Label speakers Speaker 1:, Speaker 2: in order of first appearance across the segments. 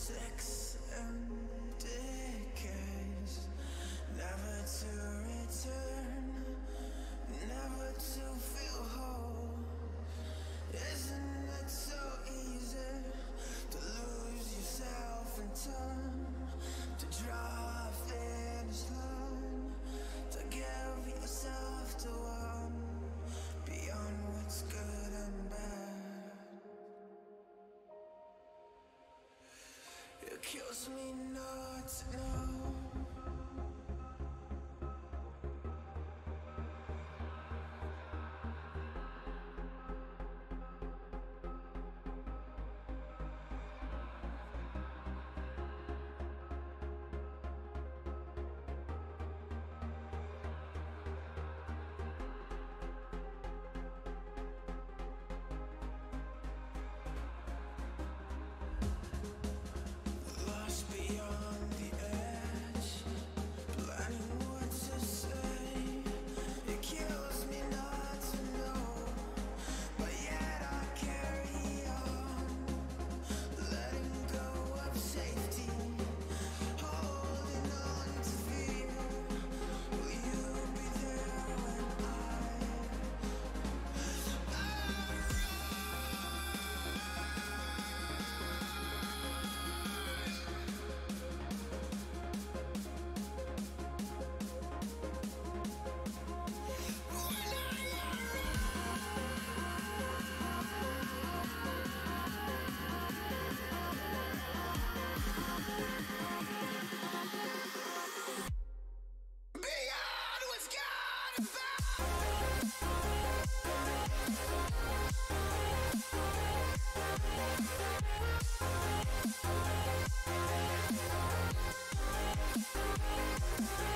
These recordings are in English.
Speaker 1: Ticks and decays, never to return, never to feel whole. Isn't it so easy to lose yourself in time, to draw a finish line, to give yourself to one beyond what's good and bad? It kills me not to know. Come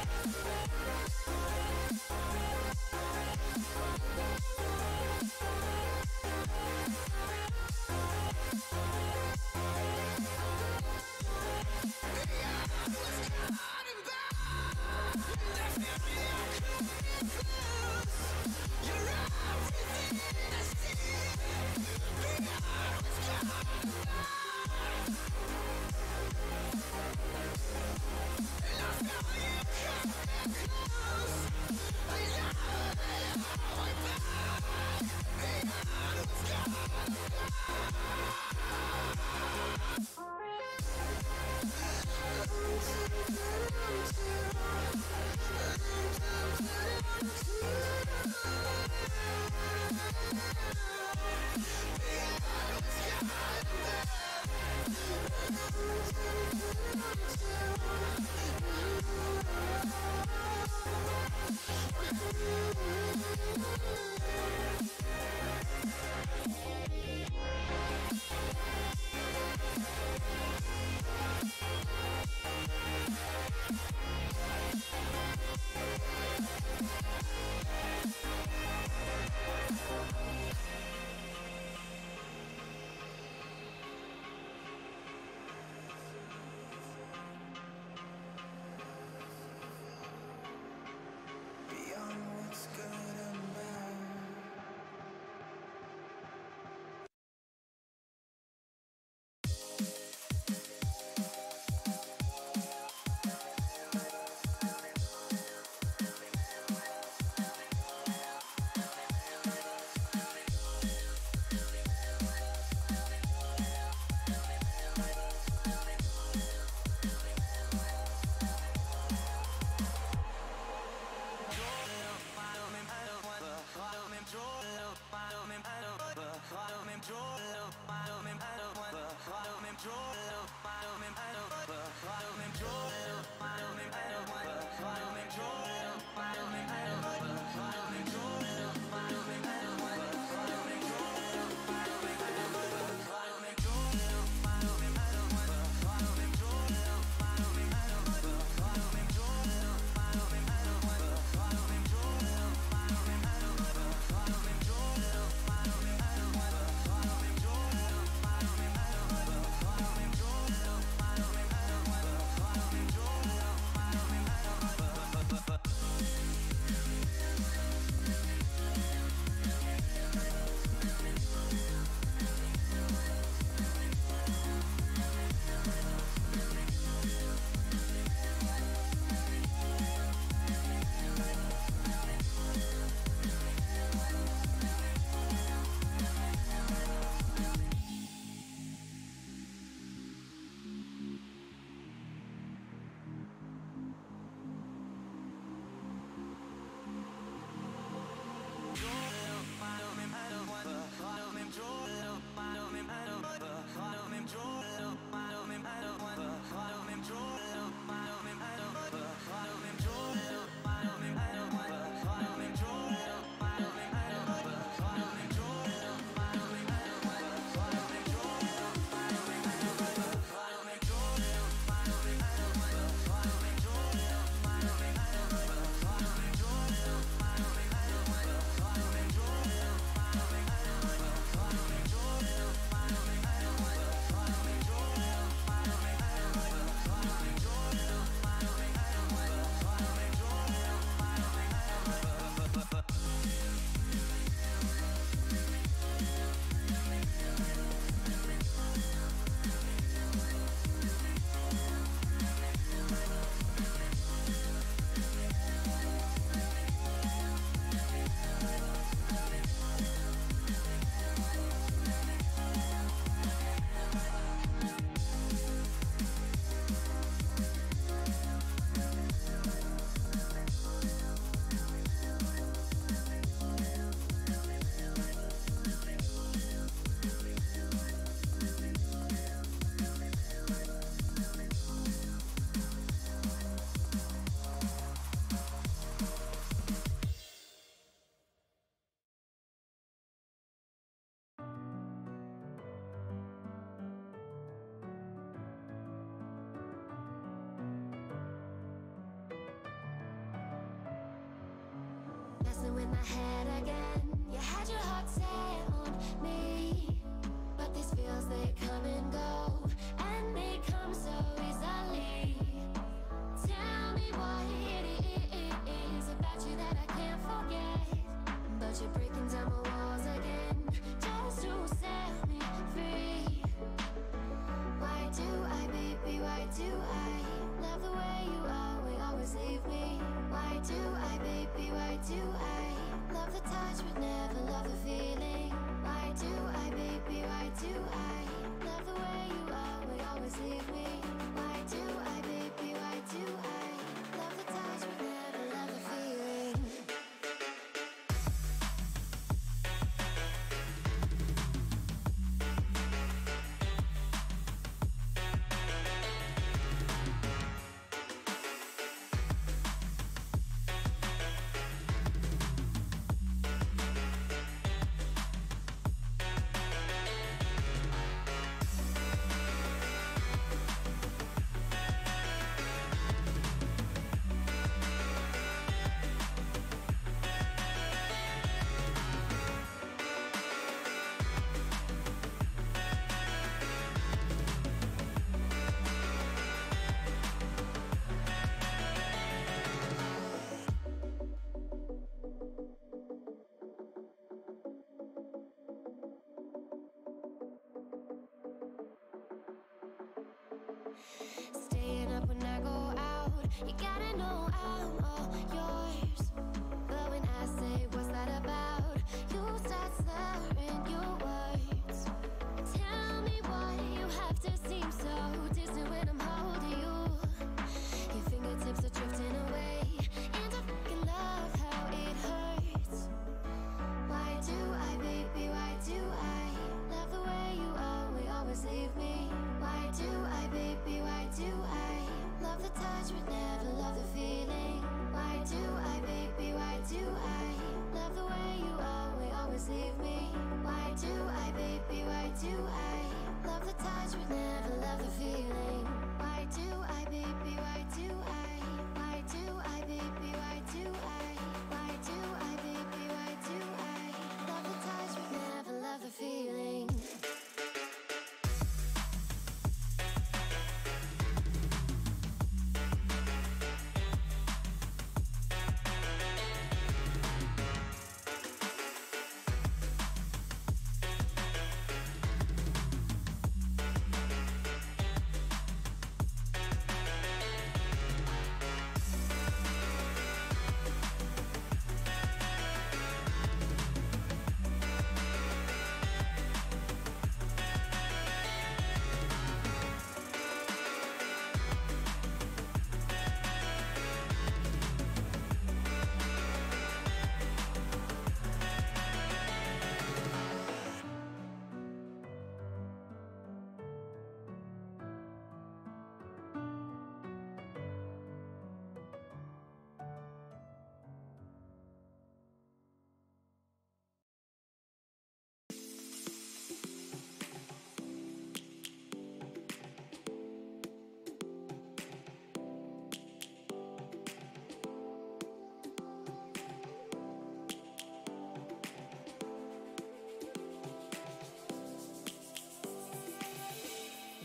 Speaker 2: messing with my head again. You had your heart set on me, but these feels, they come and go, and they come so easily. Tell me what it is about you that I can't forget, but you're breaking down my walls again, just to set me free. Why do I, baby, why do I love the way you always leave me? Why do I, baby, why do I love the touch but never love the feeling? Why do I, baby, why do I love the way you always leave me? Why do I, baby, why do I love the touch but never love the feeling? Staying up when I go out, you gotta know I'm all yours. But when I say what's that about, you start slurring your words. Tell me why you have to seem so distant when I'm holding you. Your fingertips are drifting away, and I fucking love how it hurts. Why do I, baby, why do I love the way you always leave me? Why do I, baby, why do I love the touch but never love the feeling? Why do I, baby, why do I love the way you always leave me? Why do I, baby, why do I love the touch but never love the feeling? Why do I, baby, why do I? Why do I, baby, why do I? Why do I, baby, why do I love the touch but never love the feeling?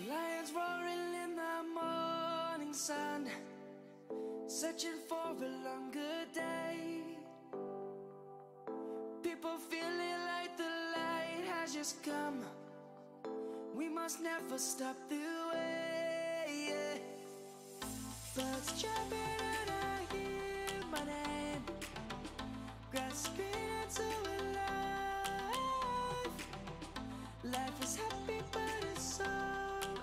Speaker 1: Lions roaring in the morning sun, searching for a longer day. People feeling like the light has just come. We must never stop the way, yeah. Birds jumping and I hear my name, grasping into a life. Life is happy but it's so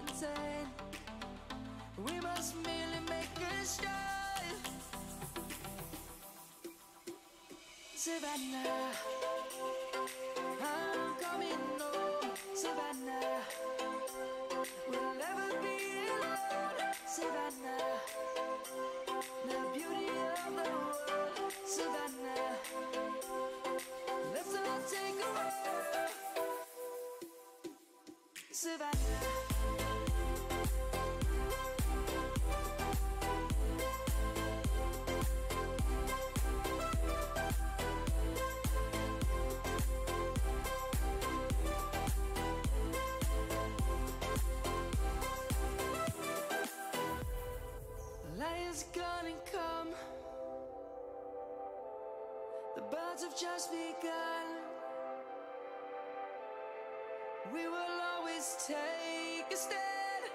Speaker 1: insane. We must merely make a start. Savannah, I'm coming home. Savannah, we'll never be alone. Savannah, the beauty of the world. Savannah, let's all take a walk. Savannah. is gonna come. The birds have just begun. We will always take a stand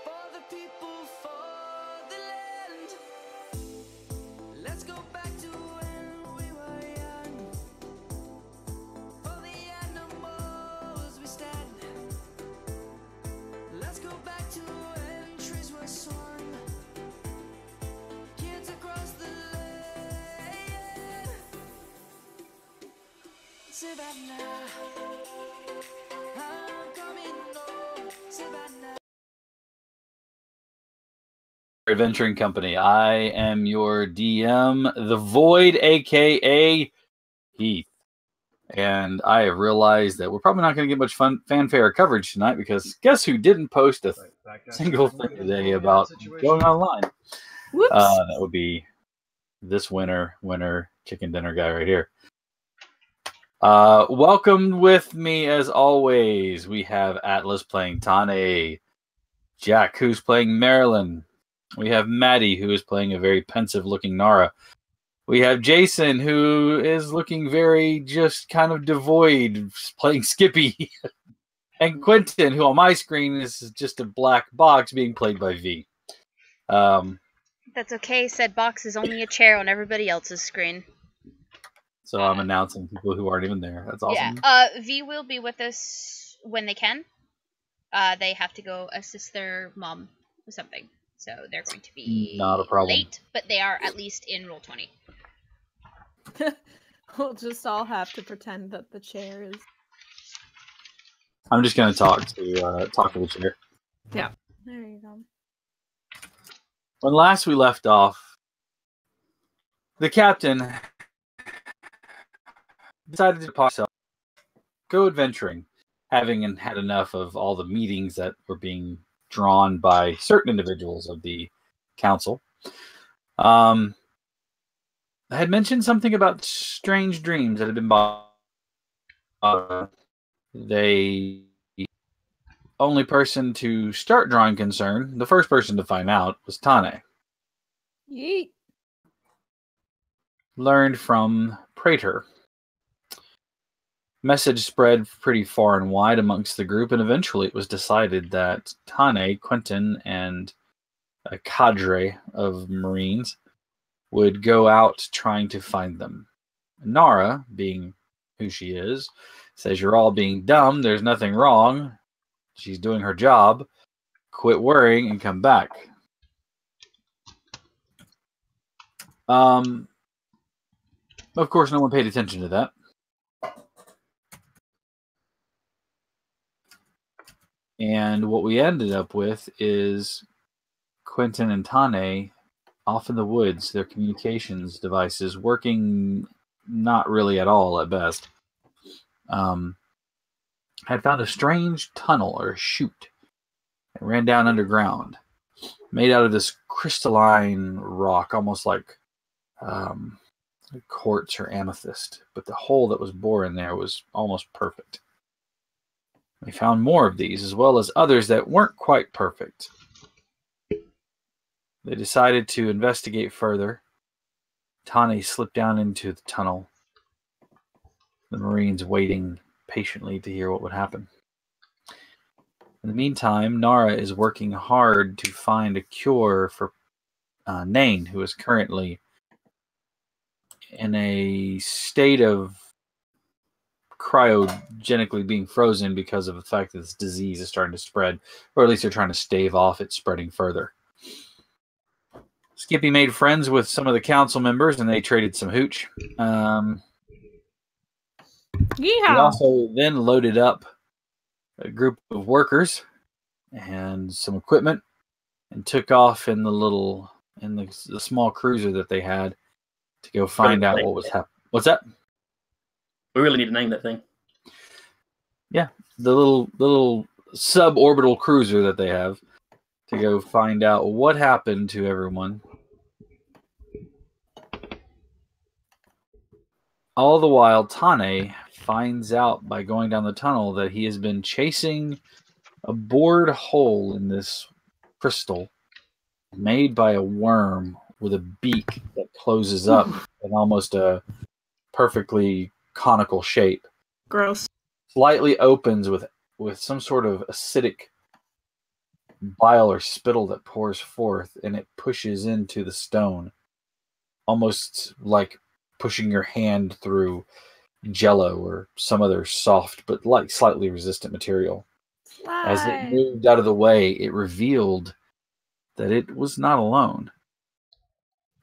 Speaker 1: for the people, for the land. Let's go back to when we were young. For the animals we stand. Let's go back to when trees were swung. Kids across the land. Savannah, I'm coming home. Savannah.
Speaker 3: Adventuring Company. I am your DM, The Void, aka Heath. And I have realized that we're probably not going to get much fanfare coverage tonight because guess who didn't post a single thing today about going online?
Speaker 4: Whoops.
Speaker 3: That would be this winner chicken dinner guy right here. Welcome with me as always. We have Atlas playing Tane, Jack who's playing Marilyn. We have Maddie who is playing a very pensive looking Nara. We have Jason who is looking very just kind of devoid playing Skippy. And Quentin who on my screen is just a black box being played by V.
Speaker 5: That's okay, said box is only a chair on everybody else's screen.
Speaker 3: So I'm announcing people who aren't even there. That's awesome.
Speaker 5: Yeah, V will be with us when they can. They have to go assist their mom with something. So they're going to be
Speaker 3: Not a problem.
Speaker 5: late, but they are at least in Roll20.
Speaker 4: We'll just all have to pretend that the chair is...
Speaker 3: I'm just going to talk to the chair.
Speaker 4: Yeah. There you go.
Speaker 3: When last we left off, the captain decided to go adventuring, having had enough of all the meetings that were being drawn by certain individuals of the council. I had mentioned something about strange dreams that had been the only person to start drawing concern, the first person to find out, was Tane.
Speaker 4: Yeet.
Speaker 3: Learned from Praetor. Message spread pretty far and wide amongst the group, and eventually it was decided that Tane, Quentin, and a cadre of Marines would go out trying to find them. Nara, being who she is, says you're all being dumb, there's nothing wrong, she's doing her job, quit worrying and come back. Of course, no one paid attention to that. And what we ended up with is Quentin and Tane off in the woods, their communications devices working not really at all at best. Had found a strange tunnel or a chute. It ran down underground, made out of this crystalline rock, almost like quartz or amethyst. But the hole that was bored in there was almost perfect. We found more of these, as well as others that weren't quite perfect. They decided to investigate further. Tane slipped down into the tunnel. The Marines waiting patiently to hear what would happen. In the meantime, Nara is working hard to find a cure for Nain, who is currently in a state of cryogenically being frozen because of the fact that this disease is starting to spread, or at least they're trying to stave off it spreading further. Skippy made friends with some of the council members, and they traded some hooch. He also then loaded up a group of workers and some equipment, and took off in the small cruiser that they had to go find out what was happening. What's that?
Speaker 6: We really need to name that thing.
Speaker 3: Yeah, the little suborbital cruiser that they have to go find out what happened to everyone. All the while, Tane finds out by going down the tunnel that he has been chasing a bored hole in this crystal made by a worm with a beak that closes up in almost a perfectly conical shape.
Speaker 7: Gross.
Speaker 3: Slightly opens with some sort of acidic bile or spittle that pours forth, and it pushes into the stone, almost like pushing your hand through jello or some other soft but like slightly resistant material. As it
Speaker 4: Slide.
Speaker 3: moved out of the way, it revealed that it was not alone.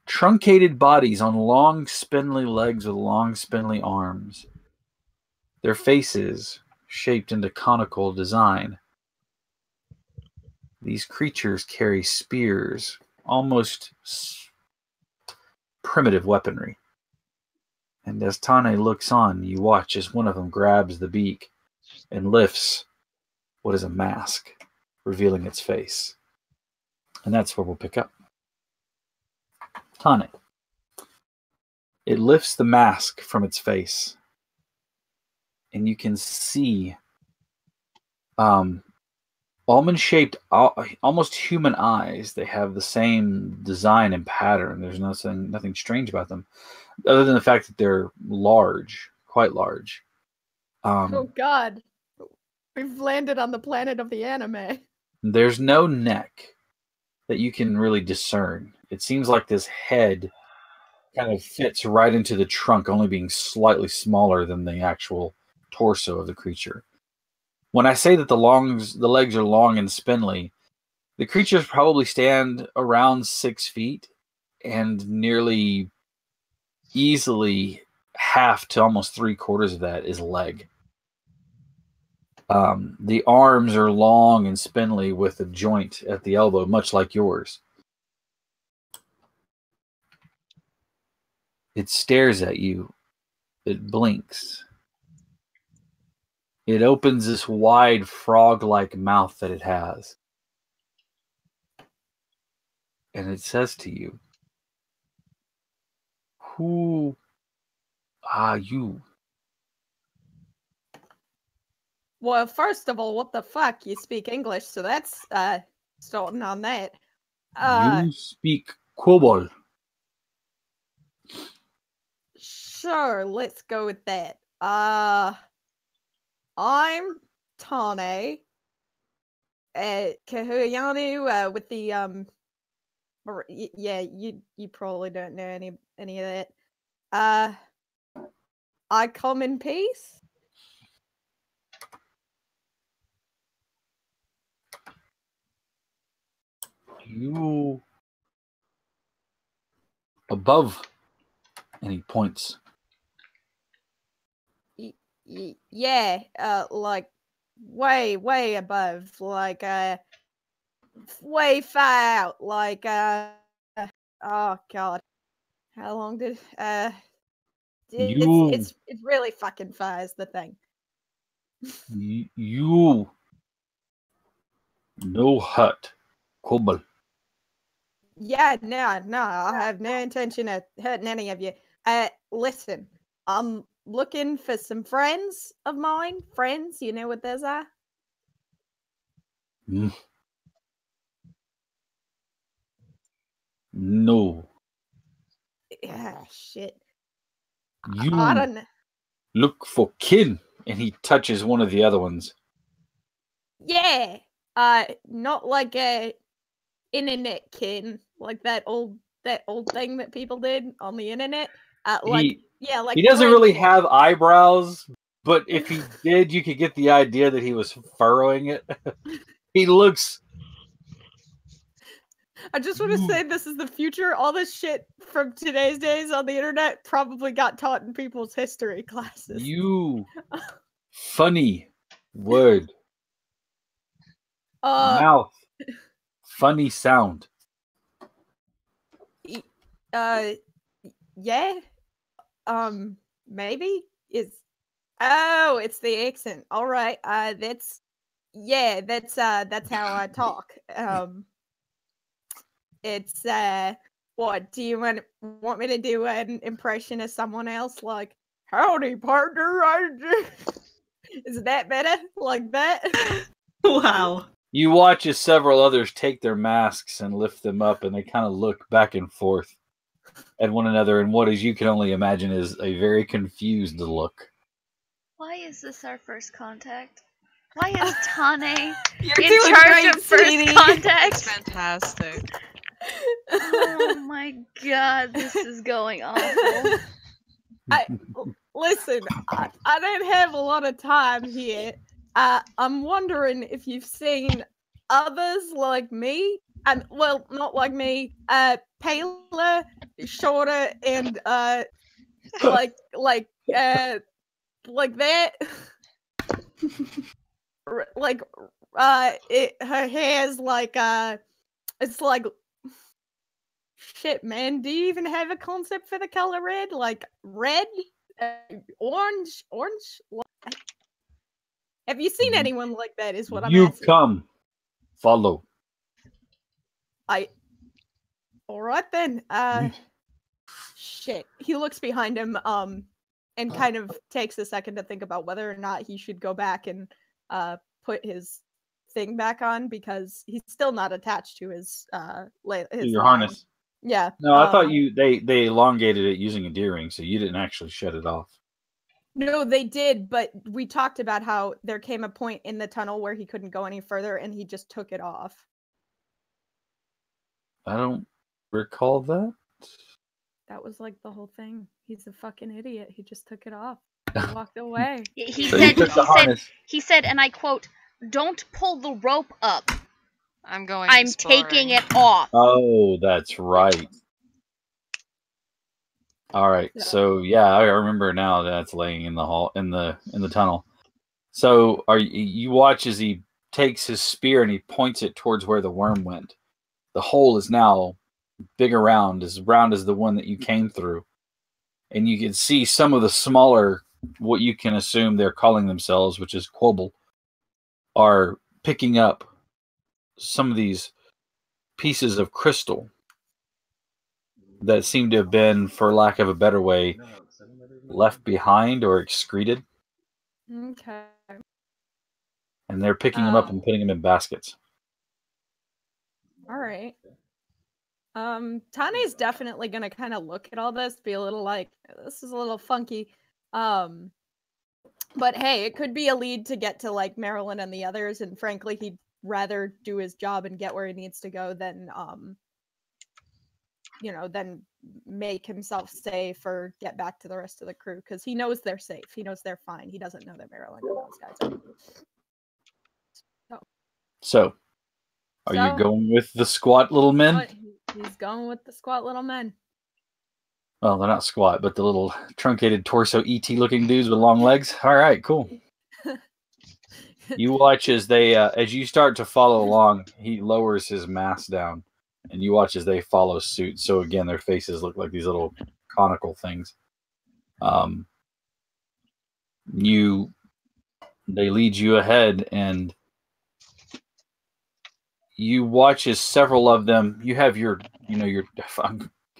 Speaker 3: Truncated bodies on long, spindly legs with long, spindly arms. Their faces shaped into conical design. These creatures carry spears, almost primitive weaponry. And as Tane looks on, you watch as one of them grabs the beak and lifts what is a mask, revealing its face. And that's where we'll pick up. Tane. It lifts the mask from its face, and you can see almond-shaped, almost human eyes. They have the same design and pattern. There's nothing strange about them, other than the fact that they're large, quite large.
Speaker 4: Oh God, we've landed on the planet of the anime.
Speaker 3: There's no neck that you can really discern. It seems like this head kind of fits right into the trunk, only being slightly smaller than the actual torso of the creature. When I say that the legs are long and spindly, the creatures probably stand around 6 feet, and nearly easily half to almost 3/4 of that is leg. The arms are long and spindly with a joint at the elbow, much like yours. It stares at you. It blinks. It opens this wide frog-like mouth that it has. And it says to you, "Who are you?"
Speaker 4: Well, first of all, what the fuck? You speak English, so that's starting on that.
Speaker 3: You speak Kobold.
Speaker 4: Sure, let's go with that. I'm Tane Kahuyanu with the yeah, you probably don't know any of that. I come in peace.
Speaker 3: You above, and he points.
Speaker 4: Yeah, like way above, like way far out, like oh God, how long did it's really fucking far is the thing.
Speaker 3: You no hurt, Kobold.
Speaker 4: Yeah, no, I have no intention of hurting any of you. Listen, I'm looking for some friends of mine. Friends, you know what those are?
Speaker 3: No.
Speaker 4: Yeah, shit.
Speaker 3: You
Speaker 4: I don't know.
Speaker 3: look for kin, and he touches one of the other ones.
Speaker 4: Yeah, not like a internet kin, like that old thing that people did on the internet. Like like
Speaker 3: he doesn't
Speaker 4: friend
Speaker 3: really
Speaker 4: kin.
Speaker 3: have eyebrows, but if he did, you could get the idea that he was furrowing it. He looks.
Speaker 4: I just want to say this is the future. All this shit from today's days on the internet probably got taught in people's history classes.
Speaker 3: You funny word. Mouth. Funny sound.
Speaker 4: Yeah. Maybe it's. Oh, it's the accent. All right. That's how I talk. It's what do you want me to do an impression of someone else, like howdy partner? Is that better like that?
Speaker 7: Wow.
Speaker 3: You watch as several others take their masks and lift them up, and they kind of look back and forth at one another in what, as you can only imagine, is a very confused look.
Speaker 5: Why is this our first contact? Why is Tane
Speaker 4: You're
Speaker 5: in
Speaker 4: doing
Speaker 5: charge
Speaker 4: great,
Speaker 5: of first
Speaker 4: sweetie.
Speaker 7: It's
Speaker 5: contact?
Speaker 7: fantastic.
Speaker 5: Oh my god, this is going awful.
Speaker 4: Listen, I don't have a lot of time here. I'm wondering if you've seen others like me, and well, not like me, paler, shorter, and like that. Her hair's like it's like shit, man. Do you even have a concept for the color red? Like red, orange. Have you seen anyone like that? Is what I'm
Speaker 3: You
Speaker 4: asking.
Speaker 3: come. Follow.
Speaker 4: All right then. Shit. He looks behind him, and kind of takes a second to think about whether or not he should go back and put his thing back on because he's still not attached to his
Speaker 3: Your harness.
Speaker 4: Yeah.
Speaker 3: No, I thought they elongated it using a D-ring, so you didn't actually shut it off.
Speaker 4: No, they did, but we talked about how there came a point in the tunnel where he couldn't go any further and he just took it off.
Speaker 3: I don't recall that.
Speaker 4: That was like the whole thing. He's a fucking idiot. He just took it off. He walked away.
Speaker 5: He
Speaker 3: So you
Speaker 5: said,
Speaker 3: took the harness.
Speaker 5: he said, and I quote, "Don't pull the rope up.
Speaker 7: I'm going.
Speaker 5: I'm
Speaker 7: exploring.
Speaker 5: taking it off."
Speaker 3: Oh, that's right. All right. So yeah, I remember now that's laying in the hall in the tunnel. So you watch as he takes his spear and he points it towards where the worm went. The hole is now round as the one that you came through. And you can see some of the smaller, what you can assume they're calling themselves, which is Quobble, are picking up some of these pieces of crystal that seem to have been, for lack of a better way, left behind or excreted.
Speaker 4: Okay.
Speaker 3: And they're picking them up and putting them in baskets.
Speaker 4: All right. Tane's definitely gonna kind of look at all this, be a little like, this is a little funky. But hey, it could be a lead to get to like Marilyn and the others, and frankly, he'd rather do his job and get where he needs to go than than make himself safe or get back to the rest of the crew, because he knows they're safe. He knows they're fine. He doesn't know that Marilyn and those guys are.
Speaker 3: So, are you going with the squat little men?
Speaker 4: He's going with the squat little men.
Speaker 3: Well, they're not squat, but the little truncated torso ET looking dudes with long legs. All right, cool. You watch as they, as you start to follow along, he lowers his mask down, and you watch as they follow suit. So again, their faces look like these little conical things. They lead you ahead, and you watch as several of them. You have your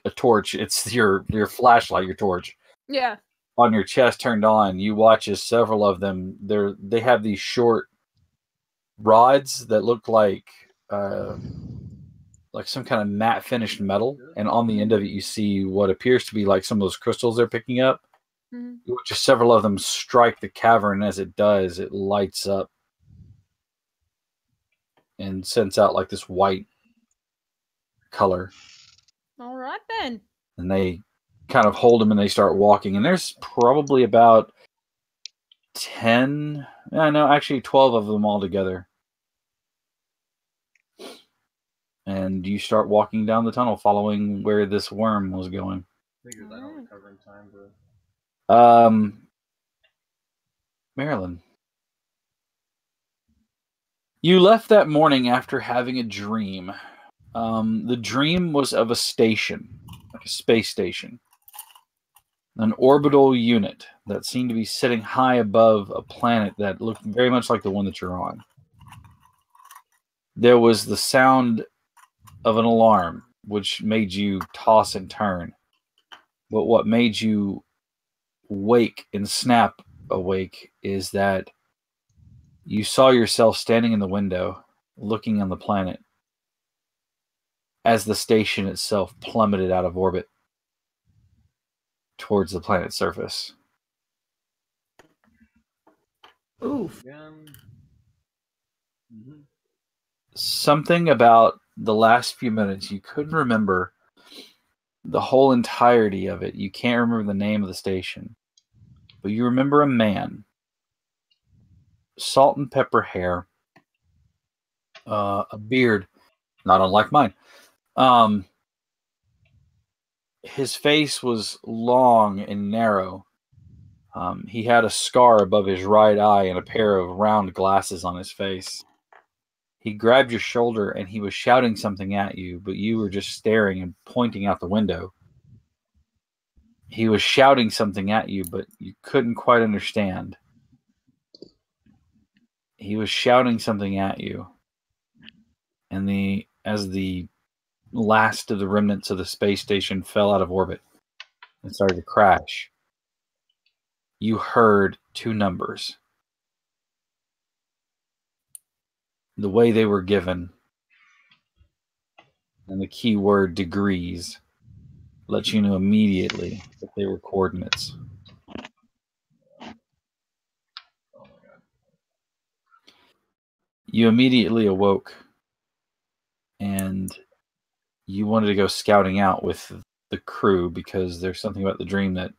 Speaker 3: a torch. It's your flashlight, your torch.
Speaker 4: Yeah.
Speaker 3: On your chest turned on. You watch as several of them. They have these short rods that look like some kind of matte finished metal, and on the end of it you see what appears to be like some of those crystals they're picking up.
Speaker 4: Mm-hmm.
Speaker 3: You watch as several of them strike the cavern. As it does, it lights up and sends out like this white color.
Speaker 4: All right then.
Speaker 3: And they kind of hold them and they start walking. And there's probably about 12 of them all together. And you start walking down the tunnel following where this worm was going.
Speaker 6: Figures I don't recovering time, bro.
Speaker 3: Marilyn. You left that morning after having a dream. The dream was of a station, like a space station. An orbital unit that seemed to be sitting high above a planet that looked very much like the one that you're on. There was the sound of an alarm, which made you toss and turn. But what made you wake and snap awake is that you saw yourself standing in the window, looking on the planet as the station itself plummeted out of orbit towards the planet's surface.
Speaker 4: Oof.
Speaker 6: Again.
Speaker 3: Something about the last few minutes, you couldn't remember the whole entirety of it. You can't remember the name of the station, but you remember a man, salt and pepper hair, a beard, not unlike mine. His face was long and narrow. He had a scar above his right eye and a pair of round glasses on his face. He grabbed your shoulder and he was shouting something at you, but you were just staring and pointing out the window. He was shouting something at you, but you couldn't quite understand. He was shouting something at you. And as the last of the remnants of the space station fell out of orbit and started to crash, you heard two numbers. The way they were given, and the key word degrees, let you know immediately that they were coordinates. You immediately awoke, and you wanted to go scouting out with the crew because there's something about the dream that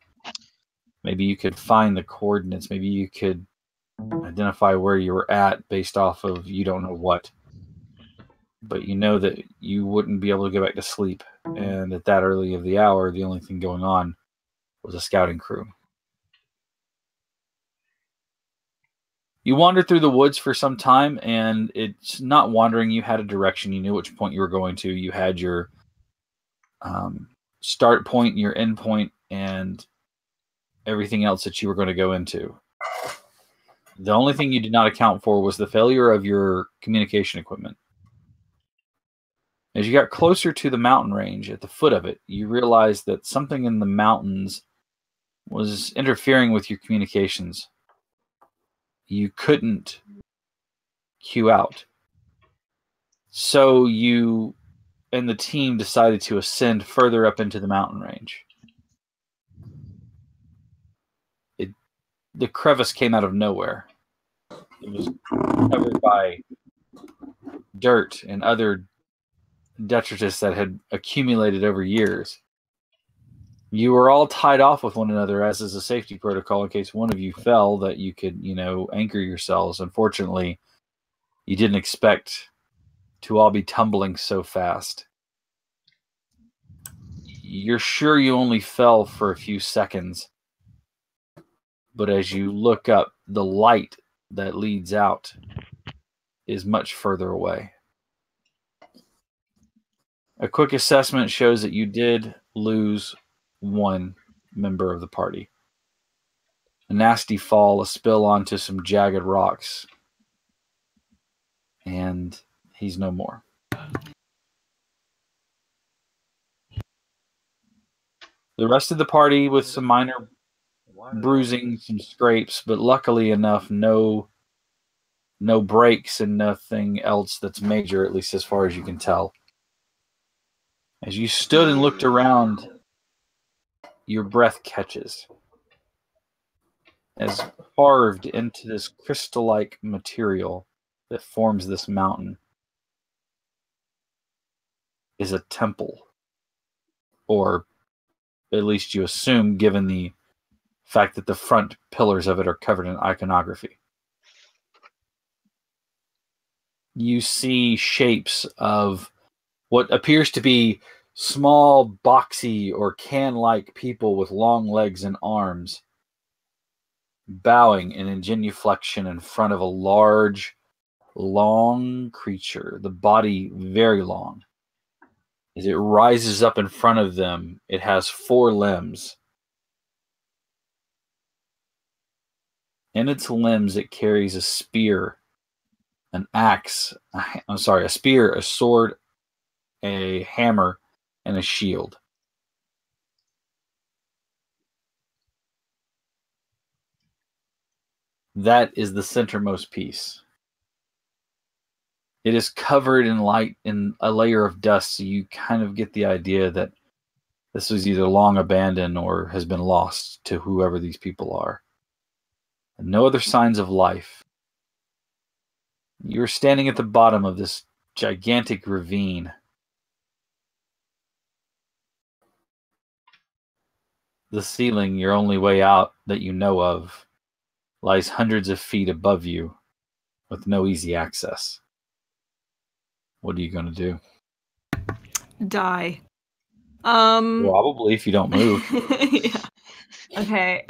Speaker 3: maybe you could find the coordinates, maybe you could identify where you were at based off of you don't know what. But you know that you wouldn't be able to go back to sleep, and at that early of the hour, the only thing going on was a scouting crew. You wandered through the woods for some time, and it's not wandering. You had a direction. You knew which point you were going to. You had your start point, your end point, and everything else that you were going to go into. The only thing you did not account for was the failure of your communication equipment. As you got closer to the mountain range, at the foot of it, you realized that something in the mountains was interfering with your communications. You couldn't queue out. So you and the team decided to ascend further up into the mountain range. The crevice came out of nowhere. It was covered by dirt and other detritus that had accumulated over years. You were all tied off with one another, as is a safety protocol, in case one of you fell, that you could, anchor yourselves. Unfortunately, you didn't expect to all be tumbling so fast. You're sure you only fell for a few seconds, but as you look up, the light that leads out is much further away. A quick assessment shows that you did lose one member of the party. A nasty fall, a spill onto some jagged rocks, and he's no more. The rest of the party with some minor bruising, some scrapes, but luckily enough, no breaks and nothing else that's major, at least as far as you can tell. As you stood and looked around, your breath catches. As carved into this crystal-like material that forms this mountain is a temple. Or at least you assume, given the fact that the front pillars of it are covered in iconography. You see shapes of what appears to be small, boxy, or can-like people with long legs and arms bowing in genuflection in front of a large, long creature, the body very long. As it rises up in front of them, it has 4 limbs. In its limbs, it carries a spear, an axe, a spear, a sword, a hammer, and a shield. That is the centermost piece. It is covered in a layer of dust, so you kind of get the idea that this was either long abandoned or has been lost to whoever these people are. And no other signs of life. You're standing at the bottom of this gigantic ravine. The ceiling, your only way out that you know of, lies hundreds of feet above you with no easy access. What are you going to do?
Speaker 8: Die.
Speaker 3: Probably if you don't move.
Speaker 8: Yeah. Okay.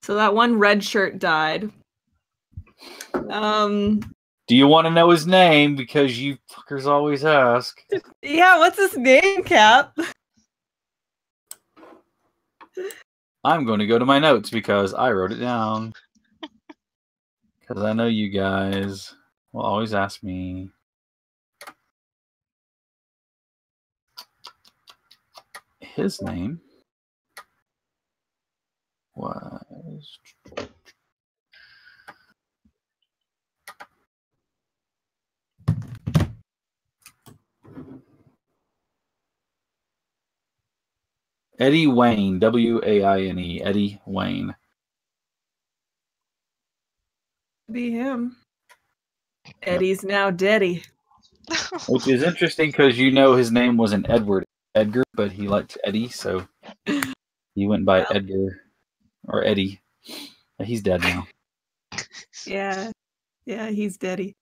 Speaker 8: So that one red shirt died.
Speaker 3: Do you want to know his name? Because you fuckers always ask.
Speaker 8: Yeah, what's his name, Cap?
Speaker 3: I'm going to go to my notes because I wrote it down. Because I know you guys will always ask me. His name was... Eddie Wayne, W-A-I-N-E, Eddie Wayne.
Speaker 8: Be him. Eddie's now Daddy.
Speaker 3: Which is interesting because you know his name wasn't Edgar, but he liked Eddie, so he went by Edgar or Eddie. He's dead now.
Speaker 8: Yeah, he's Daddy.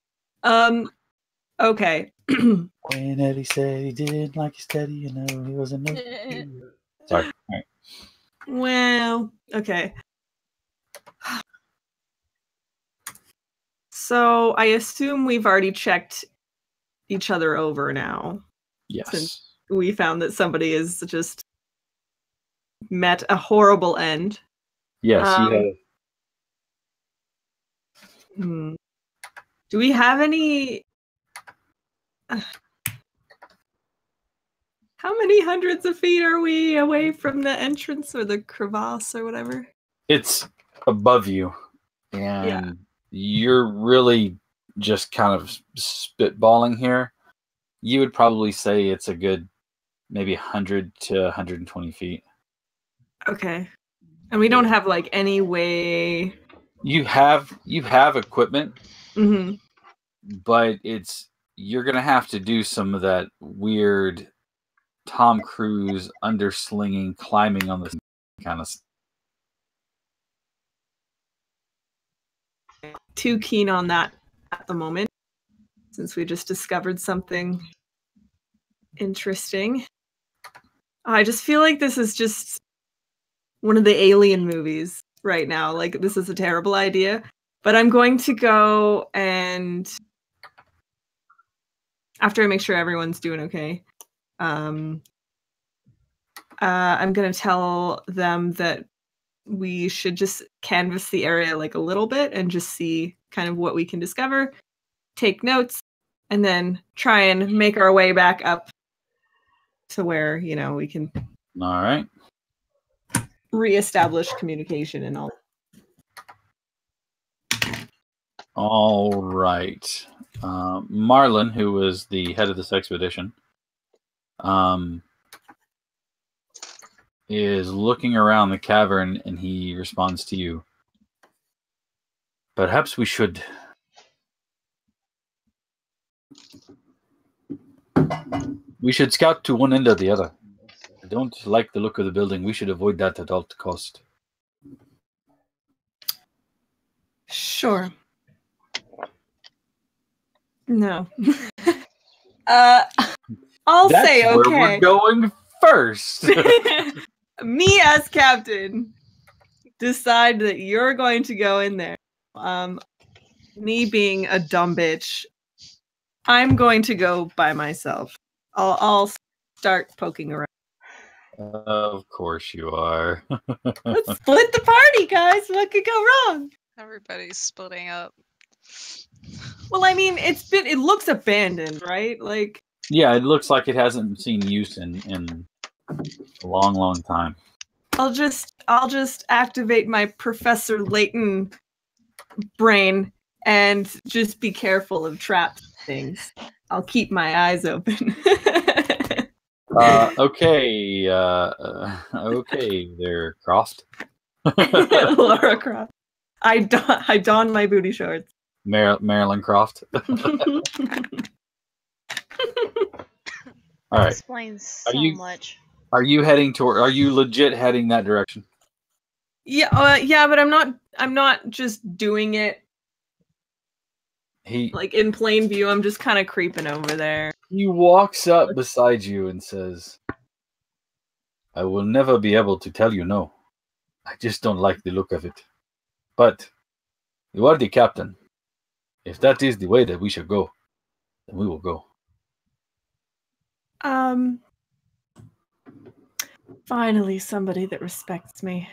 Speaker 8: Okay.
Speaker 3: When Eddie said he didn't like his Teddy, you know he wasn't. Sorry. All right.
Speaker 8: Well, okay. So I assume we've already checked each other over now.
Speaker 3: Yes.
Speaker 8: Since we found that somebody has just met a horrible end.
Speaker 3: Yes, you have.
Speaker 8: Do we have any... How many hundreds of feet are we away from the entrance or the crevasse or whatever?
Speaker 3: It's above you. And you're really just kind of spitballing here. You would probably say it's a good maybe 100 to 120 feet.
Speaker 8: Okay. And we don't have like any way...
Speaker 3: You have equipment, but you're going to have to do some of that weird Tom Cruise underslinging, climbing on the kind of stuff.
Speaker 8: Too keen on that at the moment, since we just discovered something interesting. I just feel like this is just one of the Alien movies right now. Like, this is a terrible idea, but I'm going to go and, after I make sure everyone's doing okay, I'm going to tell them that we should just canvass the area like a little bit and just see kind of what we can discover, take notes, and then try and make our way back up to where, you know, we can
Speaker 3: All right.
Speaker 8: reestablish communication and all.
Speaker 3: All right. Marlon, who was the head of this expedition, is looking around the cavern, and he responds to you. Perhaps we should scout to one end or the other. I don't like the look of the building. We should avoid that at all cost.
Speaker 8: Sure. No. I'll
Speaker 3: That's
Speaker 8: say
Speaker 3: where
Speaker 8: okay.
Speaker 3: we're going first.
Speaker 8: Me as captain decide that you're going to go in there. Me being a dumb bitch, I'm going to go by myself. I'll start poking around.
Speaker 3: Of course you are.
Speaker 8: Let's split the party, guys. What could go wrong?
Speaker 7: Everybody's splitting up.
Speaker 8: Well, I mean, it looks abandoned, right? Like,
Speaker 3: yeah, it looks like it hasn't seen use in a long, long time.
Speaker 8: I'll just activate my Professor Layton brain and just be careful of traps and things. I'll keep my eyes open.
Speaker 3: Okay. Okay, there, Croft.
Speaker 8: Laura Croft. I don my booty shorts.
Speaker 3: Marilyn Croft. All right.
Speaker 5: Explains
Speaker 3: Are
Speaker 5: so
Speaker 3: you-
Speaker 5: much.
Speaker 3: Are you heading toward? Are you legit heading that direction?
Speaker 8: Yeah, but I'm not just doing it
Speaker 3: He
Speaker 8: like in plain view. I'm just kind of creeping over there.
Speaker 3: He walks up beside you and says, I will never be able to tell you no. I just don't like the look of it. But you are the captain. If that is the way that we should go, then we will go.
Speaker 8: Finally somebody that respects me.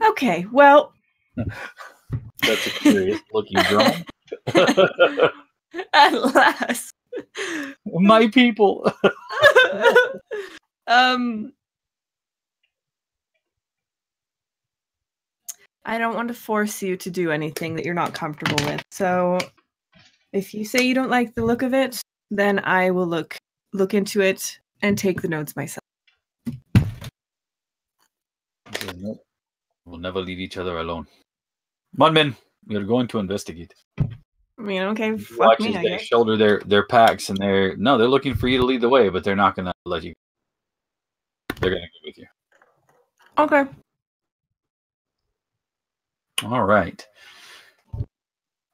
Speaker 8: Okay, well.
Speaker 3: That's a curious looking drawing.
Speaker 8: At last.
Speaker 3: My people.
Speaker 8: I don't want to force you to do anything that you're not comfortable with. So if you say you don't like the look of it, then I will look into it and take the notes myself.
Speaker 3: We'll never leave each other alone. Munmin, we are going to investigate.
Speaker 8: I mean, okay, fuck
Speaker 3: Watch
Speaker 8: me,
Speaker 3: as
Speaker 8: I
Speaker 3: they
Speaker 8: guess.
Speaker 3: shoulder their packs, and they're looking for you to lead the way, but they're not going to let you. They're going to go with you.
Speaker 8: Okay.
Speaker 3: All right.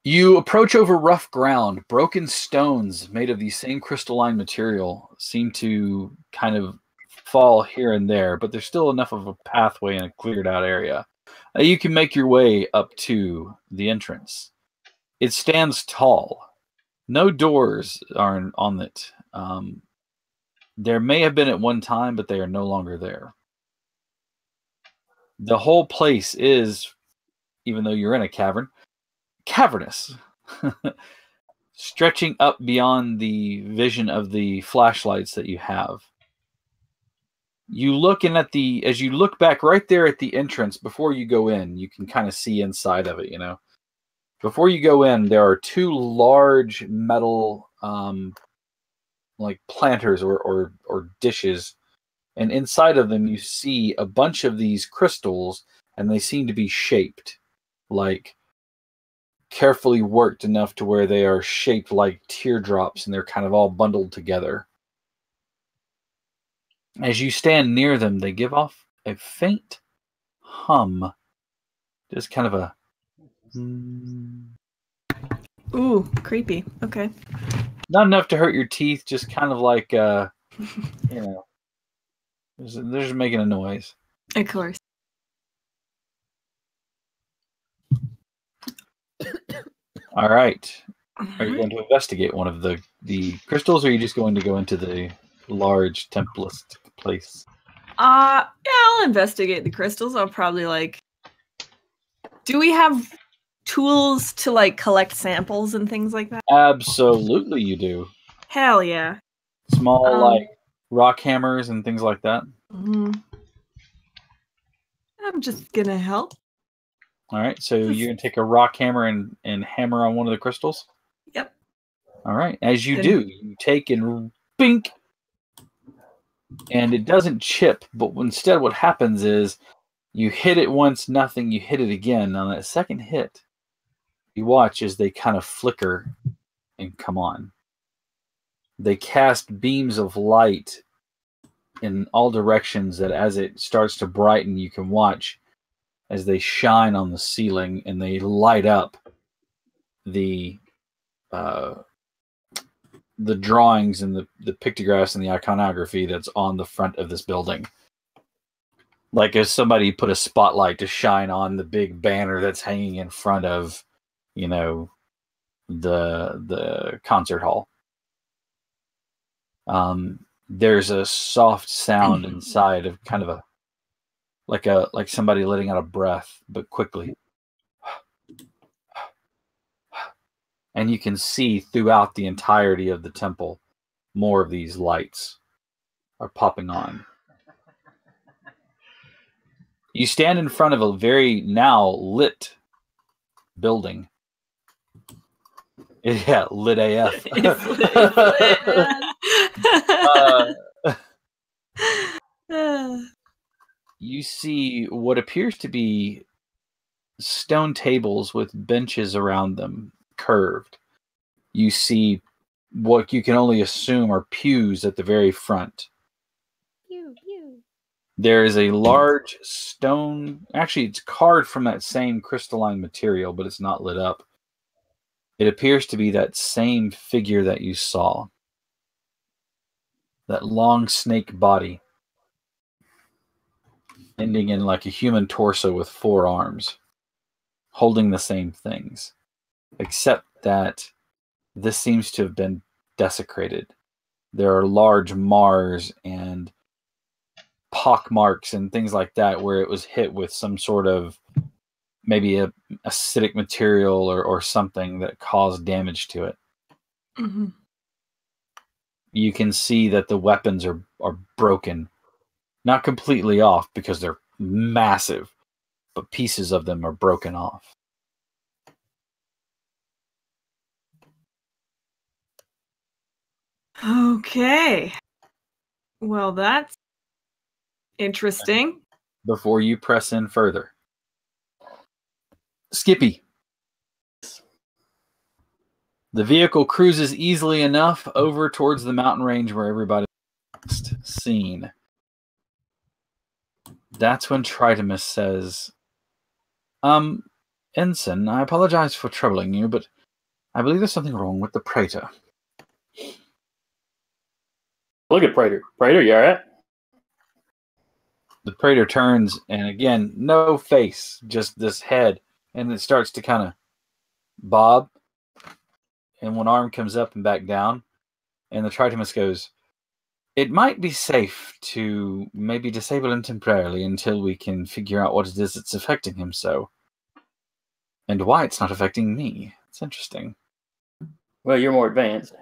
Speaker 3: You approach over rough ground. Broken stones made of the same crystalline material seem to kind of fall here and there, but there's still enough of a pathway in a cleared out area. You can make your way up to the entrance. It stands tall. No doors are on it. There may have been at one time, but they are no longer there. The whole place is, even though you're in a cavern, cavernous. Stretching up beyond the vision of the flashlights that you have. You looking at as you look back right there at the entrance before you go in, you can kind of see inside of it, you know. Before you go in, there are two large metal like planters or dishes, and inside of them you see a bunch of these crystals, and they seem to be shaped like carefully worked enough to where they are shaped like teardrops, and they're kind of all bundled together. As you stand near them, they give off a faint hum. Just kind of a...
Speaker 8: Ooh, creepy. Okay.
Speaker 3: Not enough to hurt your teeth, just kind of like, you know, they're just making a noise.
Speaker 8: Of course.
Speaker 3: All right. Are you going to investigate one of the crystals, or are you just going to go into the large templist place?
Speaker 8: Yeah, I'll investigate the crystals. I'll probably do we have tools to collect samples and things like that?
Speaker 3: Absolutely you do.
Speaker 8: Hell yeah.
Speaker 3: Small rock hammers and things like that.
Speaker 8: I'm just gonna help.
Speaker 3: All right, so you're going to take a rock hammer and hammer on one of the crystals?
Speaker 8: Yep.
Speaker 3: All right, as you do, you take and bink, and it doesn't chip, but instead what happens is you hit it once, nothing, you hit it again. On that second hit, you watch as they kind of flicker and come on. They cast beams of light in all directions that as it starts to brighten, you can watch as they shine on the ceiling and they light up the drawings and the pictographs and the iconography that's on the front of this building. Like if somebody put a spotlight to shine on the big banner that's hanging in front of, you know, the concert hall. There's a soft sound inside of kind of a like somebody letting out a breath, but quickly. And you can see throughout the entirety of the temple, more of these lights are popping on. You stand in front of a very now lit building. Yeah, lit AF. You see what appears to be stone tables with benches around them, curved. You see what you can only assume are pews at the very front.
Speaker 5: Pew, pew.
Speaker 3: There is a large stone. Actually, it's carved from that same crystalline material, but it's not lit up. It appears to be that same figure that you saw. That long snake body, ending in like a human torso with 4 arms, holding the same things. Except that this seems to have been desecrated. There are large mars and pock marks and things like that where it was hit with some sort of maybe a acidic material or something that caused damage to it.
Speaker 8: Mm-hmm.
Speaker 3: You can see that the weapons are broken. Not completely off because they're massive, but pieces of them are broken off.
Speaker 8: Okay. Well, that's interesting.
Speaker 3: Before you press in further, Skippy. The vehicle cruises easily enough over towards the mountain range where everybody's seen. That's when Tritimus says, Ensign, I apologize for troubling you, but I believe there's something wrong with the Praetor.
Speaker 9: Look at Praetor. Praetor, you alright?
Speaker 3: The Praetor turns, and again, no face, just this head, and it starts to kind of bob, and one arm comes up and back down, and the Tritimus goes, it might be safe to maybe disable him temporarily until we can figure out what it is that's affecting him so. And why it's not affecting me. It's interesting.
Speaker 9: Well, you're more advanced.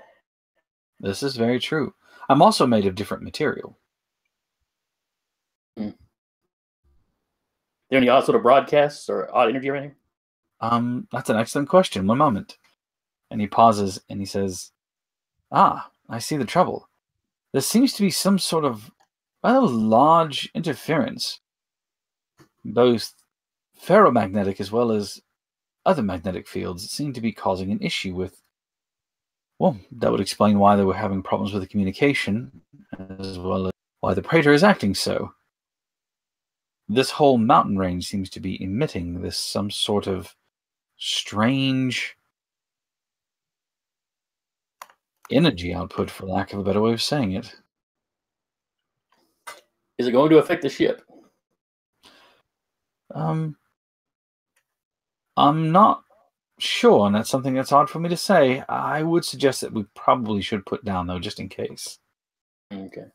Speaker 3: This is very true. I'm also made of different material.
Speaker 9: There any odd sort of broadcasts or odd interview or anything?
Speaker 3: That's an excellent question. One moment. And he pauses and he says, I see the trouble. There seems to be some sort of rather large interference, both ferromagnetic as well as other magnetic fields seem to be causing an issue with. Well, that would explain why they were having problems with the communication, as well as why the Praetor is acting so. This whole mountain range seems to be emitting this some sort of strange energy output, for lack of a better way of saying it.
Speaker 9: Is it going to affect the ship?
Speaker 3: I'm not sure, and that's something that's odd for me to say. I would suggest that we probably should put down, though, just in case.
Speaker 9: Okay.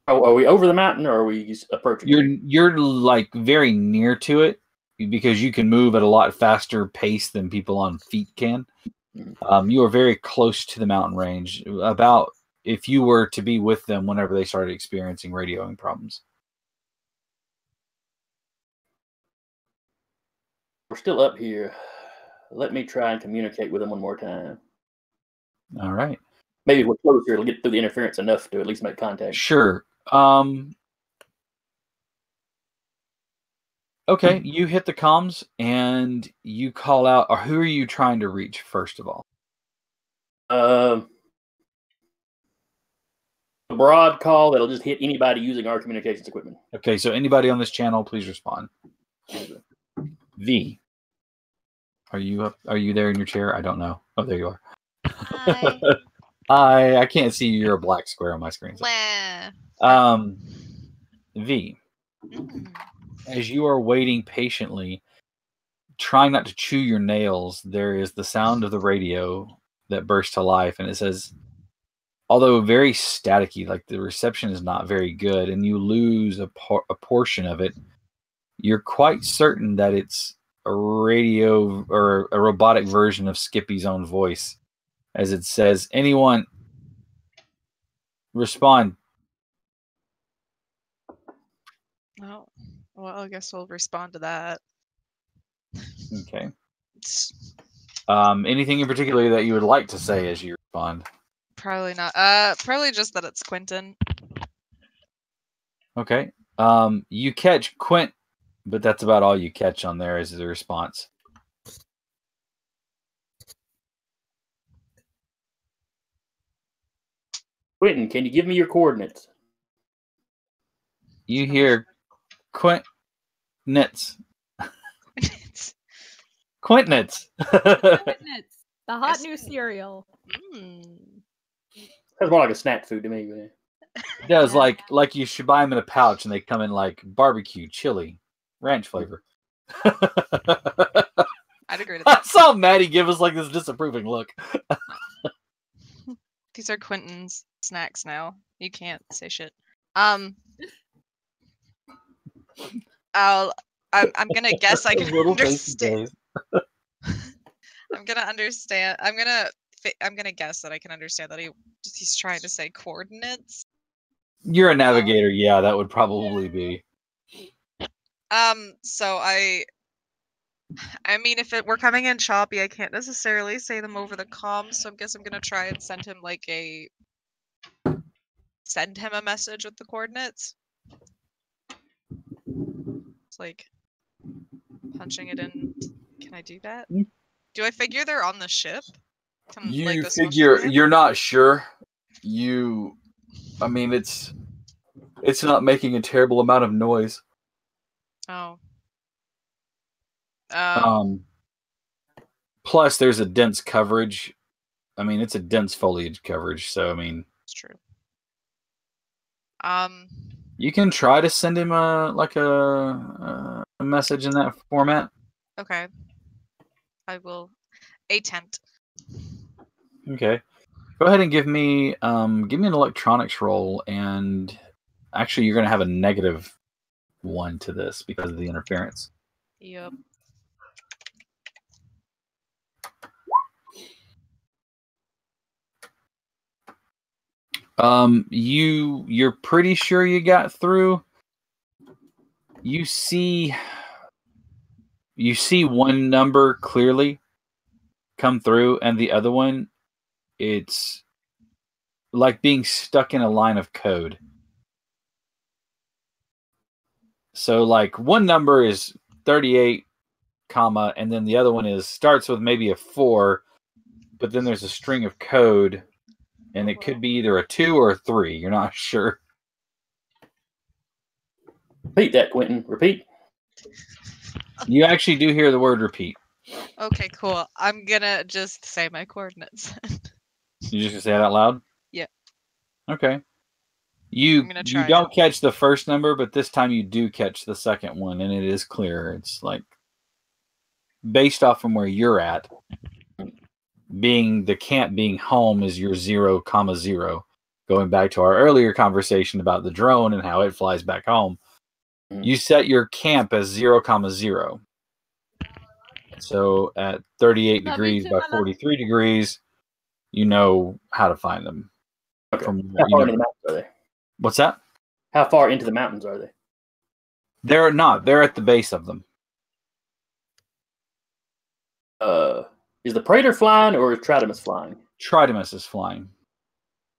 Speaker 9: Oh, are we over the mountain, or are we just approaching?
Speaker 3: You're like very near to it because you can move at a lot faster pace than people on feet can. You are very close to the mountain range. About if you were to be with them whenever they started experiencing radioing problems.
Speaker 9: We're still up here. Let me try and communicate with them one more time.
Speaker 3: All right.
Speaker 9: Maybe if we're closer, it'll get through the interference enough to at least make contact.
Speaker 3: Sure. Okay, you hit the comms and you call out. Or who are you trying to reach first of all?
Speaker 9: A broad call that'll just hit anybody using our communications equipment.
Speaker 3: Okay, so anybody on this channel, please respond. V. Are you up? Are you there in your chair? I don't know. Oh, there you are.
Speaker 7: Hi.
Speaker 3: I can't see you. You're a black square on my screen. So. V. As you are waiting patiently, trying not to chew your nails, there is the sound of the radio that bursts to life, and it says, although very staticky, like the reception is not very good, and you lose a portion of it, you're quite certain that it's a radio or a robotic version of Skippy's own voice, as it says, anyone respond.
Speaker 7: Oh, well, I guess we'll respond to that.
Speaker 3: Okay. Anything in particular that you would like to say as you respond?
Speaker 7: Probably not. Probably just that it's Quentin.
Speaker 3: Okay. You catch Quint, but that's about all you catch on there as the response.
Speaker 9: Quentin, can you give me your coordinates?
Speaker 3: You hear Quint Nits. Quintnits.
Speaker 4: Quintnits, the hot
Speaker 7: Yes.
Speaker 4: new cereal.
Speaker 9: That's more like a snack food to me. Man.
Speaker 3: It does like you should buy them in a pouch, and they come in like barbecue, chili, ranch flavor.
Speaker 7: I'd agree to
Speaker 3: I
Speaker 7: that.
Speaker 3: saw Maddie give us like this disapproving look.
Speaker 7: These are Quentin's snacks now. You can't say shit. I'm gonna guess I can
Speaker 3: Little face
Speaker 7: understand.
Speaker 3: days.
Speaker 7: I'm gonna guess that I can understand that he's trying to say coordinates.
Speaker 3: You're a navigator, yeah, that would probably be.
Speaker 7: So I mean, if we're coming in choppy, I can't necessarily say them over the comms, so I guess I'm gonna try and send him a message with the coordinates. It's like punching it in. Can I do that? Do I figure they're on the ship?
Speaker 3: You figure you're not sure. I mean, it's not making a terrible amount of noise.
Speaker 7: Oh.
Speaker 3: Plus, there's a dense coverage. I mean, it's a dense foliage coverage, so I mean,
Speaker 7: It's true.
Speaker 3: you can try to send him a message in that format.
Speaker 7: Okay. I will attempt.
Speaker 3: Okay. Go ahead and give me an electronics roll, and actually you're gonna have a -1 to this because of the interference.
Speaker 7: Yep.
Speaker 3: You're pretty sure you got through. You see one number clearly come through, and the other one, it's like being stuck in a line of code. So like one number is 38, comma, and then the other one starts with maybe a 4, but then there's a string of code, and it could be either a 2 or a 3. You're not sure.
Speaker 9: Repeat that, Quentin. Repeat.
Speaker 3: You actually do hear the word repeat.
Speaker 7: Okay, cool. I'm gonna just say my coordinates.
Speaker 3: You just gonna say it out loud?
Speaker 7: Yeah.
Speaker 3: Okay. You don't catch the first number, but this time you do catch the second one, and it is clear. It's like based off from where you're at, the camp being home is your 0,0. Going back to our earlier conversation about the drone and how it flies back home, you set your camp as 0,0. So at 38 degrees by 43 degrees, you know how to find them.
Speaker 9: Okay. How far into the mountains are they?
Speaker 3: What's that?
Speaker 9: How far into the mountains are they?
Speaker 3: They're not. They're at the base of them.
Speaker 9: Is the Praetor flying or is Tritimus flying?
Speaker 3: Tritimus is flying.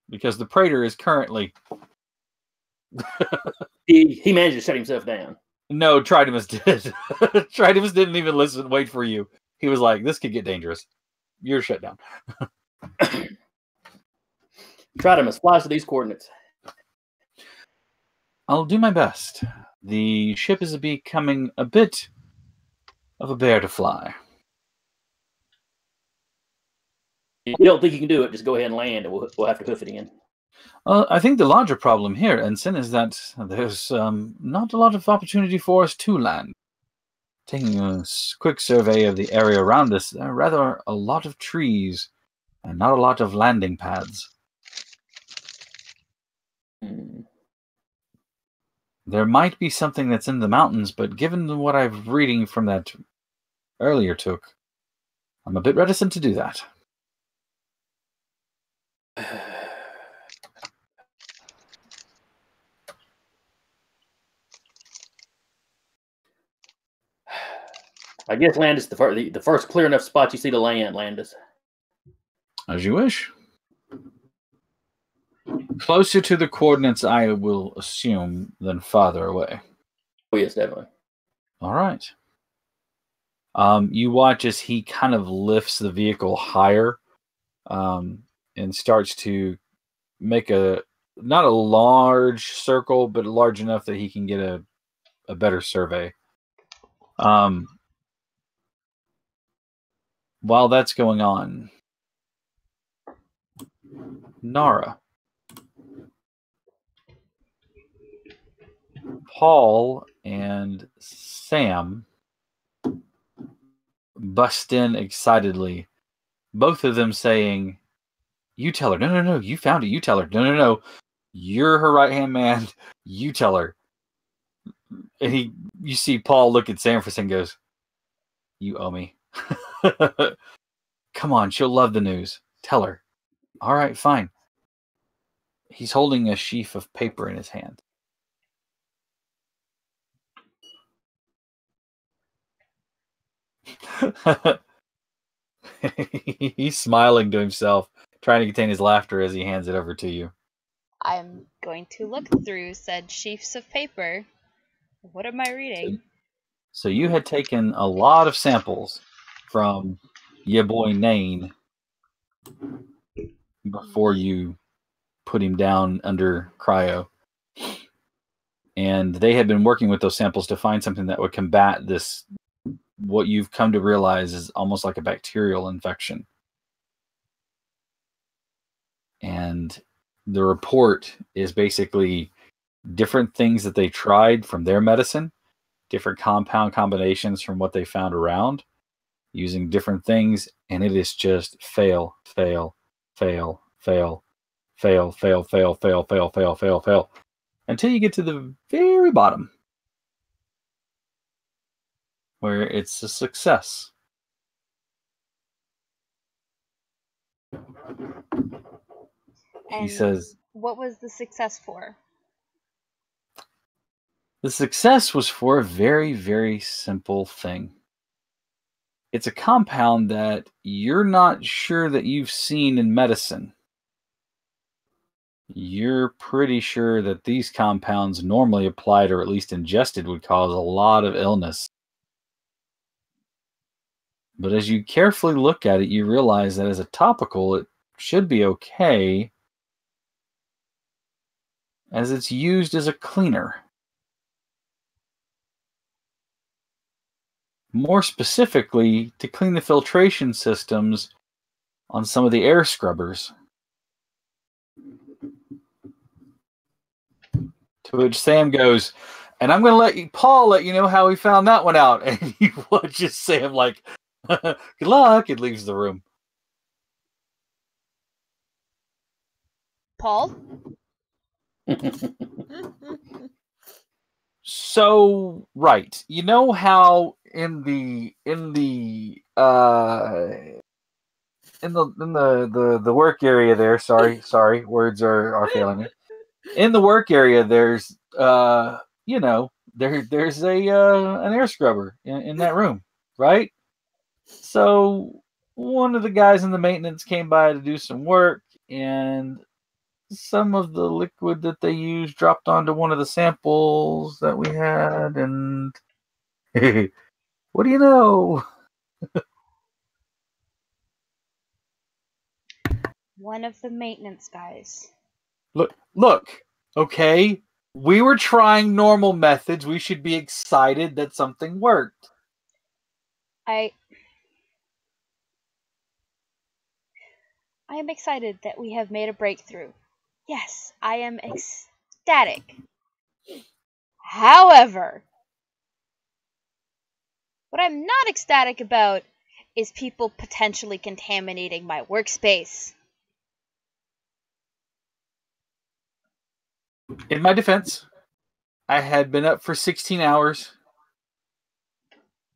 Speaker 3: Because the Praetor is currently...
Speaker 9: he managed to shut himself down.
Speaker 3: No, Tritimus did. Tritimus didn't even wait for you. He was like, this could get dangerous. You're shut down.
Speaker 9: Tritimus, flies to these coordinates.
Speaker 3: I'll do my best. The ship is becoming a bit of a bear to fly.
Speaker 9: If you don't think you can do it, just go ahead and land, and we'll have to hoof it in.
Speaker 3: I think the larger problem here, Ensign, is that there's not a lot of opportunity for us to land. Taking a quick survey of the area around us, there are rather a lot of trees and not a lot of landing pads. There might be something that's in the mountains, but given what I'm reading from that earlier took, I'm a bit reticent to do that.
Speaker 9: I guess Landis, the first clear enough spot you see to land, Landis.
Speaker 3: As you wish. Closer to the coordinates, I will assume, than farther away.
Speaker 9: Oh, yes, definitely.
Speaker 3: All right. You watch as he kind of lifts the vehicle higher and starts to make not a large circle, but large enough that he can get a better survey. While that's going on, Nara, Paul and Sam bust in excitedly, both of them saying, "You tell her." No, you found it. You tell her. No. You're her right-hand man. You tell her. And you see Paul look at Sam for a second and goes, "You owe me." Come on, she'll love the news. Tell her. All right, fine. He's holding a sheaf of paper in his hand. He's smiling to himself, trying to contain his laughter as he hands it over to you.
Speaker 5: I'm going to look through said sheafs of paper. What am I reading?
Speaker 3: So you had taken a lot of samples from your boy Nain before you put him down under cryo. And they had been working with those samples to find something that would combat this, what you've come to realize is almost like a bacterial infection. And the report is basically different things that they tried from their medicine, different compound combinations from what they found around, using different things, and it is just fail, until you get to the very bottom, where it's a success. He says,
Speaker 5: "What was the success for?"
Speaker 3: The success was for a very, very simple thing. It's a compound that you're not sure that you've seen in medicine. You're pretty sure that these compounds normally applied or at least ingested would cause a lot of illness. But as you carefully look at it, you realize that as a topical, it should be okay, as it's used as a cleaner. More specifically, to clean the filtration systems on some of the air scrubbers. To which Sam goes, "And I'm going to let Paul let you know how he found that one out." And you watch just Sam like, "Good luck," and leaves the room.
Speaker 5: Paul?
Speaker 3: So, right. You know how in the work area there, sorry, words are failing me. In the work area, there's there's an air scrubber in that room, right? So one of the guys in the maintenance came by to do some work, and some of the liquid that they used dropped onto one of the samples that we had, and what do you know?
Speaker 5: One of the maintenance guys.
Speaker 3: Look, okay? We were trying normal methods. We should be excited that something worked.
Speaker 5: I am excited that we have made a breakthrough. Yes, I am ecstatic. However, what I'm not ecstatic about is people potentially contaminating my workspace.
Speaker 3: In my defense, I had been up for 16 hours,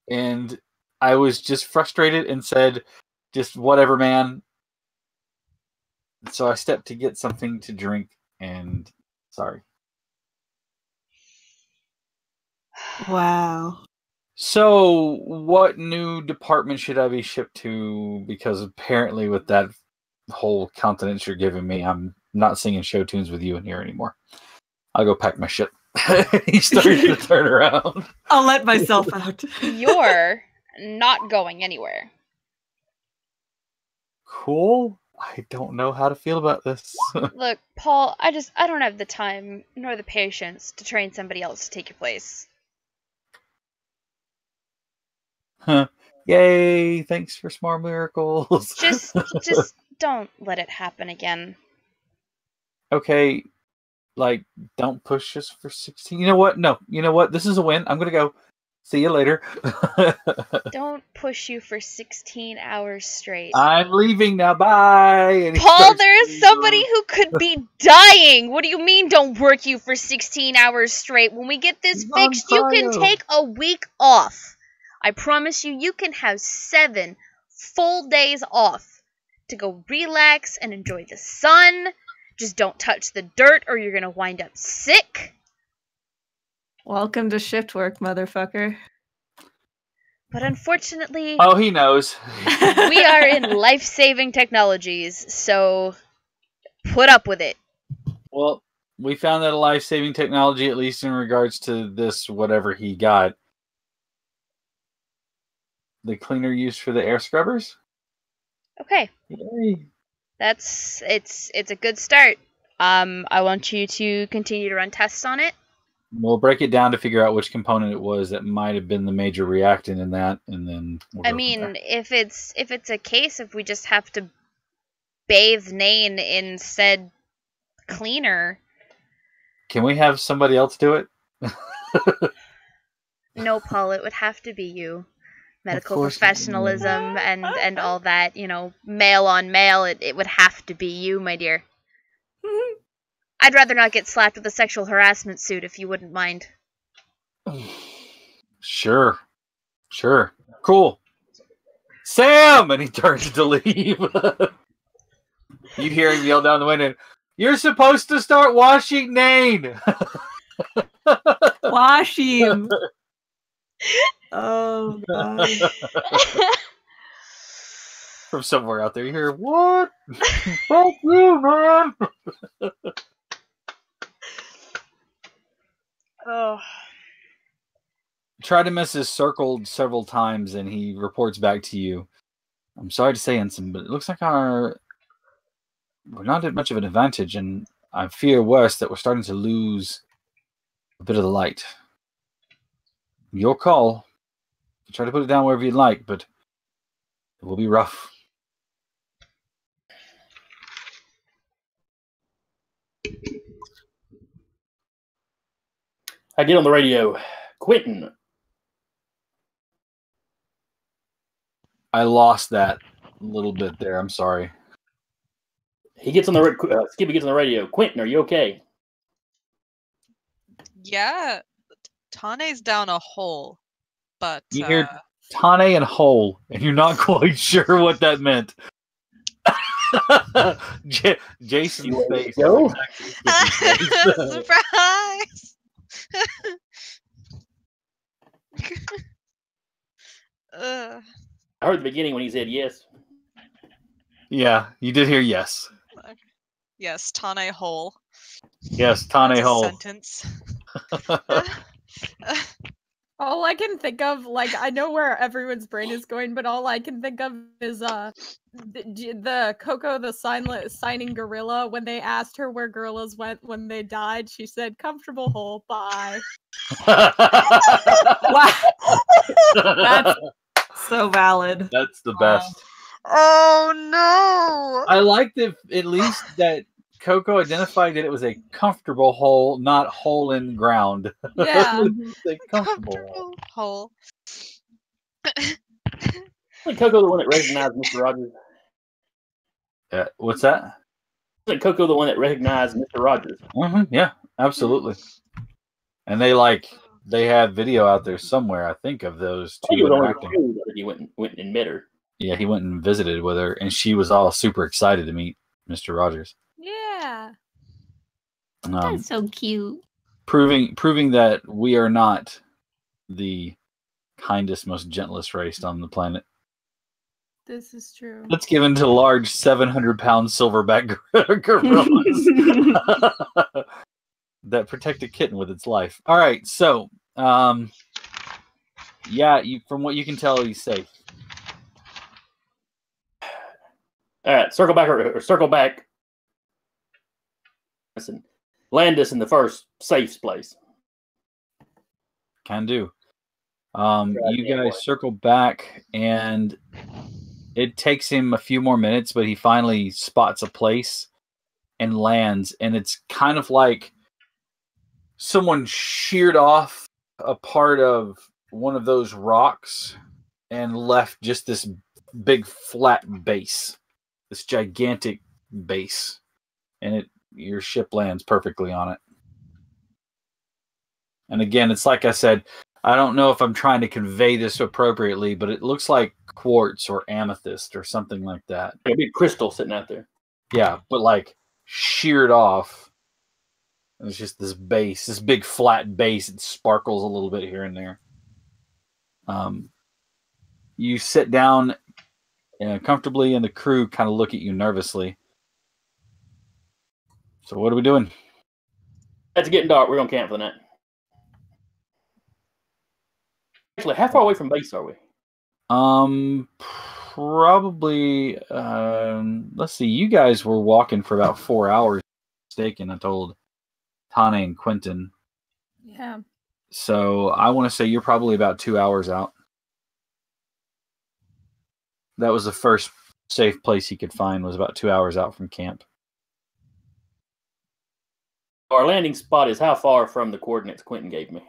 Speaker 3: and I was just frustrated and said, just whatever, man. So I stepped to get something to drink, and sorry.
Speaker 8: Wow.
Speaker 3: So, what new department should I be shipped to? Because apparently, with that whole countenance you're giving me, I'm not singing show tunes with you in here anymore. I'll go pack my shit. He starts to turn around.
Speaker 8: I'll let myself out.
Speaker 5: You're not going anywhere.
Speaker 3: Cool. I don't know how to feel about this.
Speaker 5: Look, Paul, I don't have the time nor the patience to train somebody else to take your place.
Speaker 3: Huh. Yay! Thanks for small miracles.
Speaker 5: Just don't let it happen again.
Speaker 3: Okay, like, don't push us for 16. You know what? No, you know what? This is a win. I'm gonna go. See you later.
Speaker 5: Don't push you for 16 hours straight.
Speaker 3: I'm leaving now. Bye. And he
Speaker 5: Paul,
Speaker 3: starts
Speaker 5: there is
Speaker 3: leaving.
Speaker 5: somebody who could be dying. What do you mean don't work you for 16 hours straight? When we get this
Speaker 3: He's on
Speaker 5: fixed, you can
Speaker 3: cryo.
Speaker 5: take a week off. I promise you, you can have 7 full days off to go relax and enjoy the sun. Just don't touch the dirt or you're going to wind up sick.
Speaker 8: Welcome to shift work, motherfucker.
Speaker 5: But unfortunately,
Speaker 3: Oh, he knows.
Speaker 5: we are in life-saving technologies, so put up with it.
Speaker 3: Well, we found that a life-saving technology, at least in regards to this, whatever he got. The cleaner used for the air scrubbers?
Speaker 5: Okay,
Speaker 3: Yay.
Speaker 5: it's a good start. I want you to continue to run tests on it.
Speaker 3: We'll break it down to figure out which component it was that might have been the major reactant in that, and then we'll go
Speaker 5: I
Speaker 3: from
Speaker 5: mean,
Speaker 3: there.
Speaker 5: if it's a case if we just have to bathe Nain in said cleaner,
Speaker 3: Can we have somebody else do it?
Speaker 5: no, Paul, it would have to be you. Medical
Speaker 3: course it would.
Speaker 5: professionalism and all that, male on male, it would have to be you, my dear. I'd rather not get slapped with a sexual harassment suit if you wouldn't mind.
Speaker 3: Sure. Cool. Sam! And he turns to leave. You hear him yell down the window, "You're supposed to start washing Nain!"
Speaker 8: Wash him. Oh, God.
Speaker 3: From somewhere out there, you hear, "What? Fuck you, man!"
Speaker 5: Oh.
Speaker 3: Tridimus is circled several times, and he reports back to you. I'm sorry to say, Ensign, but it looks like we're not at much of an advantage, and I fear worse that we're starting to lose a bit of the light. Your call. Try to put it down wherever you'd like, but it will be rough.
Speaker 9: I get on the radio. Quentin.
Speaker 3: I lost that a little bit there. I'm sorry.
Speaker 9: He gets on the Skippy gets on the radio. Quentin, are you okay?
Speaker 7: Yeah, Tane's down a hole, but
Speaker 3: You hear Tane and hole, and you're not quite sure what that meant. Jason's
Speaker 9: You ready
Speaker 3: face.
Speaker 9: to go?
Speaker 7: surprise. Ugh.
Speaker 9: I heard the beginning when he said yes.
Speaker 3: Yeah, you did hear yes.
Speaker 7: Yes, Tane hole.
Speaker 3: Yes, Tane
Speaker 7: That's a
Speaker 3: hole.
Speaker 7: sentence.
Speaker 4: All I can think of, I know where everyone's brain is going, but all I can think of is the Coco the signing gorilla. When they asked her where gorillas went when they died, she said, "Comfortable hole, bye."
Speaker 8: Wow. That's so valid.
Speaker 3: That's the best.
Speaker 7: Oh no!
Speaker 3: I like that at least that Coco identified that it was a comfortable hole, not hole in ground.
Speaker 4: Yeah.
Speaker 3: It's a comfortable hole.
Speaker 7: hole.
Speaker 9: Isn't Coco the one that recognized Mr. Rogers?
Speaker 3: What's that?
Speaker 9: Isn't Coco the one that recognized Mr. Rogers?
Speaker 3: Yeah, absolutely. And they have video out there somewhere, I think, of those
Speaker 9: I think
Speaker 3: two
Speaker 9: it was only
Speaker 3: interacting.
Speaker 9: two that he went and met her.
Speaker 3: Yeah, he went and visited with her, and she was all super excited to meet Mr. Rogers.
Speaker 4: Yeah.
Speaker 10: That's so cute.
Speaker 3: Proving that we are not the kindest, most gentlest race on the planet.
Speaker 4: This is true.
Speaker 3: That's given to large 700-pound silverback gorillas that protect a kitten with its life. All right, so yeah, from what you can tell, he's safe.
Speaker 9: All right, circle back or circle back. Listen, land us in the first safe place.
Speaker 3: Can do. You guys circle back, and it takes him a few more minutes, but he finally spots a place and lands, and it's kind of like someone sheared off a part of one of those rocks and left just this big flat base, this gigantic base, and your ship lands perfectly on it. And again, it's like I said, I don't know if I'm trying to convey this appropriately, but it looks like quartz or amethyst or something like that.
Speaker 9: A big crystal sitting out there.
Speaker 3: Yeah, but like sheared off. And it's just this base, this big flat base. It sparkles a little bit here and there. You sit down comfortably, and the crew kind of look at you nervously. So what are we doing?
Speaker 9: It's getting dark. We're going to camp for the night. Actually, how far away from base are we?
Speaker 3: Probably, let's see, you guys were walking for about 4 hours, mistaken, I told Tane and Quentin.
Speaker 4: Yeah.
Speaker 3: So I want to say you're probably about 2 hours out. That was the first safe place he could find, was about 2 hours out from camp.
Speaker 9: Our landing spot is how far from the coordinates Quentin gave me?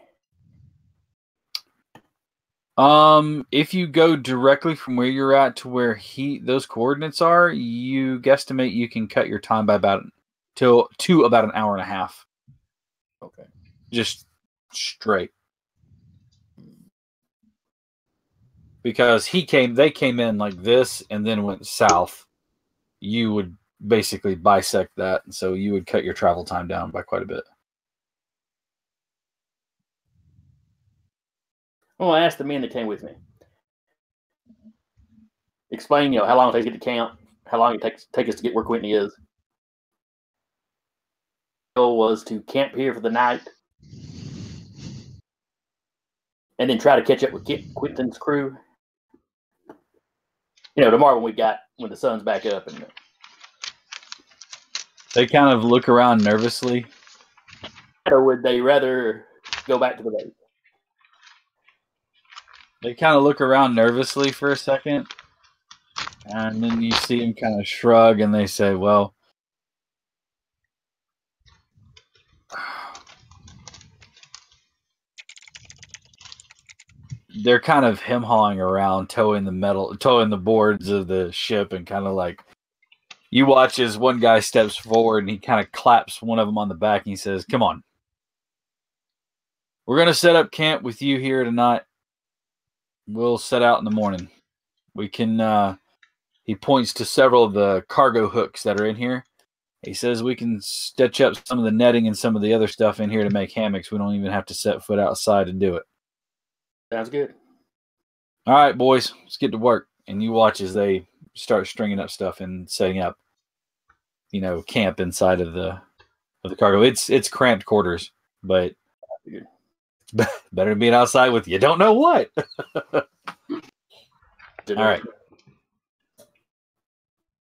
Speaker 3: If you go directly from where you're at to where those coordinates are, you guesstimate you can cut your time by about to about an hour and a half.
Speaker 9: Okay.
Speaker 3: Just straight. Because they came in like this and then went south. You would basically bisect that, and so you would cut your travel time down by quite a bit.
Speaker 9: Well, I asked the men that came with me. Explain, how long it takes to get to camp, how long it take us to get where Quentin is. The goal was to camp here for the night, and then try to catch up with Quentin's crew. Tomorrow when the sun's back up, and
Speaker 3: they kind of look around nervously.
Speaker 9: Or would they rather go back to the base?
Speaker 3: They kind of look around nervously for a second, and then you see them kind of shrug, and they say, well, they're kind of hem-hawing around, towing the boards of the ship, and kind of like, you watch as one guy steps forward, and he kind of claps one of them on the back, and he says, come on. We're going to set up camp with you here tonight. We'll set out in the morning. We can, he points to several of the cargo hooks that are in here. He says we can stitch up some of the netting and some of the other stuff in here to make hammocks. We don't even have to set foot outside to do it.
Speaker 9: Sounds good.
Speaker 3: All right, boys, let's get to work. And you watch as they start stringing up stuff and setting up, camp inside of the cargo. It's cramped quarters, but better than being outside with you don't know what. All right.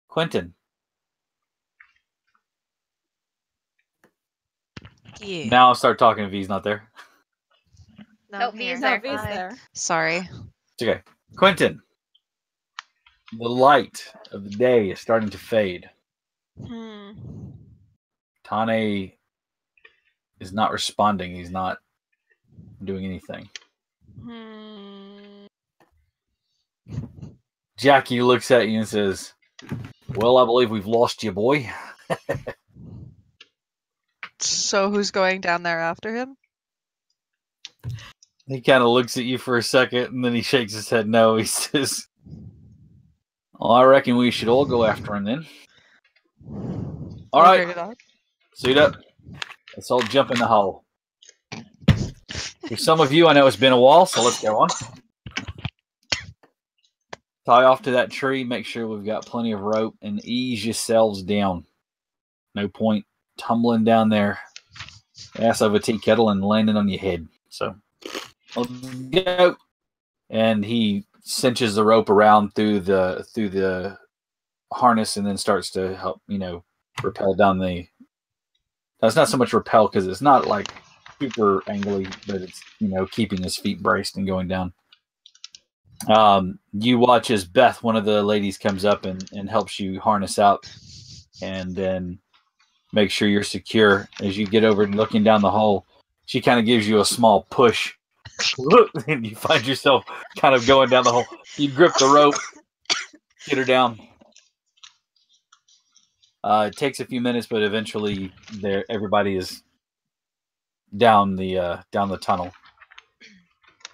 Speaker 3: Quentin.
Speaker 7: Yeah.
Speaker 3: Now I'll start talking if he's not there.
Speaker 5: Nope,
Speaker 7: here.
Speaker 5: he's
Speaker 4: No,
Speaker 5: there.
Speaker 4: he's there.
Speaker 7: Sorry.
Speaker 3: It's okay. Quentin. The light of the day is starting to fade. Tane is not responding. He's not doing anything. Jackie looks at you and says, well, I believe we've lost you, boy.
Speaker 7: So who's going down there after him?
Speaker 3: He kind of looks at you for a second, and then he shakes his head no. He says, well, I reckon we should all go after him then. All right. Suit up. Let's all jump in the hole. For some of you, I know it's been a while, so let's go on. tie off to that tree. Make sure we've got plenty of rope and ease yourselves down. No point tumbling down there, ass over tea kettle, and landing on your head. So let's go. And he cinches the rope around through the harness, and then starts to help rappel down the. That's not so much rappel because it's not like super angly, but it's keeping his feet braced and going down. You watch as Beth, one of the ladies, comes up and helps you harness out, and then make sure you're secure. As you get over and looking down the hole, she kind of gives you a small push, and you find yourself kind of going down the hole. You grip the rope, get her down. It takes a few minutes, but eventually, everybody is down the tunnel.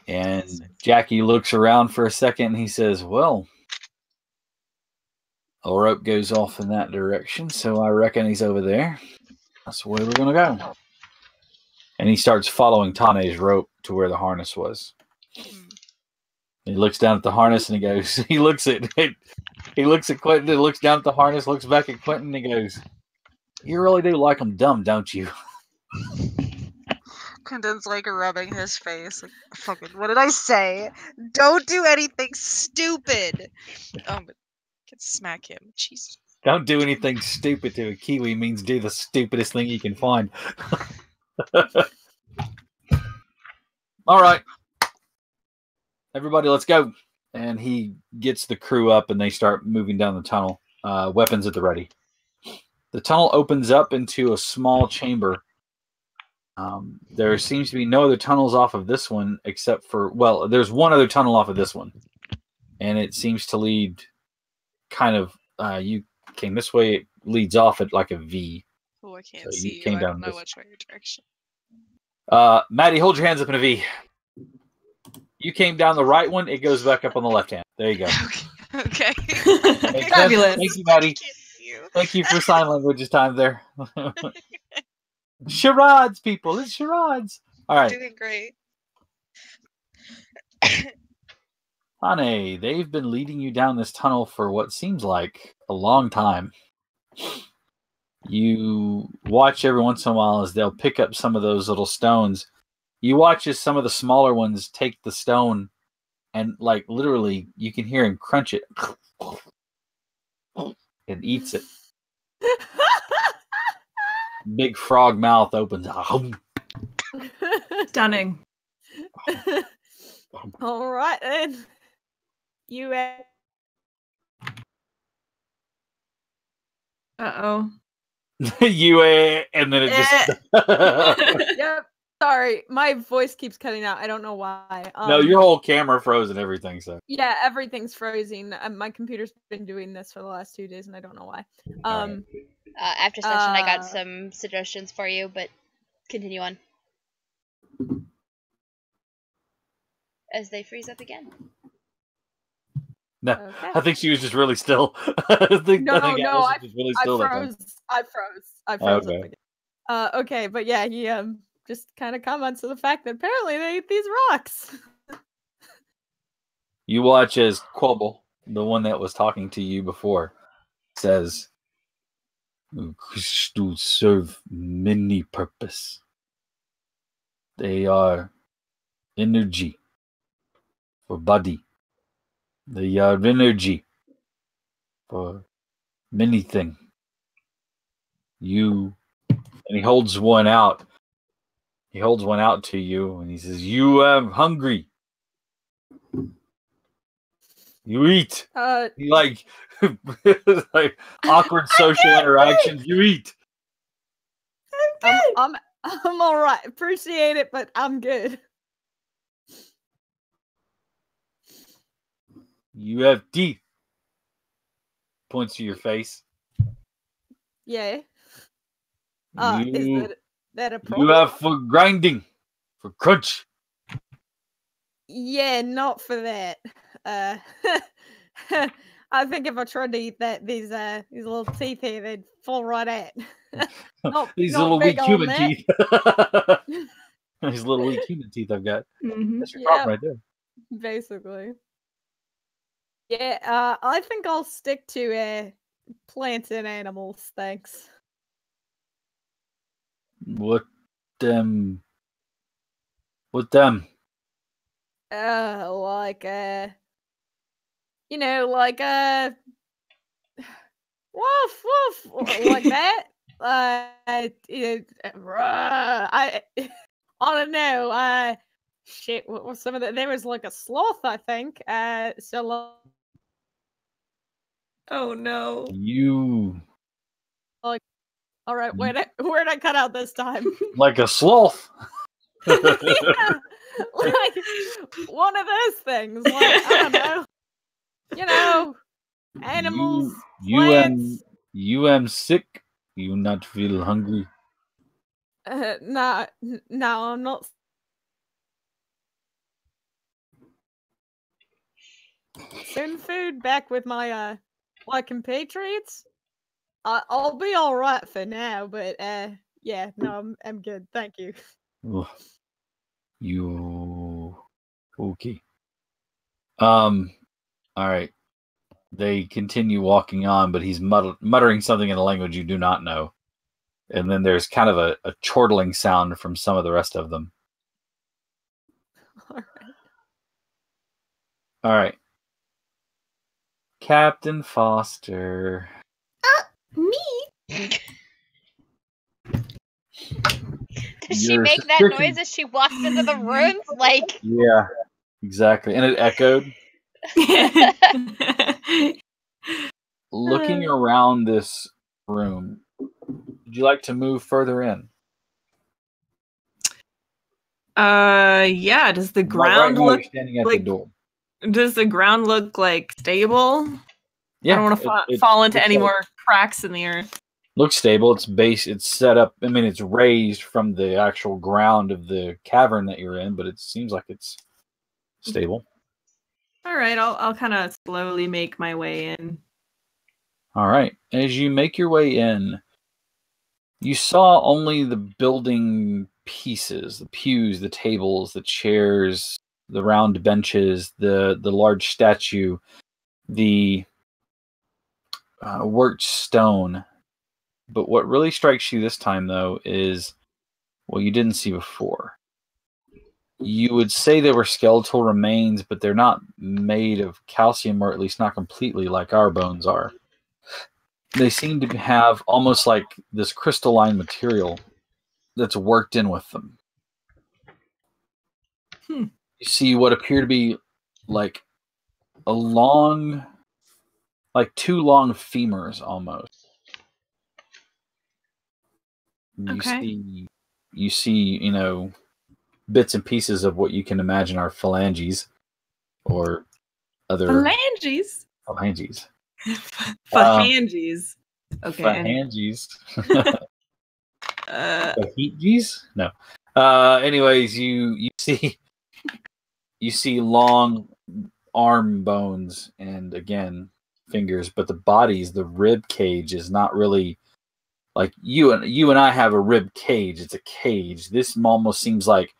Speaker 3: And Jackie looks around for a second, and he says, "Well, a rope goes off in that direction, so I reckon he's over there. That's the way we're going to go." And he starts following Tane's rope to where the harness was. He looks down at the harness, and he goes, he looks at Quentin, looks down at the harness, looks back at Quentin, and he goes, "You really do like them dumb, don't you?"
Speaker 7: Quentin's like rubbing his face. Like, fucking, what did I say? Don't do anything stupid. But can smack him. Jesus.
Speaker 3: Don't do anything stupid to a Kiwi means do the stupidest thing you can find. All right. Everybody, let's go. And he gets the crew up, and they start moving down the tunnel. Weapons at the ready. The tunnel opens up into a small chamber. There seems to be no other tunnels off of this one except for, well, there's one other tunnel off of this one. And it seems to lead kind of, you came this way, it leads off at like a V.
Speaker 7: Oh, I can't
Speaker 3: So
Speaker 7: see you.
Speaker 3: came
Speaker 7: I
Speaker 3: down
Speaker 7: don't know
Speaker 3: this.
Speaker 7: which way your direction.
Speaker 3: Maddie, hold your hands up in a V. You came down the right one, it goes back up on the left hand. There you go.
Speaker 7: Okay.
Speaker 8: Fabulous.
Speaker 3: Thank you, Maddie. Thank you for sign language this time there. Charades, people. It's charades. All right.
Speaker 7: Doing great.
Speaker 3: Tane, they've been leading you down this tunnel for what seems like a long time. You watch every once in a while as they'll pick up some of those little stones. You watch as some of the smaller ones take the stone and, like, literally, you can hear him crunch it and eats it. Big frog mouth opens.
Speaker 8: Stunning.
Speaker 4: All right then. You.
Speaker 8: Uh-oh.
Speaker 3: You and then it just.
Speaker 4: Yep. Sorry, my voice keeps cutting out. I don't know why.
Speaker 3: No, your whole camera froze and everything. So.
Speaker 4: Yeah, everything's frozen. My computer's been doing this for the last 2 days, and I don't know why.
Speaker 5: After session, I got some suggestions for you, but continue on. As they freeze up again.
Speaker 3: No,
Speaker 4: Okay.
Speaker 3: I think she was just really still. I think
Speaker 4: No,
Speaker 3: Alice
Speaker 4: no,
Speaker 3: was just really still that time.
Speaker 4: I froze
Speaker 3: Okay.
Speaker 4: up again. Okay, but yeah, he just kind of comments on the fact that apparently they eat these rocks.
Speaker 3: You watch as Quobble, the one that was talking to you before, says, "Crystals serve many purpose. They are energy for body. They are energy for many things. And he holds one out. He holds one out to you, and he says, "You am hungry. You eat." You like awkward social interactions. You eat.
Speaker 4: I'm all right. Appreciate it, but I'm good.
Speaker 3: You have teeth. Points to your face.
Speaker 4: Yeah.
Speaker 3: You-
Speaker 4: Is that a problem?
Speaker 3: You have for grinding, for crunch.
Speaker 4: Yeah, not for that. I think if I tried to eat these little teeth here, they'd fall right out.
Speaker 3: These
Speaker 4: not
Speaker 3: little
Speaker 4: big
Speaker 3: weak
Speaker 4: on
Speaker 3: human
Speaker 4: that.
Speaker 3: teeth. These little weak human teeth I've got.
Speaker 8: Mhm.
Speaker 3: That's your
Speaker 4: Yeah.
Speaker 3: problem right there.
Speaker 4: Basically. Yeah, I think I'll stick to plants and animals, thanks.
Speaker 3: What them? What them?
Speaker 4: Like you know, like woof woof like that. I don't know. Shit. What was some of that? There was like a sloth, I think. So
Speaker 8: Oh no.
Speaker 3: You
Speaker 4: all right. Where'd I cut out this time?
Speaker 3: like a sloth?
Speaker 4: Yeah, like one of those things. Like I don't know. You know, animals, plants.
Speaker 3: You am sick. You not feel hungry.
Speaker 4: No, I'm not. Soon food back with my compatriots. I'll be all right for now, but yeah, no, I'm good. Thank you.
Speaker 3: Ugh. You okay? All right. They continue walking on, but he's muttering something in a language you do not know. And then there's kind of a chortling sound from some of the rest of them.
Speaker 4: All right.
Speaker 3: All right. Captain Foster.
Speaker 8: Me?
Speaker 5: Does she
Speaker 3: You're
Speaker 5: make that
Speaker 3: stricken.
Speaker 5: noise as she walks into the room? Like,
Speaker 3: Yeah, exactly. And it echoed. Looking around this room, would you like to move further in?
Speaker 8: Yeah. Does the ground
Speaker 3: Right now,
Speaker 8: look
Speaker 3: you're standing at
Speaker 8: like-
Speaker 3: the door.
Speaker 8: Does the ground look like stable?
Speaker 3: Yeah,
Speaker 8: I don't want to
Speaker 3: it
Speaker 8: fall into
Speaker 3: looks
Speaker 8: any
Speaker 3: like-
Speaker 8: more cracks in the earth.
Speaker 3: Looks stable. It's set up. I mean, it's raised from the actual ground of the cavern that you're in, but it seems like it's stable.
Speaker 8: All right, I'll kind of slowly make my way in.
Speaker 3: All right. As you make your way in, you saw only the building pieces, the pews, the tables, the chairs, the round benches, the large statue, the worked stone. But what really strikes you this time, though, is what you didn't see before. You would say they were skeletal remains, but they're not made of calcium, or at least not completely like our bones are. They seem to have almost like this crystalline material that's worked in with them. You see what appear to be like a long, like two long femurs almost. You see, you know, bits and pieces of what you can imagine are phalanges or other
Speaker 8: Phalanges?
Speaker 3: phalanges.
Speaker 8: Phalanges. Okay.
Speaker 3: Phalanges.
Speaker 8: Uh,
Speaker 3: Phalanges? No. Anyways, you see long arm bones and again fingers, but the bodies, the rib cage is not really like you and I have a rib cage. It's a cage. This almost seems like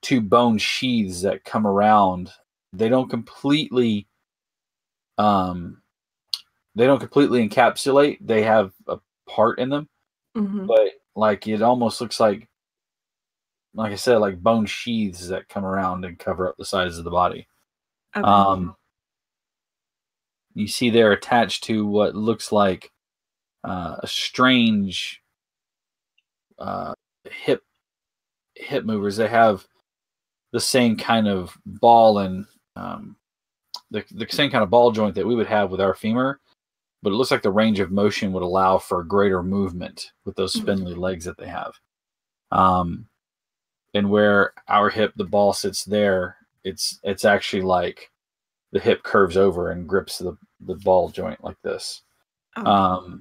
Speaker 3: two bone sheaths that come around. They don't completely encapsulate. They have a part in them,
Speaker 8: mhm.
Speaker 3: but like it almost looks like I said, like bone sheaths that come around and cover up the sides of the body.
Speaker 8: Okay.
Speaker 3: You see they're attached to what looks like a strange hip movers. They have the same kind of ball and the same kind of ball joint that we would have with our femur, but it looks like the range of motion would allow for greater movement with those spindly legs that they have. And where our hip, the ball sits there, it's actually like the hip curves over and grips the ball joint like this.
Speaker 8: Oh.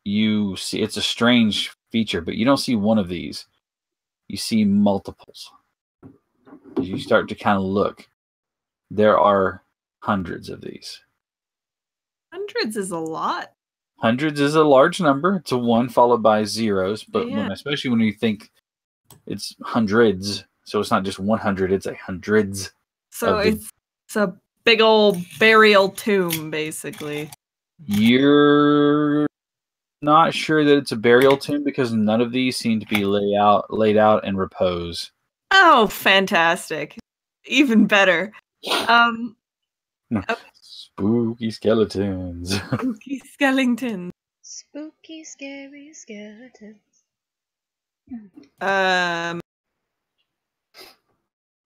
Speaker 3: You see, it's a strange feature, but you don't see one of these. You see multiples. As you start to kind of look, there are hundreds of these.
Speaker 8: Hundreds is a lot.
Speaker 3: Hundreds is a large number. It's a 1 followed by zeros, but
Speaker 8: Yeah.
Speaker 3: especially when you think it's hundreds, so it's not just 100, it's a hundreds.
Speaker 8: So
Speaker 3: of
Speaker 8: it's a big old burial tomb, basically.
Speaker 3: You're not sure that it's a burial tomb because none of these seem to be laid out in repose.
Speaker 8: Oh, fantastic. Even better.
Speaker 3: Spooky skeletons.
Speaker 8: Spooky skeletons.
Speaker 5: Spooky, scary skeletons.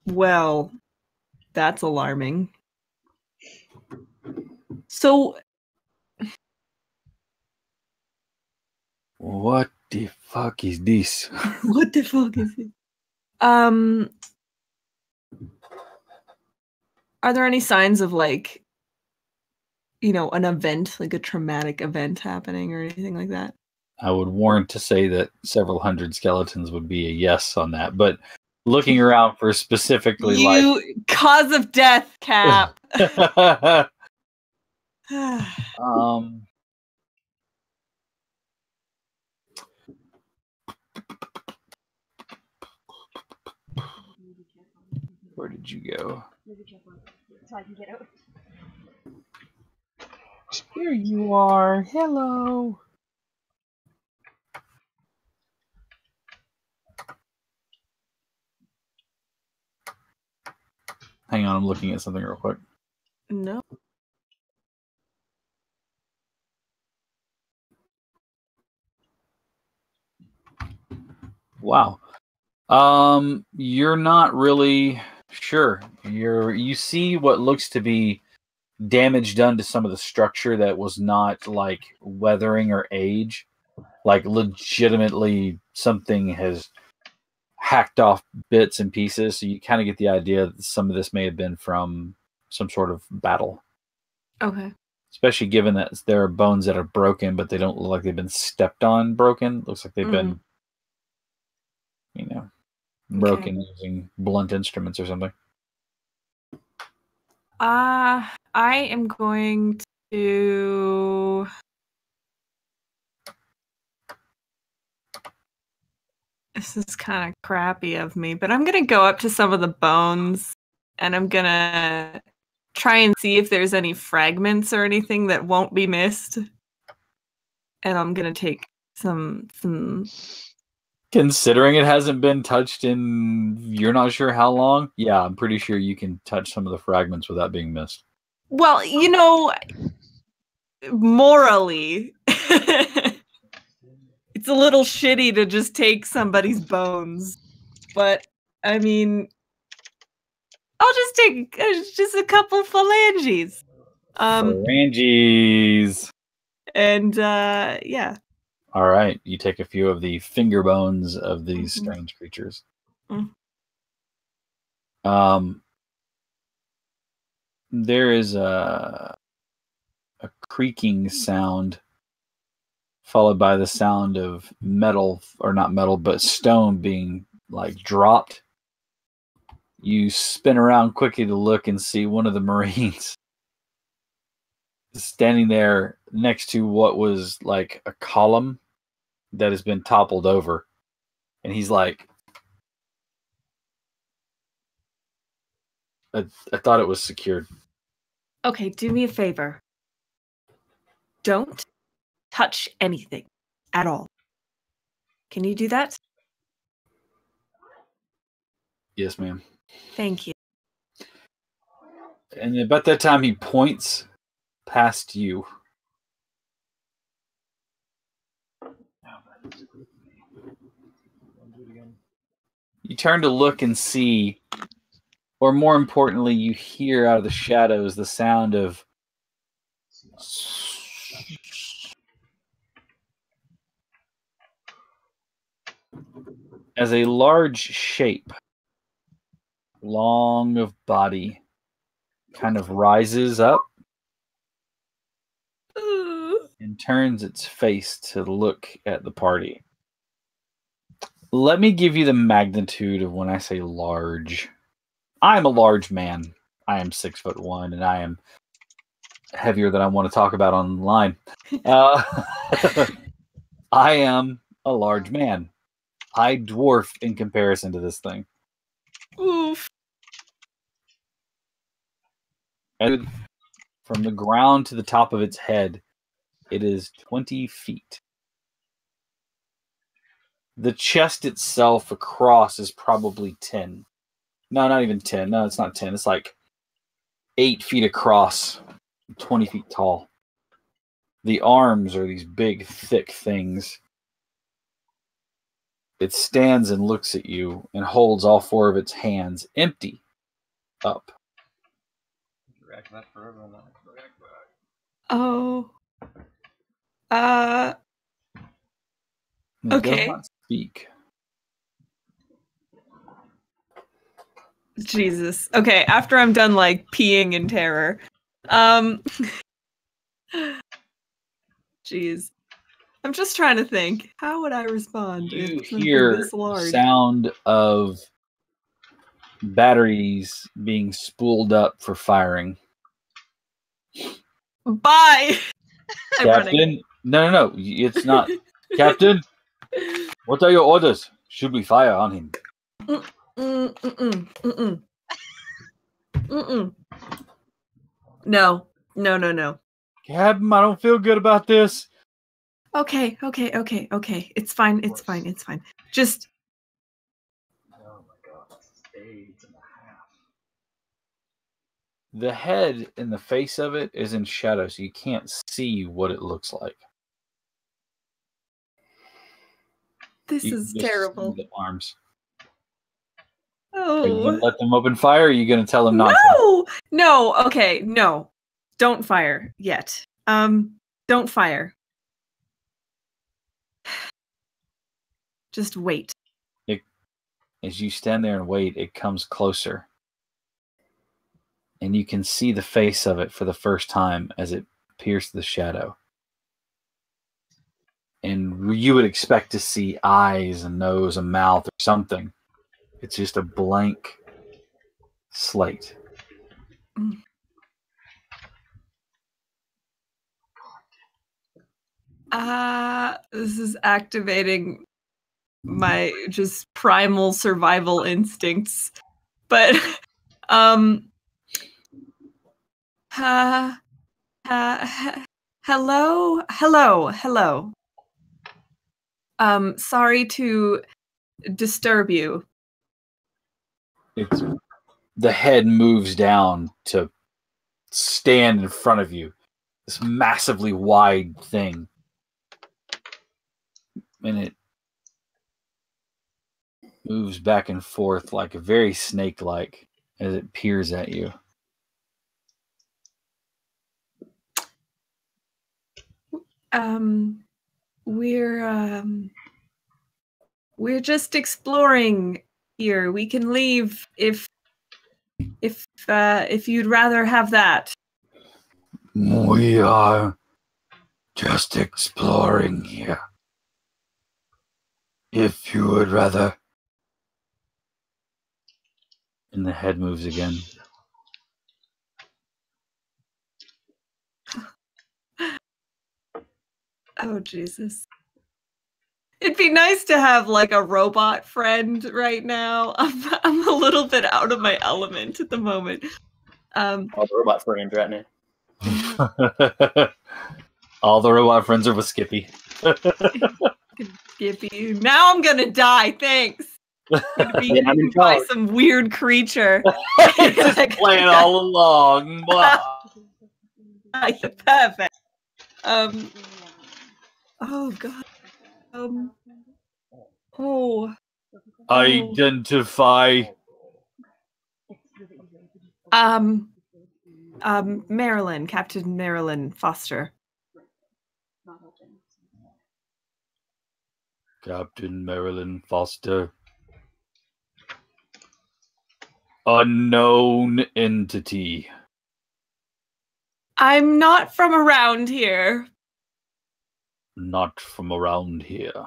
Speaker 8: Well, that's alarming. So,
Speaker 3: What the fuck is this?
Speaker 8: what the fuck is it? Are there any signs of like, an event, like a traumatic event happening or anything like that?
Speaker 3: I would warrant to say that several hundred skeletons would be a yes on that, but looking around for specifically
Speaker 8: Cause of death, Cap.
Speaker 3: Where did you go?
Speaker 5: So I can get out.
Speaker 3: Here you are. Hello. Hang on, I'm looking at something real quick.
Speaker 8: No.
Speaker 3: Wow. You're not really sure. You see what looks to be damage done to some of the structure that was not like weathering or age. Like legitimately something has hacked off bits and pieces. So you kind of get the idea that some of this may have been from some sort of battle.
Speaker 8: Okay.
Speaker 3: Especially given that there are bones that are broken, but they don't look like they've been stepped on broken. Looks like they've been, broken using blunt instruments or something.
Speaker 8: I am going to... This is kind of crappy of me, but I'm going to go up to some of the bones and I'm going to try and see if there's any fragments or anything that won't be missed. And I'm going to take some...
Speaker 3: Considering it hasn't been touched in you're not sure how long, yeah, I'm pretty sure you can touch some of the fragments without being missed.
Speaker 8: Well, morally, it's a little shitty to just take somebody's bones. But, I mean, I'll just take just a couple phalanges.
Speaker 3: Phalanges!
Speaker 8: And, yeah.
Speaker 3: All right, you take a few of the finger bones of these strange creatures. There is a creaking sound, followed by the sound of metal, or not metal, but stone being like dropped. You spin around quickly to look and see one of the Marines standing there next to what was like a column that has been toppled over. And he's like, I thought it was secured.
Speaker 8: Okay, do me a favor. Don't touch anything at all. Can you do that?
Speaker 3: Yes, ma'am.
Speaker 8: Thank you.
Speaker 3: And about that time, he points past you. You turn to look and see, or more importantly, you hear out of the shadows the sound of as a large shape, long of body, kind of rises up and turns its face to look at the party. Let me give you the magnitude of when I say large. I'm a large man. I am 6'1", and I am heavier than I want to talk about online. I am a large man. I dwarf in comparison to this thing.
Speaker 8: Oof.
Speaker 3: And from the ground to the top of its head, it is 20 feet. The chest itself across is probably 10. No, not even 10. No, it's not 10. It's like 8 feet across, 20 feet tall. The arms are these big, thick things. It stands and looks at you and holds all 4 of its hands empty up.
Speaker 8: Oh.
Speaker 3: It
Speaker 8: Okay.
Speaker 3: does not speak.
Speaker 8: Jesus. Okay, after I'm done like peeing in terror. Jeez. I'm just trying to think. How would I respond
Speaker 3: You
Speaker 8: if something
Speaker 3: hear
Speaker 8: this large?
Speaker 3: sound of batteries being spooled up for firing.
Speaker 8: Bye. I'm running.
Speaker 3: Captain? No. It's not. Captain? What are your orders? Should we fire on him?
Speaker 8: No.
Speaker 3: Captain, I don't feel good about this.
Speaker 8: Okay. It's fine. Just
Speaker 9: Oh my god. AIDS and a half.
Speaker 3: The head and the face of it is in shadow, so you can't see what it looks like.
Speaker 8: this
Speaker 3: You
Speaker 8: is
Speaker 3: can just
Speaker 8: terrible.
Speaker 3: see the arms. Are you going
Speaker 8: Oh.
Speaker 3: to let them open fire, or are you going to tell them not to?
Speaker 8: No. Okay, no. Don't fire yet. Don't fire. Just wait.
Speaker 3: As you stand there and wait, it comes closer. And you can see the face of it for the first time as it pierces the shadow. And you would expect to see eyes, a nose, a mouth, or something. It's just a blank slate.
Speaker 8: This is activating my just primal survival instincts. But hello. Sorry to disturb you.
Speaker 3: The head moves down to stand in front of you. This massively wide thing. And it moves back and forth like a very snake-like as it peers at you.
Speaker 8: We're just exploring here. We can leave if you'd rather have that.
Speaker 3: We are just exploring here. If you would rather. And the head moves again.
Speaker 8: Oh, Jesus. It'd be nice to have like a robot friend right now. I'm a little bit out of my element at the moment.
Speaker 9: All the robot friends right now.
Speaker 3: All the robot friends are with Skippy.
Speaker 8: Skippy. Now I'm gonna die. Thanks. I'm gonna be eaten by some weird creature.
Speaker 3: It's just playing all along.
Speaker 8: Perfect. Oh God.
Speaker 3: Identify.
Speaker 8: Marilyn, Captain Marilyn Foster.
Speaker 3: Captain Marilyn Foster. Unknown entity.
Speaker 8: I'm not from around here.
Speaker 3: Not from around here.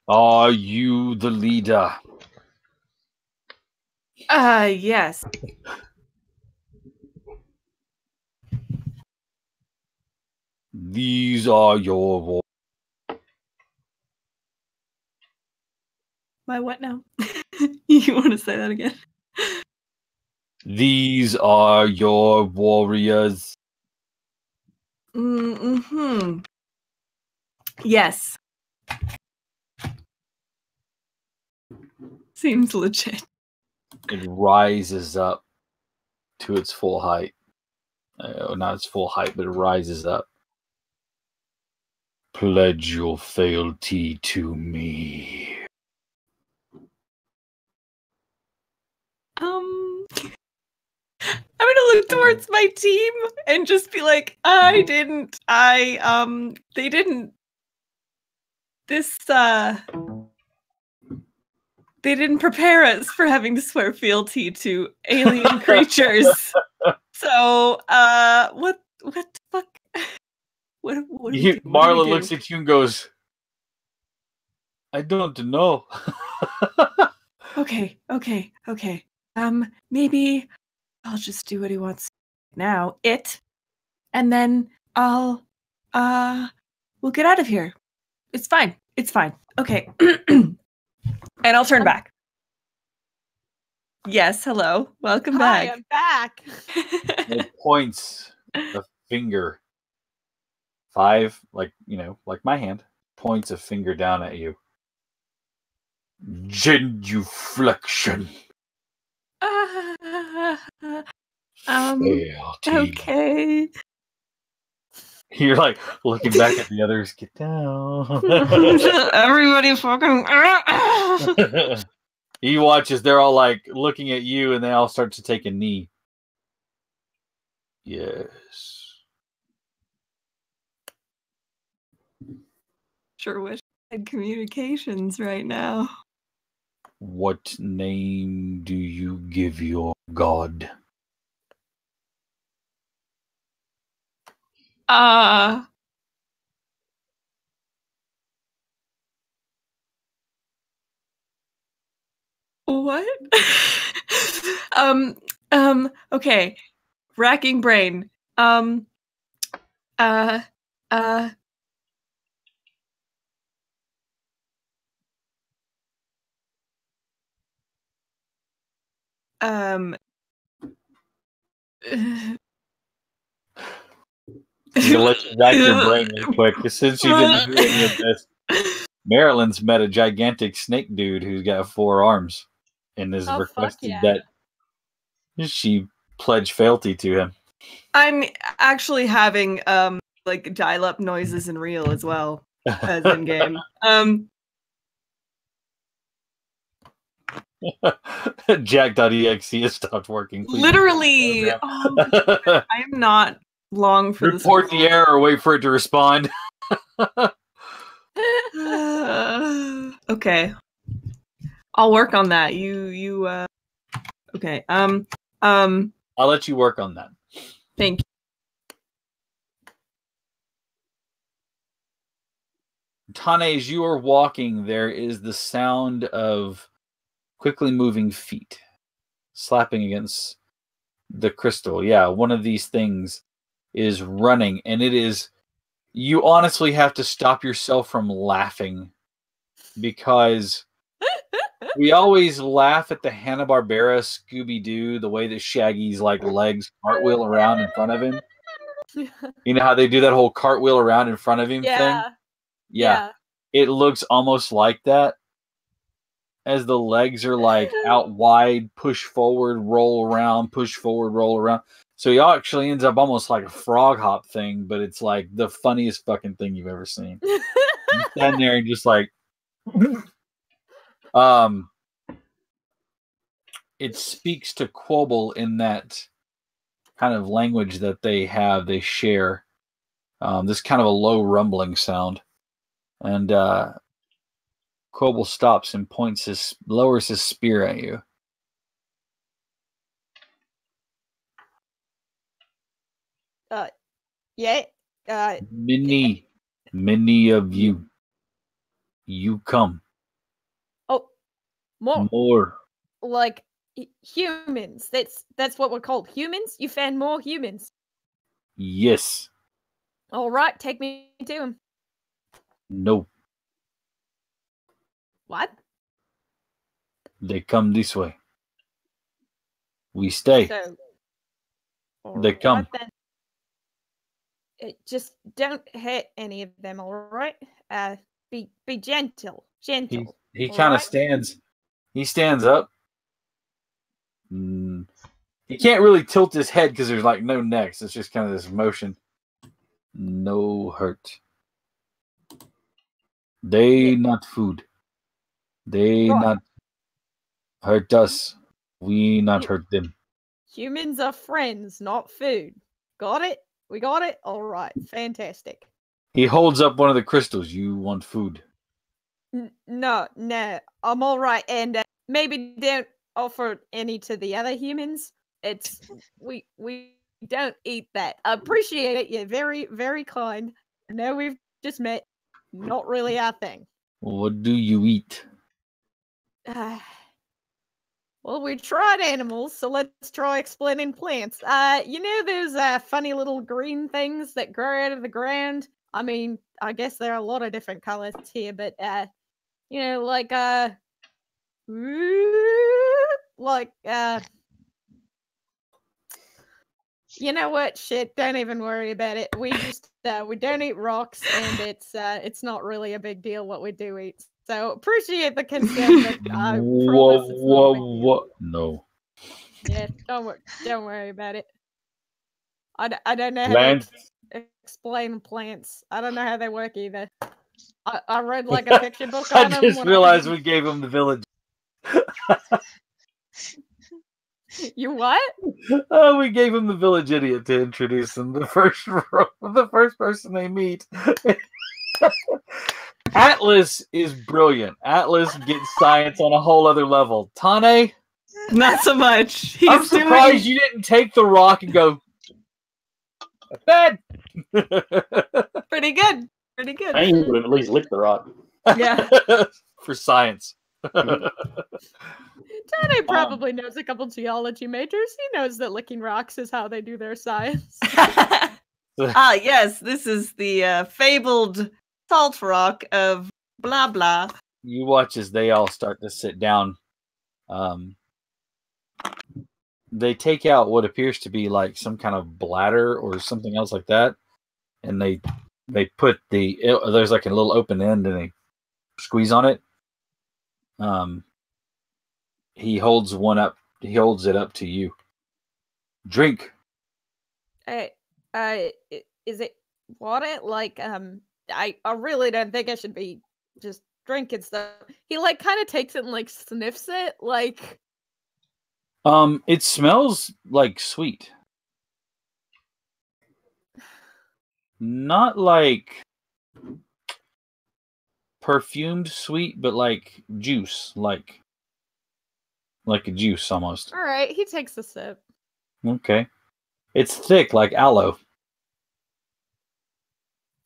Speaker 3: Are you the leader?
Speaker 8: Yes.
Speaker 3: These are your
Speaker 8: My what now? You want to say that again?
Speaker 3: These are your warriors.
Speaker 8: Mm-hmm. Yes. Seems legit.
Speaker 3: It rises up to its full height. Not its full height, but it rises up. Pledge your fealty to me.
Speaker 8: I'm gonna look towards my team and just be like, they didn't they didn't prepare us for having to swear fealty to alien creatures. So, what the fuck? What do we do?
Speaker 3: Marla looks at you and goes, I don't know.
Speaker 8: Okay. Maybe I'll just do what he wants now. And then we'll get out of here. It's fine. Okay. And I'll turn back. Yes, hello. Welcome
Speaker 4: Hi,
Speaker 8: back.
Speaker 4: I'm back.
Speaker 3: It points a finger. 5, like my hand, points a finger down at you. Genuflection. Fealty.
Speaker 8: Okay.
Speaker 3: You're like looking back at the others. Get down.
Speaker 8: Everybody fucking.
Speaker 3: He watches. They're all like looking at you, and they all start to take a knee. Yes.
Speaker 8: Sure wish I had communications right now.
Speaker 3: What name do you give your god?
Speaker 8: What? Okay. Racking brain.
Speaker 3: Let's rack your brain real quick. Since you didn't do any of this, Marilyn's met a gigantic snake dude who's got 4 arms and has requested that she pledge fealty to him.
Speaker 8: I'm actually having like dial-up noises in real as well as in game.
Speaker 3: Jack.exe has stopped working. Please
Speaker 8: Literally, I am not long for this.
Speaker 3: Report the error or wait for it to respond.
Speaker 8: Okay. I'll work on that. You okay.
Speaker 3: I'll let you work on that.
Speaker 8: Thank you.
Speaker 3: Tane, as you are walking, there is the sound of quickly moving feet slapping against the crystal. Yeah, one of these things is running, and it is. You honestly have to stop yourself from laughing because we always laugh at the Hanna-Barbera Scooby-Doo, the way that Shaggy's like legs cartwheel around in front of him. You know how they do that whole cartwheel around in front of him thing? Yeah. It looks almost like that. As the legs are like out wide, push forward, roll around, push forward, roll around. So he actually ends up almost like a frog hop thing, but it's like the funniest fucking thing you've ever seen. You stand there and just like it speaks to Quobble in that kind of language that they share. This kind of a low rumbling sound. And Quobble stops and lowers his spear at you. Many of you come.
Speaker 4: Oh, more
Speaker 3: More.
Speaker 4: like humans. That's what we're called. Humans? You found more humans.
Speaker 3: Yes.
Speaker 4: All right, take me to him.
Speaker 3: No.
Speaker 4: What?
Speaker 3: They come this way. We stay.
Speaker 4: So,
Speaker 3: They come.
Speaker 4: alright then. Just don't hit any of them, all right? Be gentle, gentle.
Speaker 3: He
Speaker 4: all
Speaker 3: kind of
Speaker 4: right?
Speaker 3: stands. He stands up. He can't really tilt his head because there's like no necks. It's just kind of this motion. No hurt. They not food. They
Speaker 4: Right.
Speaker 3: not hurt us. We not hurt them.
Speaker 4: Humans are friends, not food. Got it? We got it? All right, fantastic.
Speaker 3: He holds up one of the crystals. You want food?
Speaker 4: No, I'm all right. And maybe don't offer any to the other humans. It's we don't eat that. I appreciate it. You're very, very kind. I know we've just met. Not really our thing.
Speaker 3: What do you eat?
Speaker 4: Well, we tried animals, so let's try explaining plants. You know those funny little green things that grow out of the ground? I mean, I guess there are a lot of different colors here, but you know, like you know what? Shit, don't even worry about it. We just we don't eat rocks, and it's not really a big deal what we do eat. So appreciate the concern, but I promise it's not a big deal.
Speaker 3: What? No.
Speaker 4: Yeah, don't worry about it. I don't know how
Speaker 3: Plants.
Speaker 4: to explain plants. I don't know how they work either. I read like a picture book
Speaker 3: I
Speaker 4: on them.
Speaker 3: just
Speaker 4: when
Speaker 3: realized we gave him the village.
Speaker 4: You what?
Speaker 3: Oh, we gave him the village idiot to introduce him. The first person they meet. Atlas is brilliant. Atlas gets science on a whole other level. Tane,
Speaker 8: Not so much.
Speaker 3: I'm
Speaker 8: He's
Speaker 3: surprised
Speaker 8: doing...
Speaker 3: you didn't take the rock and go, bad.
Speaker 8: Pretty good. Pretty good.
Speaker 9: I would have at least licked the rock.
Speaker 8: Yeah.
Speaker 3: For science.
Speaker 4: Tane probably knows a couple geology majors. He knows that licking rocks is how they do their science.
Speaker 8: Yes, this is the fabled salt rock of blah blah.
Speaker 3: You watch as they all start to sit down. They take out what appears to be like some kind of bladder or something else like that, and they put there's like a little open end, and they squeeze on it. He holds one up. He holds it up to you. Drink.
Speaker 4: Is it water? Like, I really don't think I should be just drinking stuff. He like kind of takes it and like sniffs it, like.
Speaker 3: It smells like sweet. Not like perfumed sweet, but like juice, like a juice almost.
Speaker 4: All right, he takes a sip.
Speaker 3: Okay. It's thick like aloe.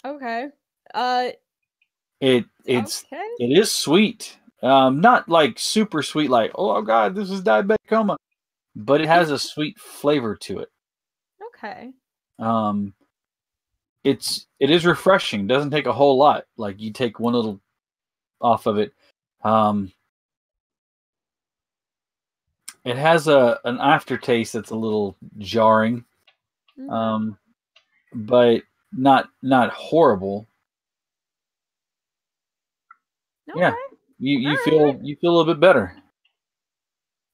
Speaker 4: Okay.
Speaker 3: It
Speaker 4: Okay.
Speaker 3: is sweet. Not like super sweet, like, oh god, this is diabetic coma. But it has a sweet flavor to it.
Speaker 4: Okay.
Speaker 3: It is refreshing. Doesn't take a whole lot. Like you take one little off of it. It has an aftertaste that's a little jarring. But not horrible.
Speaker 4: Okay.
Speaker 3: Yeah. You
Speaker 4: All
Speaker 3: feel
Speaker 4: right.
Speaker 3: you feel a little bit better.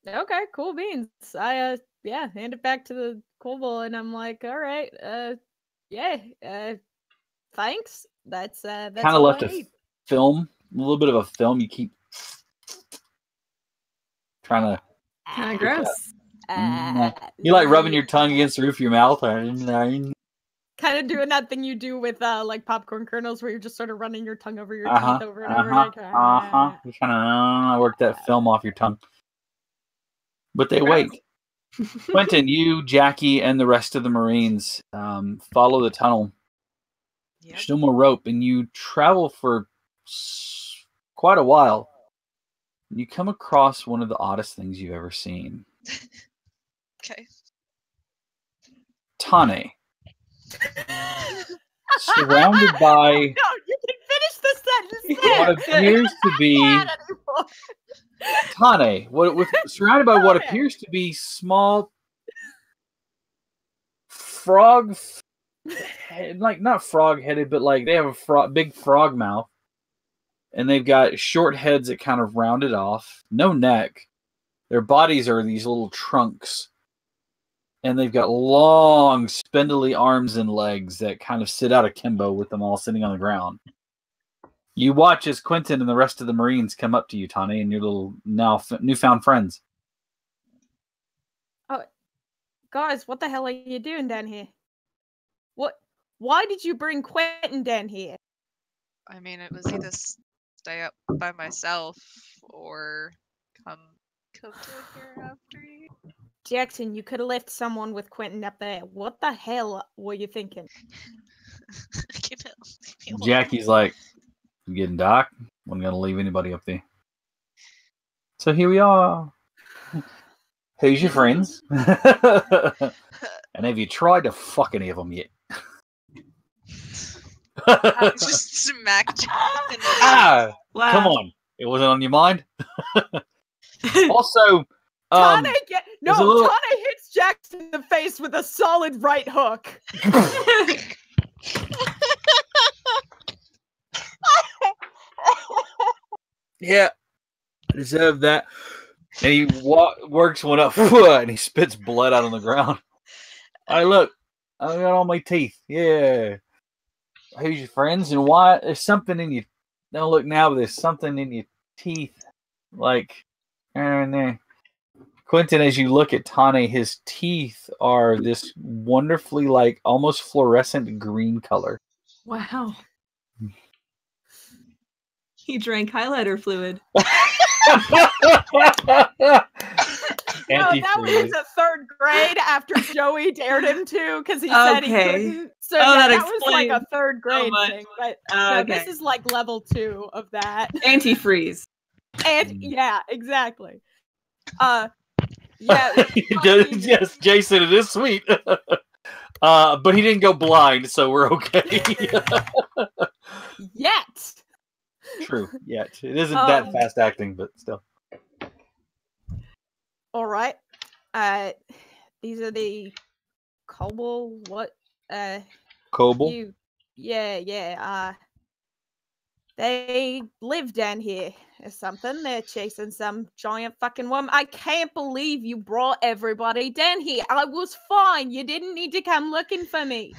Speaker 4: Okay, cool beans. I hand it back to the kobold, and I'm like, all right, thanks. That's
Speaker 3: Kind of
Speaker 4: all
Speaker 3: left
Speaker 4: I
Speaker 3: a
Speaker 4: need.
Speaker 3: film, a little bit of a film. You keep trying to.
Speaker 8: Kind of gross.
Speaker 3: You like rubbing your tongue against the roof of your mouth.
Speaker 4: Kind of doing that thing you do with like popcorn kernels, where you're just sort of running your tongue over your teeth over and over. Like,
Speaker 3: You're trying to work that film off your tongue. But they wait. Quentin, you, Jackie, and the rest of the Marines follow the tunnel.
Speaker 7: Yep.
Speaker 3: There's no more rope, and you travel for quite a while. You come across one of the oddest things you've ever seen.
Speaker 7: Okay.
Speaker 3: Tane. Surrounded by
Speaker 4: No, you can finish the sentence.
Speaker 3: what appears to be Tane, surrounded by what
Speaker 4: Tane.
Speaker 3: appears to be small frog, like not frog-headed, but like they have a big frog mouth, and they've got short heads that kind of rounded off, no neck. Their bodies are these little trunks, and they've got long, spindly arms and legs that kind of sit out akimbo with them all sitting on the ground. You watch as Quentin and the rest of the Marines come up to you, Tani, and your little newfound friends.
Speaker 4: Oh, guys, what the hell are you doing down here? Why did you bring Quentin down here?
Speaker 7: I mean, it was either stay up by myself or come down here after you.
Speaker 4: Jackson, you could have left someone with Quentin up there. What the hell were you thinking?
Speaker 3: Jackie's like, "I'm getting dark. I'm going to leave anybody up there." So here we are. Who's your friends? And have you tried to fuck any of them yet?
Speaker 7: Just smack Jackson.
Speaker 3: Ah!
Speaker 8: Wow.
Speaker 3: Come on. It wasn't on your mind? Also,
Speaker 4: Tane
Speaker 3: there's a little-
Speaker 4: Tane hits Jackson in the face with a solid right hook.
Speaker 3: yeah, I deserve that. And he works one up, and he spits blood out on the ground. Hey, look, I got all my teeth. Yeah. Who's your friends and why? There's something in your. Don't look now, but there's something in your teeth. Like, there. Quentin, as you look at Tane, his teeth are this wonderfully, like, almost fluorescent green color.
Speaker 8: Wow. He drank highlighter fluid.
Speaker 4: No, that was in the third grade after Joey dared him to because he said he couldn't. So that was like a third grade thing. But no, this is like level 2 of that.
Speaker 8: Antifreeze.
Speaker 4: And yeah, exactly. Yeah.
Speaker 3: Yes, Jason, it is sweet. But he didn't go blind, so we're okay.
Speaker 4: Yet.
Speaker 3: True. Yet. It isn't that fast acting, but still.
Speaker 4: All right. These are the Kobold. What?
Speaker 3: Kobold?
Speaker 4: Yeah. They live down here or something. They're chasing some giant fucking woman. I can't believe you brought everybody down here. I was fine. You didn't need to come looking for me.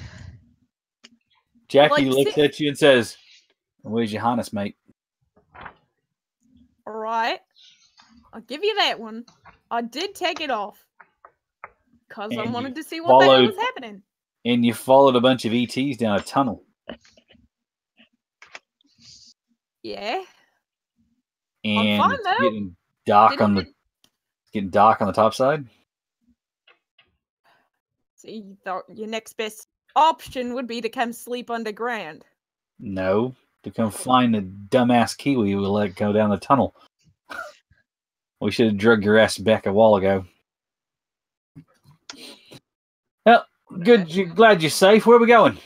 Speaker 3: Jackie looks at you and says, "Where's your harness, mate?"
Speaker 4: All right. I'll give you that one. I did take it off because I wanted to see what the hell was happening.
Speaker 3: And you followed a bunch of ETs down a tunnel.
Speaker 4: Yeah.
Speaker 3: And
Speaker 4: I'm fine,
Speaker 3: it's
Speaker 4: though.
Speaker 3: getting dark on the top side.
Speaker 4: So you thought your next best option would be to come sleep underground.
Speaker 3: No, to come find the dumbass Kiwi who let go down the tunnel. We should have drugged your ass back a while ago. Well, good. Glad you're safe. Where are we going?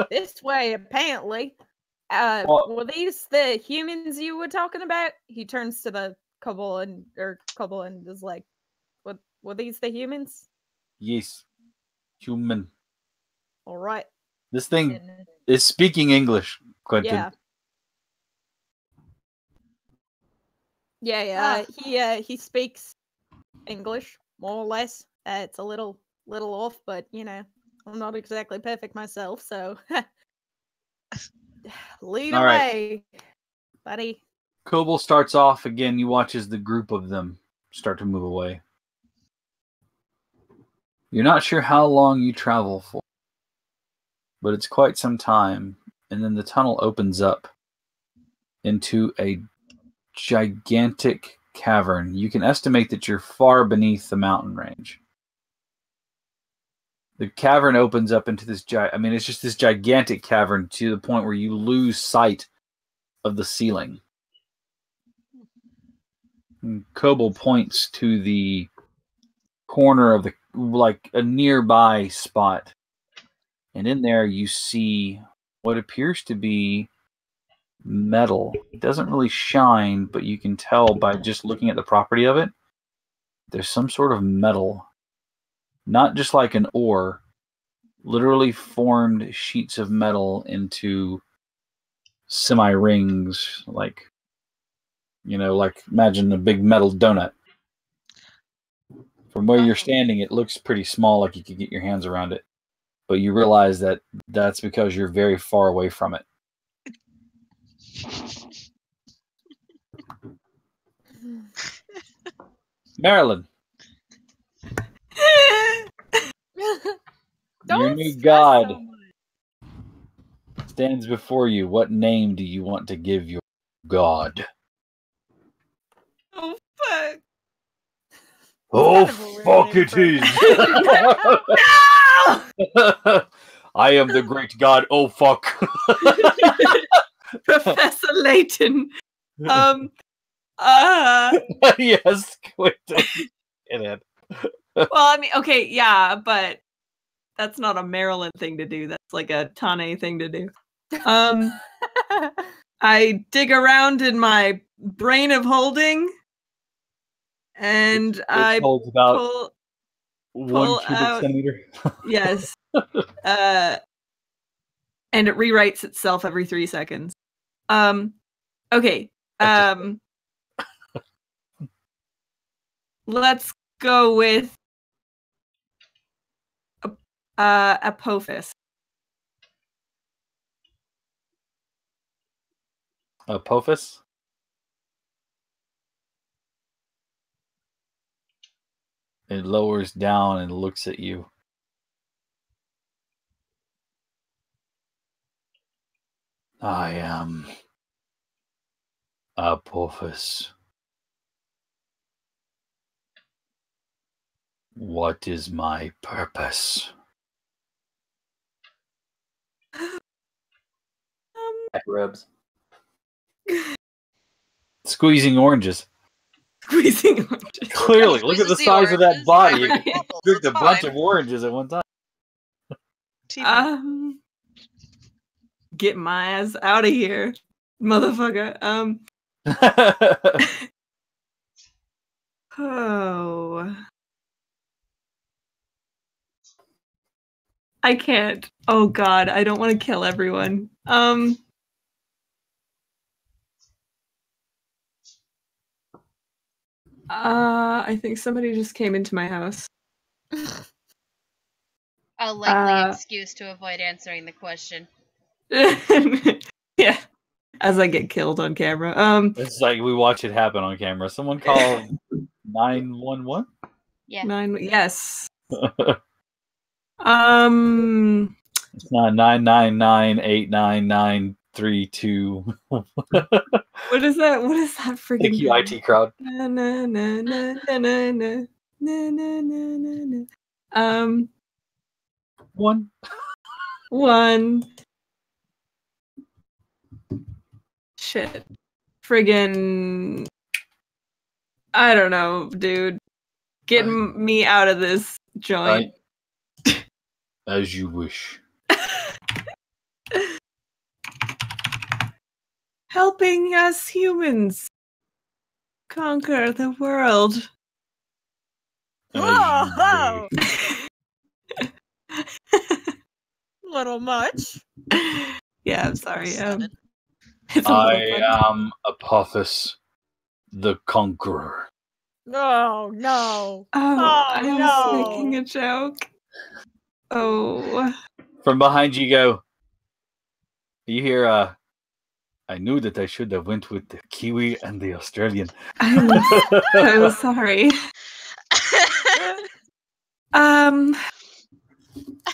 Speaker 4: This way, apparently. Were these the humans you were talking about? He turns to the Kobold and is like, "What? Were these the humans?"
Speaker 3: Yes, human.
Speaker 4: All right.
Speaker 3: This thing is speaking English, Quentin.
Speaker 4: Yeah. Yeah. He speaks English more or less. It's a little off, but you know, I'm not exactly perfect myself, so lead
Speaker 3: All
Speaker 4: away, buddy.
Speaker 3: Kobold starts off again. You watch as the group of them start to move away. You're not sure how long you travel for, but it's quite some time. And then the tunnel opens up into a gigantic cavern. You can estimate that you're far beneath the mountain range. The cavern opens up into this it's just this gigantic cavern to the point where you lose sight of the ceiling. And Kobold points to the corner of a nearby spot. And in there you see what appears to be metal. It doesn't really shine, but you can tell by just looking at the property of it. There's some sort of metal. Not just like an ore. Literally formed sheets of metal into semi-rings, like, like imagine a big metal donut. From where you're standing, it looks pretty small, like you could get your hands around it. But you realize that that's because you're very far away from it. Marilyn. Your new god stands before you. What name do you want to give your god?
Speaker 8: Oh, fuck.
Speaker 3: Oh, fuck it is. I am the great god. Oh, fuck.
Speaker 8: Professor Layton.
Speaker 3: Yes, Quentin.
Speaker 8: Well, I mean, okay, yeah, but that's not a Maryland thing to do. That's like a Tane thing to do. I dig around in my brain of holding, and I
Speaker 3: holds about
Speaker 8: pull
Speaker 3: 1 cubic
Speaker 8: out,
Speaker 3: centimeter.
Speaker 8: Yes. And it rewrites itself every 3 seconds. Okay. Let's go with Apophis.
Speaker 3: Apophis? It lowers down and looks at you. I am Apophis. What is my purpose?
Speaker 9: Rubs.
Speaker 3: Squeezing oranges.
Speaker 8: Squeezing oranges.
Speaker 3: Clearly, look at the size of that body. You can drink a bunch
Speaker 7: fine.
Speaker 3: of oranges at one time.
Speaker 8: Get my ass out of here, motherfucker. Oh. I can't. Oh god, I don't want to kill everyone. I think somebody just came into my house.
Speaker 5: A likely excuse to avoid answering the question.
Speaker 8: Yeah. As I get killed on camera.
Speaker 3: It's like we watch it happen on camera. Someone call 911?
Speaker 5: Yeah.
Speaker 8: Yes.
Speaker 3: It's not 999899932.
Speaker 8: What is that? What is that freaking?
Speaker 3: Thank you, IT crowd.
Speaker 8: Na, na, na, na, na, na, na, na, na, na, na.
Speaker 3: One.
Speaker 8: Shit. Friggin'. I don't know, dude. Get me out of this joint.
Speaker 3: As you wish.
Speaker 8: Helping us humans conquer the world.
Speaker 4: Whoa! Little much.
Speaker 8: Yeah, I'm sorry.
Speaker 3: I am Apophis, the Conqueror.
Speaker 4: No, no.
Speaker 8: I was
Speaker 4: no.
Speaker 8: making a joke. Oh.
Speaker 3: From behind you go. You hear, I knew that I should have went with the Kiwi and the Australian.
Speaker 8: I'm so sorry.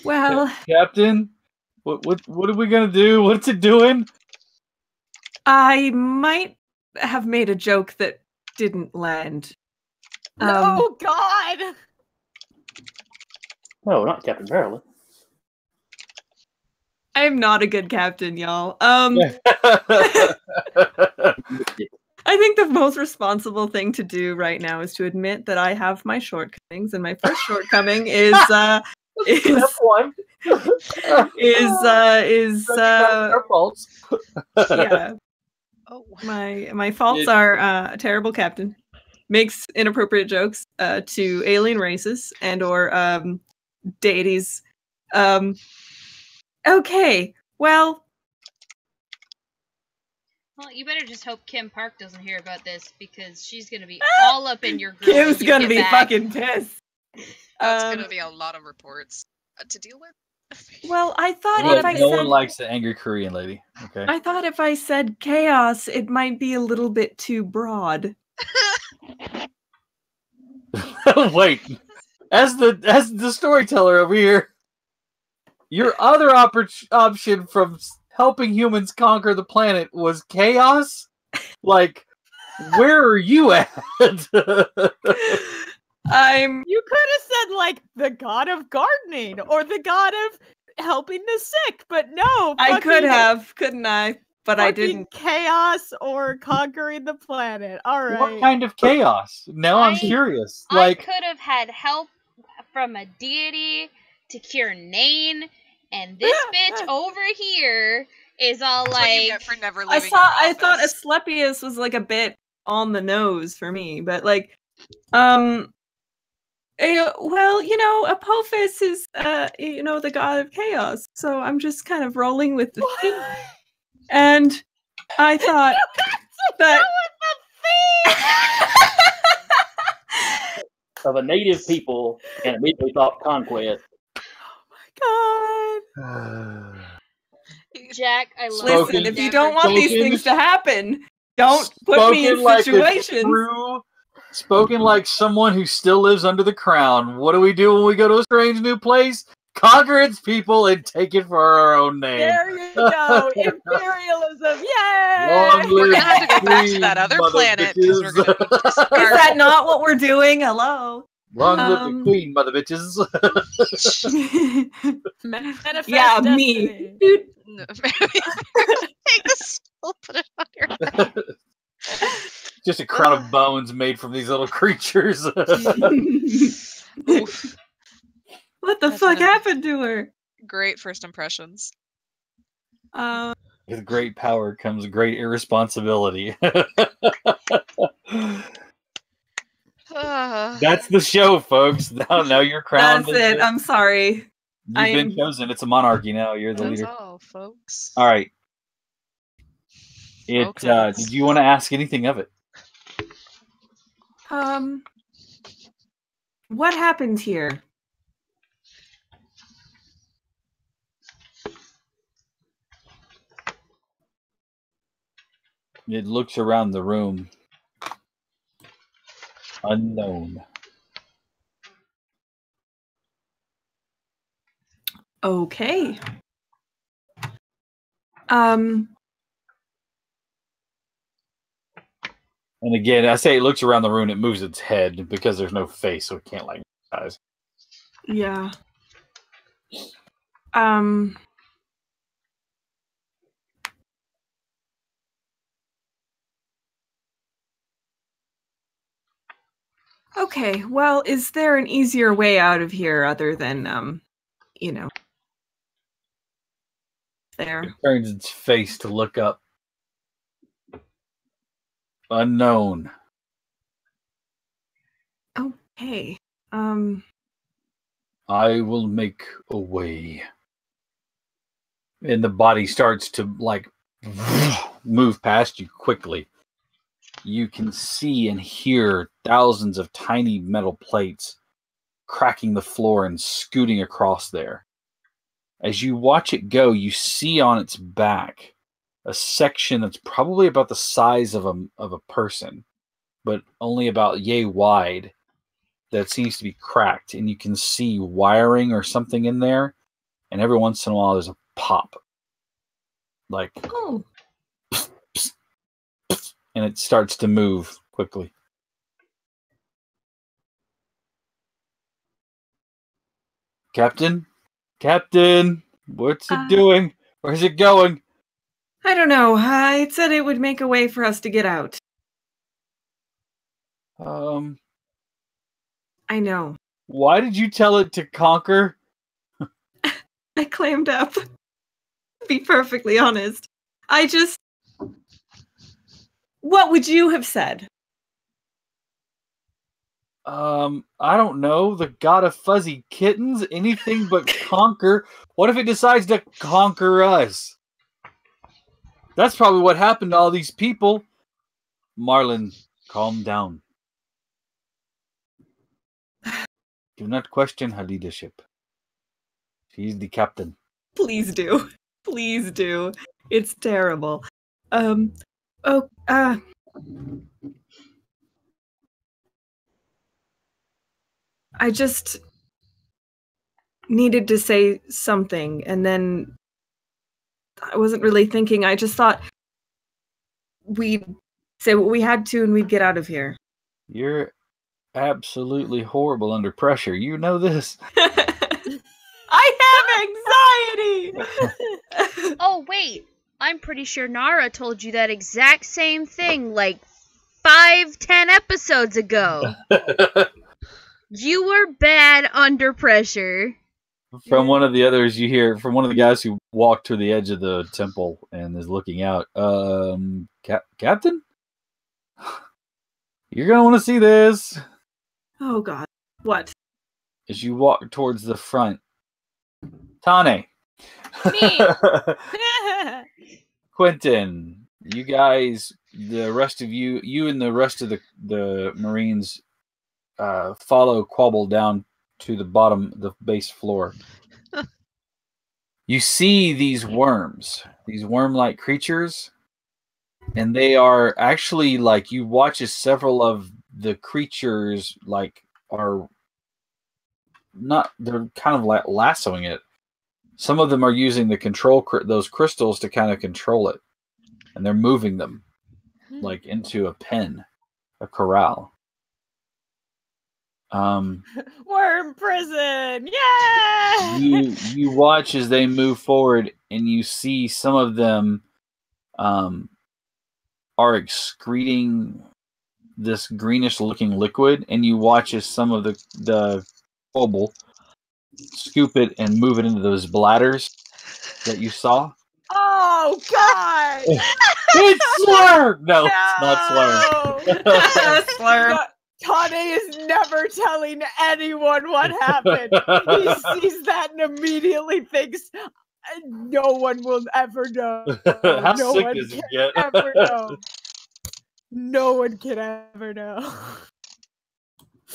Speaker 8: Well,
Speaker 3: Captain, what are we gonna do? What's it doing?
Speaker 8: I might have made a joke that didn't land.
Speaker 4: Oh God!
Speaker 9: No, not Captain Maryland.
Speaker 8: I am not a good captain, y'all. I think the most responsible thing to do right now is to admit that I have my shortcomings, and my first shortcoming is
Speaker 3: Our faults.
Speaker 8: yeah.
Speaker 7: Oh.
Speaker 8: My faults are a terrible captain, makes inappropriate jokes to alien races and or deities. Okay, well,
Speaker 5: Well, you better just hope Kim Park doesn't hear about this because she's gonna be all up in your grill.
Speaker 8: Kim's
Speaker 5: when you
Speaker 8: gonna
Speaker 5: get
Speaker 8: be
Speaker 5: back.
Speaker 8: fucking pissed.
Speaker 7: That's gonna be a lot of reports to deal with.
Speaker 8: Well, I thought
Speaker 3: Look,
Speaker 8: if I
Speaker 3: no
Speaker 8: said
Speaker 3: one likes the angry Korean lady. Okay.
Speaker 8: I thought if I said chaos, it might be a little bit too broad.
Speaker 3: Wait, as the storyteller over here, your other option from helping humans conquer the planet was chaos. Like, where are you at?
Speaker 4: You could have said like the god of gardening or the god of helping the sick, but no.
Speaker 8: I could
Speaker 4: fucking-
Speaker 8: have, couldn't I? But I
Speaker 4: fucking
Speaker 8: didn't.
Speaker 4: Chaos or conquering the planet. All right.
Speaker 3: What kind of chaos? Now I'm
Speaker 5: I-
Speaker 3: curious.
Speaker 5: I
Speaker 3: Like,
Speaker 5: could have had help from a deity to cure Nain, and this bitch over here is all
Speaker 7: That's what you
Speaker 5: like,
Speaker 7: get for never
Speaker 8: I
Speaker 7: leaving your
Speaker 8: thought
Speaker 7: office.
Speaker 8: Asclepius was like a bit on the nose for me, but like, well, you know, Apophis is, you know, the god of chaos, so I'm just kind of rolling with the theme. And I thought that
Speaker 9: Of a native people and immediately thought conquest.
Speaker 4: God.
Speaker 5: Jack, I love
Speaker 3: Spoken-
Speaker 8: listen,
Speaker 5: you.
Speaker 8: if you don't want these
Speaker 3: Spoken-
Speaker 8: things to happen, don't put me in
Speaker 3: like a
Speaker 8: situations.
Speaker 3: spoken like someone who still lives under the crown. What do we do when we go to a strange new place? Conquer its people and take it for our own name.
Speaker 4: There you go. Imperialism. Yay!
Speaker 3: Long
Speaker 7: We're
Speaker 3: live
Speaker 7: gonna have to go back to
Speaker 3: Queen,
Speaker 7: that other
Speaker 3: mother
Speaker 7: planet because we're gonna
Speaker 3: bitches.
Speaker 7: need to
Speaker 8: Is
Speaker 7: start.
Speaker 8: that not what we're doing? Hello.
Speaker 3: Long live the
Speaker 8: Um,
Speaker 3: Queen, mother bitches.
Speaker 4: Manifest
Speaker 8: Yeah,
Speaker 4: destiny.
Speaker 8: me. Dude.
Speaker 7: No, take the skull, put it on your head.
Speaker 3: Just a crown of bones made from these little creatures.
Speaker 7: Oof.
Speaker 8: What the
Speaker 7: That's
Speaker 8: fuck
Speaker 7: enough.
Speaker 8: happened to her?
Speaker 7: Great first impressions.
Speaker 3: With great power comes great irresponsibility. That's the show, folks. Now you're crowned.
Speaker 8: That's it. I'm sorry.
Speaker 3: You've
Speaker 8: I'm-
Speaker 3: been chosen. It's a monarchy now. You're the
Speaker 7: That's
Speaker 3: leader.
Speaker 7: all, folks.
Speaker 3: All right.
Speaker 7: Okay.
Speaker 3: Did you want to ask anything of it?
Speaker 8: What happened here?
Speaker 3: It looks around the room. Unknown.
Speaker 8: Okay.
Speaker 3: And again, I say it looks around the room. It moves its head because there's no face, so it can't like eyes.
Speaker 8: Yeah. Okay, well, is there an easier way out of here other than, you know,
Speaker 3: It
Speaker 8: there?
Speaker 3: turns its face to look up. Unknown.
Speaker 8: Okay.
Speaker 3: I will make a way. And the body starts to like move past you quickly. You can see and hear thousands of tiny metal plates cracking the floor and scooting across there. As you watch it go, you see on its back a section that's probably about the size of a person, but only about yay wide, that seems to be cracked, and you can see wiring or something in there, and every once in a while there's a pop. Like,
Speaker 8: Oh.
Speaker 3: and it starts to move quickly. Captain? Captain! What's it doing? Where's it going?
Speaker 8: I don't know. It said it would make a way for us to get out. I know.
Speaker 3: Why did you tell it to conquer?
Speaker 8: I clammed up. To be perfectly honest. I just... What would you have said?
Speaker 3: I don't know. The god of fuzzy kittens? Anything but conquer. What if it decides to conquer us? That's probably what happened to all these people. Marlin, calm down. Do not question her leadership. She's the captain.
Speaker 8: Please do. Please do. It's terrible. I just needed to say something, and then I wasn't really thinking. I just thought we'd say what we had to and we'd get out of here.
Speaker 3: You're absolutely horrible under pressure. You know this.
Speaker 8: I have anxiety!
Speaker 5: Oh, wait. I'm pretty sure Nara told you that exact same thing like 5-10 episodes ago. You were bad under pressure.
Speaker 3: From one of the others, you hear from one of the guys who walked to the edge of the temple and is looking out. Captain? You're going to want to see this.
Speaker 8: Oh, God. What?
Speaker 3: As you walk towards the front. Tane.
Speaker 4: Me.
Speaker 3: Quentin. You guys, the rest of you and the rest of the Marines follow Quabble down to the bottom, the base floor. You see these worms, these worm-like creatures, and they are actually like you watch as several of the creatures like are not. They're kind of like lassoing it. Some of them are using the control those crystals to kind of control it, and they're moving them like into a pen, a corral.
Speaker 4: Worm prison! Yeah!
Speaker 3: You watch as they move forward, and you see some of them are excreting this greenish-looking liquid, and you watch as some of the Quabble scoop it and move it into those bladders that you saw.
Speaker 4: Oh, God!
Speaker 3: It's Slurm! No, it's not Slurm.
Speaker 8: Slurm.
Speaker 4: Tane is never telling anyone what happened. He sees that and immediately thinks, no one will ever know.
Speaker 3: How
Speaker 4: No
Speaker 3: sick
Speaker 4: one
Speaker 3: does it
Speaker 4: can
Speaker 3: get?
Speaker 4: ever know. No one can ever know.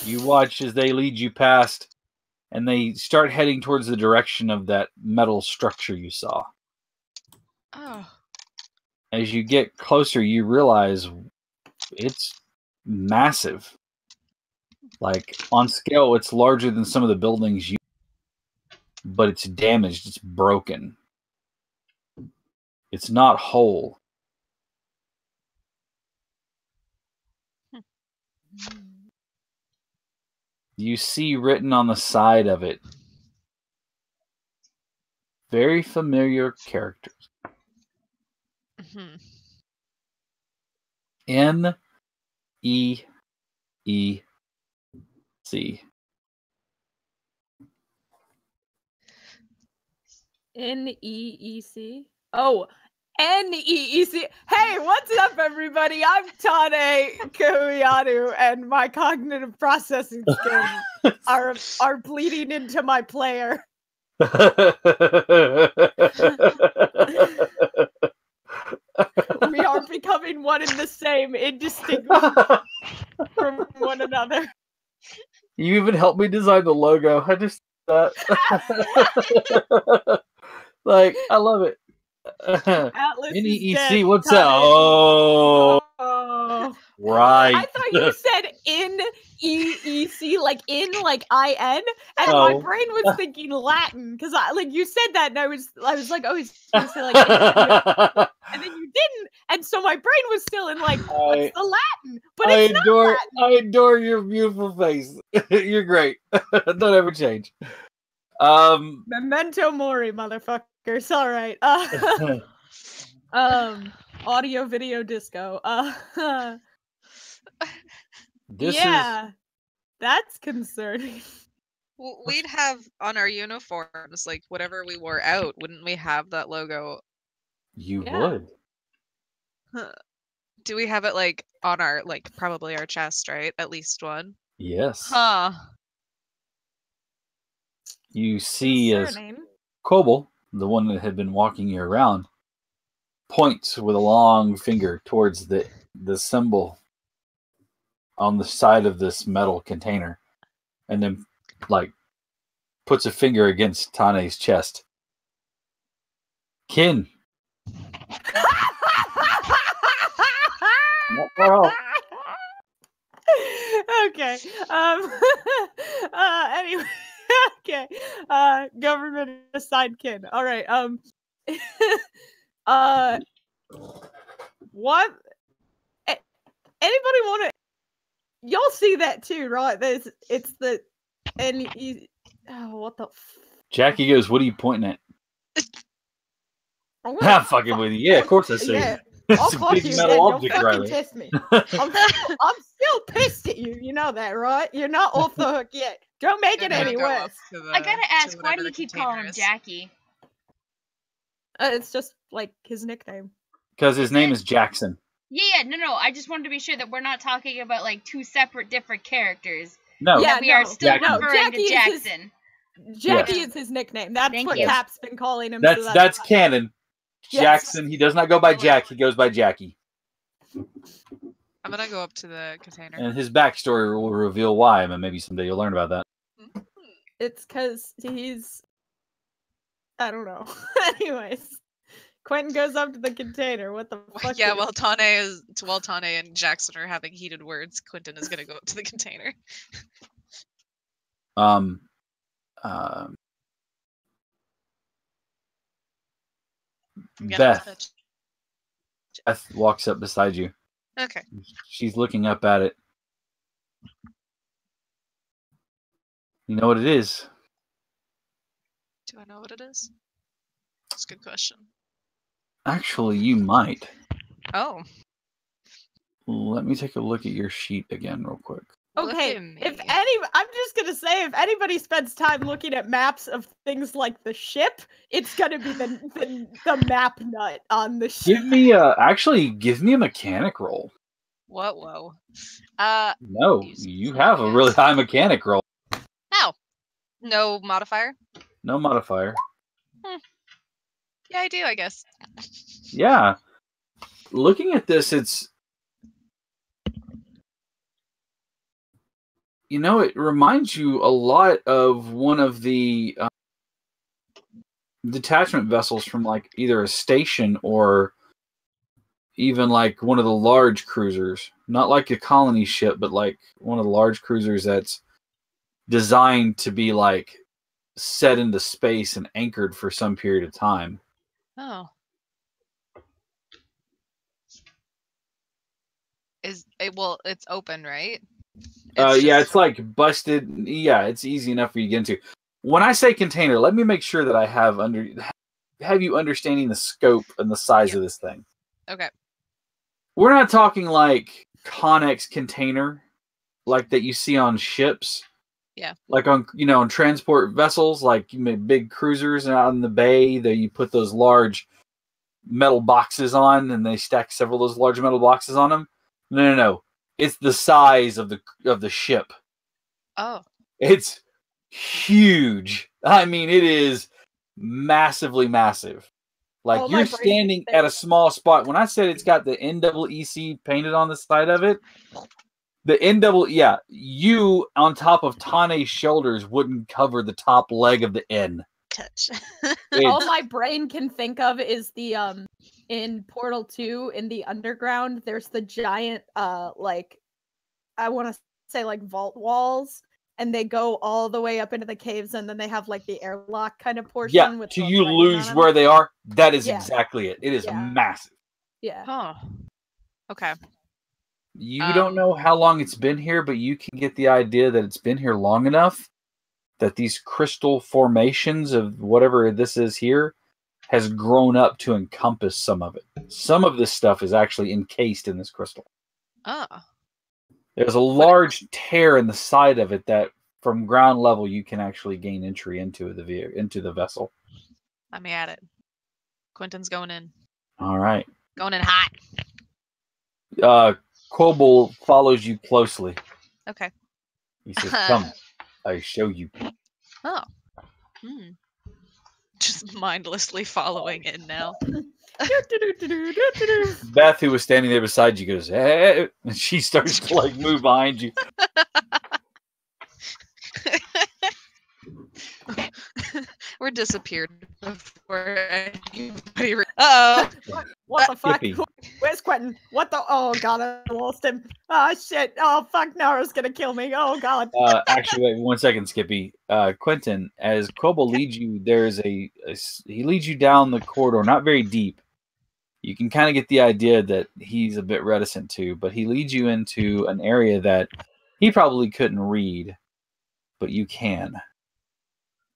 Speaker 3: You watch as they lead you past, and they start heading towards the direction of that metal structure you saw.
Speaker 7: Oh.
Speaker 3: As you get closer, you realize it's massive. Like, on scale, it's larger than some of the buildings but it's damaged, it's broken. It's not whole. You see written on the side of it very familiar characters. NEEC.
Speaker 4: NEEC? Oh, NEEC. Hey, what's up, everybody? I'm Tane Kouyanu, and my cognitive processing skills are bleeding into my player. We are becoming one and the same, indistinguishable from one another.
Speaker 3: You even helped me design the logo. I just like, I love it.
Speaker 4: Atlas is
Speaker 3: NEEC,
Speaker 4: dead.
Speaker 3: what's
Speaker 4: Got
Speaker 3: up?
Speaker 4: it.
Speaker 3: Oh, right.
Speaker 4: I thought you said NEEC, like in, like IN, and my brain was thinking Latin because you said that, and I was like, oh, he's gonna say like, and then you didn't, and so my brain was still in like, what's the Latin? But it's not Latin.
Speaker 3: I adore your beautiful face. You're great. Don't ever change.
Speaker 4: Memento mori, motherfuckers. All right. Audio video disco. That's concerning.
Speaker 7: Well, we'd have on our uniforms, like whatever we wore out, wouldn't we have that logo?
Speaker 3: You would.
Speaker 7: Do we have it like on our probably our chest, right? At least one.
Speaker 3: Yes.
Speaker 7: Huh.
Speaker 3: You see as
Speaker 4: Surname.
Speaker 3: Kobold, the one that had been walking you around, points with a long finger towards the symbol on the side of this metal container, and then puts a finger against Tane's chest. Kin. Not far off.
Speaker 4: Okay. Anyway. Okay. Government assigned kin. All right. What? Anybody want to? Y'all see that too, right? It's the and you. Oh, what the?
Speaker 3: Jackie goes, "What are you pointing at?" I'm fucking with you. Yeah, of course I see.
Speaker 4: Yeah.
Speaker 3: It's
Speaker 4: I'll
Speaker 3: a
Speaker 4: clock
Speaker 3: big
Speaker 4: you
Speaker 3: metal
Speaker 4: dead. Don't
Speaker 3: object,
Speaker 4: fucking
Speaker 3: Riley.
Speaker 4: test me. I'm still pissed at you. You know that, right? You're not off the hook yet. Don't make it
Speaker 7: They're gonna
Speaker 4: any
Speaker 7: go up
Speaker 4: worse.
Speaker 7: to
Speaker 5: I
Speaker 7: the-
Speaker 5: gotta
Speaker 7: to
Speaker 5: ask, why
Speaker 7: whatever
Speaker 5: do you
Speaker 7: the
Speaker 5: keep calling
Speaker 7: container
Speaker 5: him
Speaker 7: is.
Speaker 5: Jackie?
Speaker 4: It's just like his nickname.
Speaker 3: Because his name is Jackson.
Speaker 5: Yeah, no. I just wanted to be sure that we're not talking about two separate different characters.
Speaker 3: No.
Speaker 4: Yeah,
Speaker 5: That we are
Speaker 4: no.
Speaker 5: still
Speaker 3: Jackie.
Speaker 5: referring
Speaker 4: Jackie
Speaker 5: to
Speaker 4: is his-
Speaker 5: Jackson.
Speaker 4: Jackie
Speaker 3: Yes.
Speaker 4: is his nickname. That's
Speaker 5: Thank
Speaker 4: what
Speaker 5: you.
Speaker 4: Cap's been calling him. so
Speaker 3: That's canon.
Speaker 4: Yes.
Speaker 3: Jackson. He does not go by Jack. He goes by Jackie.
Speaker 7: I'm gonna go up to the container.
Speaker 3: And his backstory will reveal why. And maybe someday you'll learn about that.
Speaker 4: It's because he's. I don't know. Anyways, Quentin goes up to the container. What the fuck?
Speaker 7: Yeah, while Tane and Jackson are having heated words, Quentin is gonna go up to the container. I'm gonna
Speaker 3: Beth.
Speaker 7: touch.
Speaker 3: Beth walks up beside you.
Speaker 7: Okay.
Speaker 3: She's looking up at it. You know what it is?
Speaker 7: Do I know what it is? That's a good question.
Speaker 3: Actually, you might.
Speaker 7: Oh.
Speaker 3: Let me take a look at your sheet again real quick.
Speaker 7: Look
Speaker 4: Okay,
Speaker 7: at me.
Speaker 4: I'm just gonna say, if anybody spends time looking at maps of things like the ship, it's gonna be the map nut on the ship.
Speaker 3: Give me a mechanic roll.
Speaker 7: What? Whoa.
Speaker 3: No,
Speaker 7: Use
Speaker 3: you have a really high mechanic roll.
Speaker 7: How? No modifier?
Speaker 3: No modifier.
Speaker 7: Yeah, I do, I guess.
Speaker 3: Yeah. Looking at this, it's it reminds you a lot of one of the detachment vessels from either a station or even one of the large cruisers. Not like a colony ship, but one of the large cruisers that's designed to be set into space and anchored for some period of time.
Speaker 7: Oh. It's open, right?
Speaker 3: Yeah, it's busted. Yeah, it's easy enough for you to get into. When I say container, let me make sure that I have you understanding the scope and the size of this thing.
Speaker 7: Okay.
Speaker 3: We're not talking Connex container that you see on ships.
Speaker 7: Yeah.
Speaker 3: On transport vessels, big cruisers out in the bay that you put those large metal boxes on, and they stack several of those large metal boxes on them. No. It's the size of the ship.
Speaker 7: Oh.
Speaker 3: It's huge. I mean, it is massively massive. You're standing at a small spot. When I said it's got the NEEC painted on the side of it, you on top of Tane's shoulders wouldn't cover the top leg of the N.
Speaker 7: Touch.
Speaker 4: All my brain can think of is the in Portal 2 in the underground, there's the giant I want to say vault walls, and they go all the way up into the caves, and then they have the airlock kind of portion.
Speaker 3: Yeah,
Speaker 4: with
Speaker 3: till
Speaker 4: the
Speaker 3: you
Speaker 4: writing
Speaker 3: lose
Speaker 4: on 'em.
Speaker 3: where they are. That is
Speaker 4: Yeah.
Speaker 3: exactly it. It is
Speaker 4: Yeah.
Speaker 3: massive.
Speaker 4: Yeah.
Speaker 7: Huh. Okay.
Speaker 3: You don't know how long it's been here, but you can get the idea that it's been here long enough that these crystal formations of whatever this is here has grown up to encompass some of it. Some of this stuff is actually encased in this crystal.
Speaker 7: Ah.
Speaker 3: There's a large tear in the side of it that from ground level you can actually gain entry into the vessel.
Speaker 7: Let me at it. Quentin's going in.
Speaker 3: All right.
Speaker 7: Going in hot.
Speaker 3: Quoble follows you closely.
Speaker 7: Okay.
Speaker 3: He says, "Come, I show you."
Speaker 7: Oh. Hmm. Just mindlessly following it now.
Speaker 3: Beth, who was standing there beside you, goes, "Hey," and she starts to like move behind you.
Speaker 7: We're disappeared before anybody. Uh-oh.
Speaker 4: What the fuck?
Speaker 3: Skippy.
Speaker 4: Where's Quentin? What the? Oh god, I lost him. Oh shit. Oh fuck, Nara's gonna kill me. Oh god.
Speaker 3: Actually, wait 1 second, Skippy. Quentin, as Quoble leads you, there's he leads you down the corridor, not very deep. You can kind of get the idea that he's a bit reticent to, but he leads you into an area that he probably couldn't read, but you can.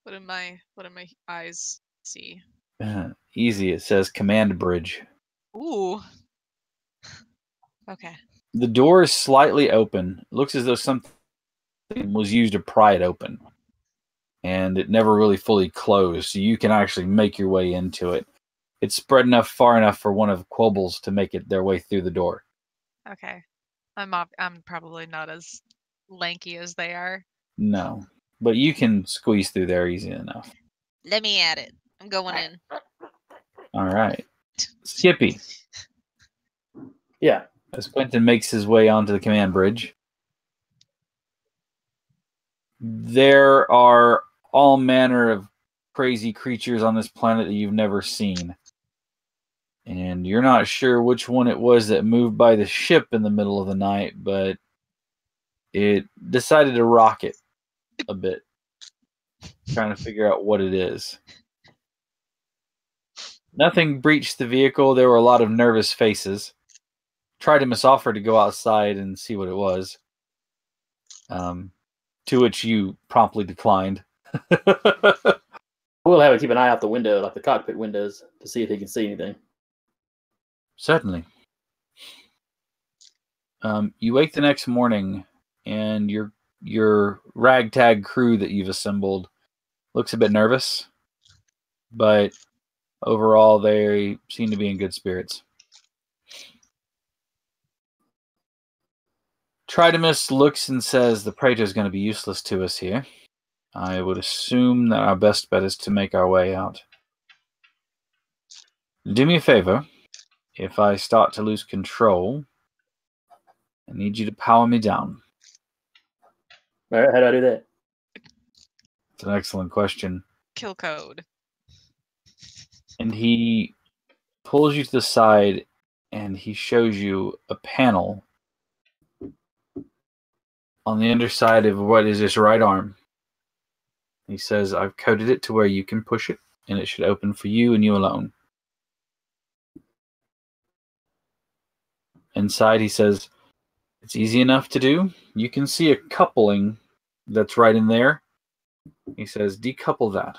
Speaker 7: What do my eyes see?
Speaker 3: Easy. It says command bridge.
Speaker 7: Ooh. Okay.
Speaker 3: The door is slightly open. It looks as though something was used to pry it open. And it never really fully closed, so you can actually make your way into it. It's spread far enough for one of Quoble's to make it their way through the door.
Speaker 7: Okay. I'm probably not as lanky as they are.
Speaker 3: No. But you can squeeze through there easy enough.
Speaker 7: Let me at it. I'm going in.
Speaker 3: All right. Skippy.
Speaker 9: Yeah.
Speaker 3: As Quentin makes his way onto the command bridge, there are all manner of crazy creatures on this planet that you've never seen. And you're not sure which one it was that moved by the ship in the middle of the night, but it decided to rock it a bit, trying to figure out what it is. Nothing breached the vehicle. There were a lot of nervous faces. Tridimus offered to go outside and see what it was, to which you promptly declined.
Speaker 9: We'll have to keep an eye out the window, like the cockpit windows, to see if he can see anything.
Speaker 3: Certainly. You wake the next morning, and your ragtag crew that you've assembled looks a bit nervous, but overall they seem to be in good spirits. Tridimus looks and says, "The Praetor is going to be useless to us here. I would assume that our best bet is to make our way out. Do me a favor. If I start to lose control, I need you to power me down."
Speaker 9: All right, how do I do that?
Speaker 3: It's an excellent question.
Speaker 7: Kill code.
Speaker 3: And he pulls you to the side and he shows you a panel on the underside of what is his right arm. He says, "I've coded it to where you can push it, and it should open for you and you alone." Inside, he says, "It's easy enough to do. You can see a coupling that's right in there." He says, "Decouple that.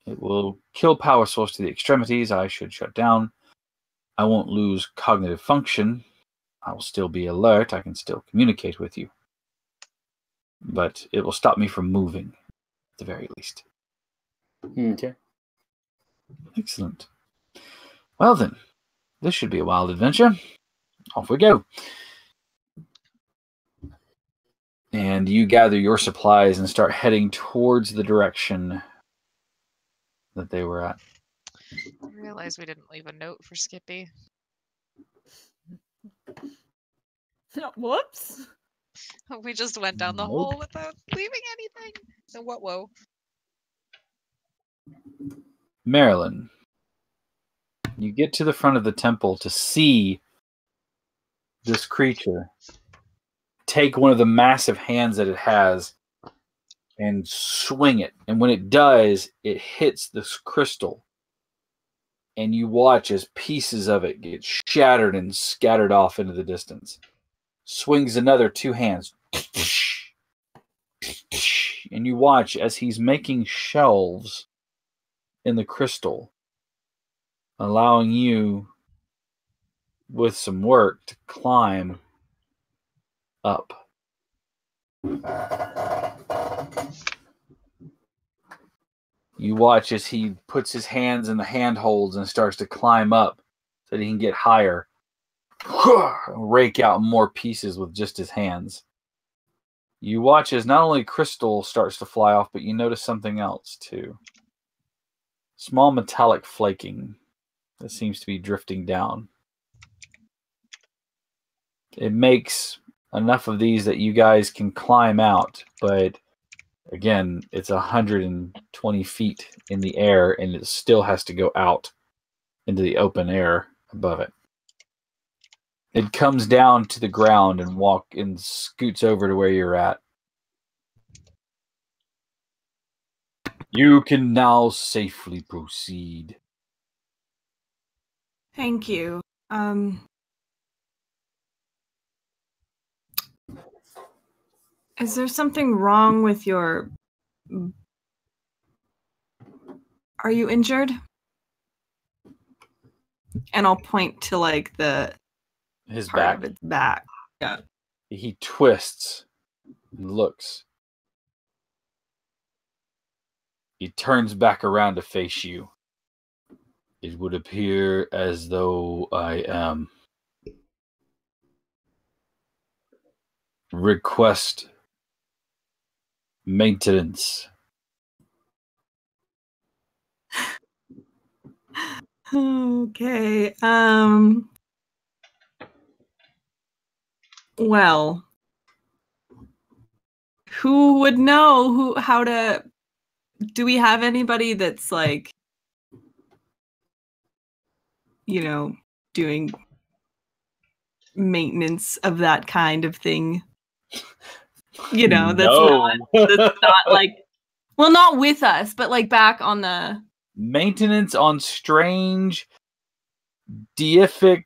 Speaker 3: It will kill power source to the extremities. I should shut down. I won't lose cognitive function. I will still be alert. I can still communicate with you. But it will stop me from moving, at the very least."
Speaker 9: Okay.
Speaker 3: Excellent. Well then, this should be a wild adventure. Off we go. And you gather your supplies and start heading towards the direction that they were at.
Speaker 7: I realized we didn't leave a note for Skippy.
Speaker 4: Whoops.
Speaker 7: We just went down the
Speaker 3: Nope.
Speaker 7: hole without leaving anything. So what? Whoa.
Speaker 3: Marilyn, you get to the front of the temple to see this creature take one of the massive hands that it has and swing it. And when it does, it hits this crystal. And you watch as pieces of it get shattered and scattered off into the distance. Swings another two hands. And you watch as he's making shelves in the crystal, allowing you, with some work, to climb up. You watch as he puts his hands in the handholds and starts to climb up so that he can get higher. rake out more pieces with just his hands. You watch as not only crystal starts to fly off, but you notice something else too. Small metallic flaking that seems to be drifting down. It makes enough of these that you guys can climb out, but again, it's 120 feet in the air, and it still has to go out into the open air above it. It comes down to the ground and scoots over to where you're at. You can now safely proceed.
Speaker 8: Thank you. Is there something wrong with your... Are you injured? And I'll point to like
Speaker 3: His
Speaker 8: part
Speaker 3: back.
Speaker 8: of its back. Yeah.
Speaker 3: He twists and looks. He turns back around to face you. It would appear as though I am. Request maintenance.
Speaker 8: Okay. Well, who would know how to... Do we have anybody that's like, you know, doing maintenance of that kind of thing? You know, that's not like, well, not with us, but like back on the
Speaker 3: maintenance on strange, deific,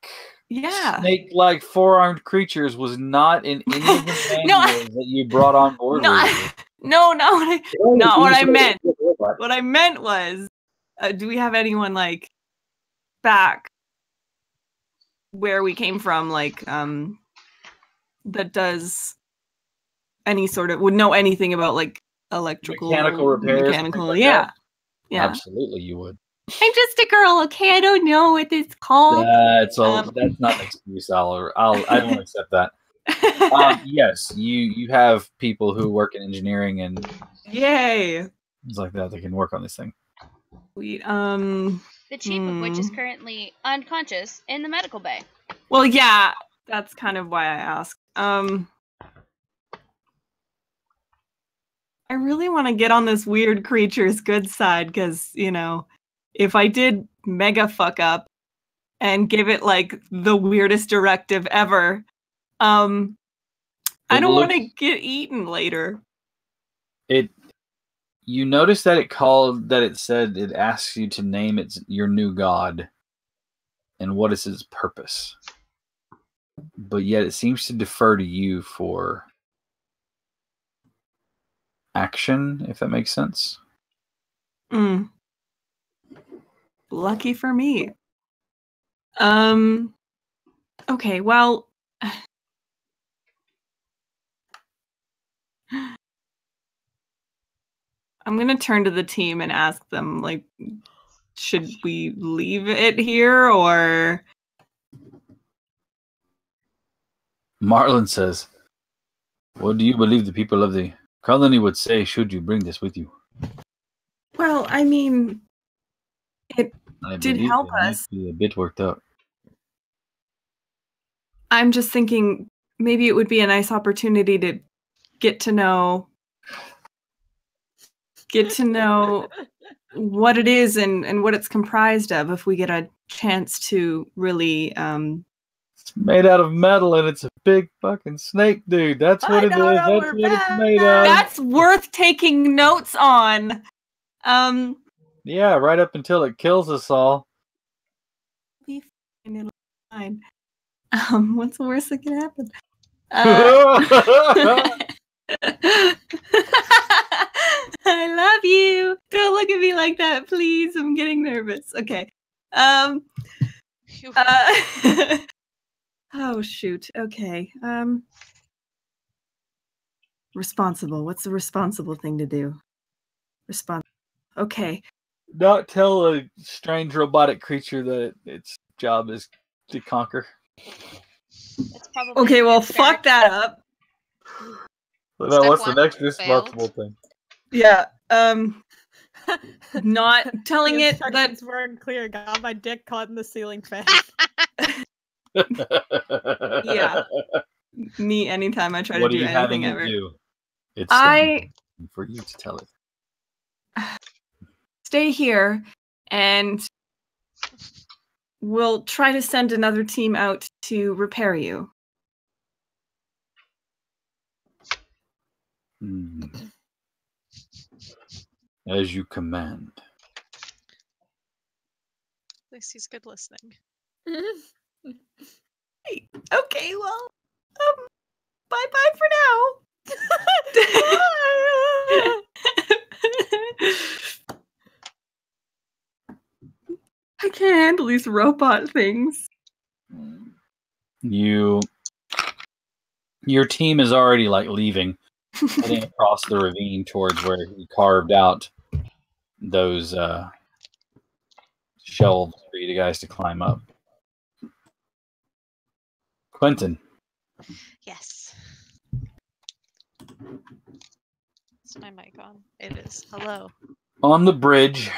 Speaker 3: snake-like four-armed creatures was not in any of the manuals that you brought on board.
Speaker 8: Not what I meant. What I meant was, do we have anyone like back where we came from, like that does any sort of would know anything about like electrical,
Speaker 3: mechanical repairs,
Speaker 8: yeah.
Speaker 3: Absolutely, you would.
Speaker 8: I'm just a girl, okay? I don't know what it's called.
Speaker 3: That's not an excuse. I won't accept that. Yes, you have people who work in engineering and
Speaker 8: yay,
Speaker 3: things like that. They can work on this thing.
Speaker 8: Sweet.
Speaker 5: The chief of which is currently unconscious in the medical bay.
Speaker 8: Well, yeah, that's kind of why I asked. I really want to get on this weird creature's good side because, you know, if I did mega fuck up and give it like the weirdest directive ever, I don't want to get eaten later.
Speaker 3: You notice that it asks you to name your new god and what is its purpose. But yet it seems to defer to you for action, if that makes sense.
Speaker 8: Lucky for me. Okay, well, I'm gonna turn to the team and ask them, like, should we leave it here or...
Speaker 3: Marlon says, what do you believe the people of the colony would say should you bring this with you?
Speaker 8: Well, I mean, it did help us.
Speaker 3: Be a bit worked up.
Speaker 8: I'm just thinking maybe it would be a nice opportunity to get to know what it is and what it's comprised of if we get a chance to really
Speaker 3: It's made out of metal and it's a big fucking snake, dude. That's what it is. That's what it's made of.
Speaker 8: That's worth taking notes on.
Speaker 3: Yeah, right up until it kills us all.
Speaker 8: Be fine. What's the worst that can happen? I love you. Don't look at me like that, please. I'm getting nervous. Okay. Oh shoot. Okay. Responsible. What's the responsible thing to do? Okay.
Speaker 3: Not tell a strange robotic creature that its job is to conquer.
Speaker 5: It's probably
Speaker 8: Okay, well,
Speaker 5: transparent.
Speaker 8: fuck that up.
Speaker 3: So
Speaker 5: Step
Speaker 3: now what's the
Speaker 5: one,
Speaker 3: next responsible thing?
Speaker 8: Yeah. Not telling
Speaker 4: The
Speaker 8: it that.
Speaker 4: instructions weren't clear. Got my dick caught in the ceiling fan.
Speaker 8: Yeah. Me anytime I try
Speaker 3: What
Speaker 8: to
Speaker 3: are
Speaker 8: do
Speaker 3: you having
Speaker 8: anything
Speaker 3: it
Speaker 8: ever.
Speaker 3: do? It's
Speaker 8: I
Speaker 3: for you to tell it.
Speaker 8: stay here and we'll try to send another team out to repair you.
Speaker 3: Hmm. As you command.
Speaker 7: At least he's good listening.
Speaker 8: Okay, well, bye-bye for now. I can't handle these robot things.
Speaker 3: Your team is already like leaving, heading across the ravine towards where he carved out those shelves for you guys to climb up. Quentin,
Speaker 7: Yes. Is my mic on? It is. Hello.
Speaker 3: on the bridge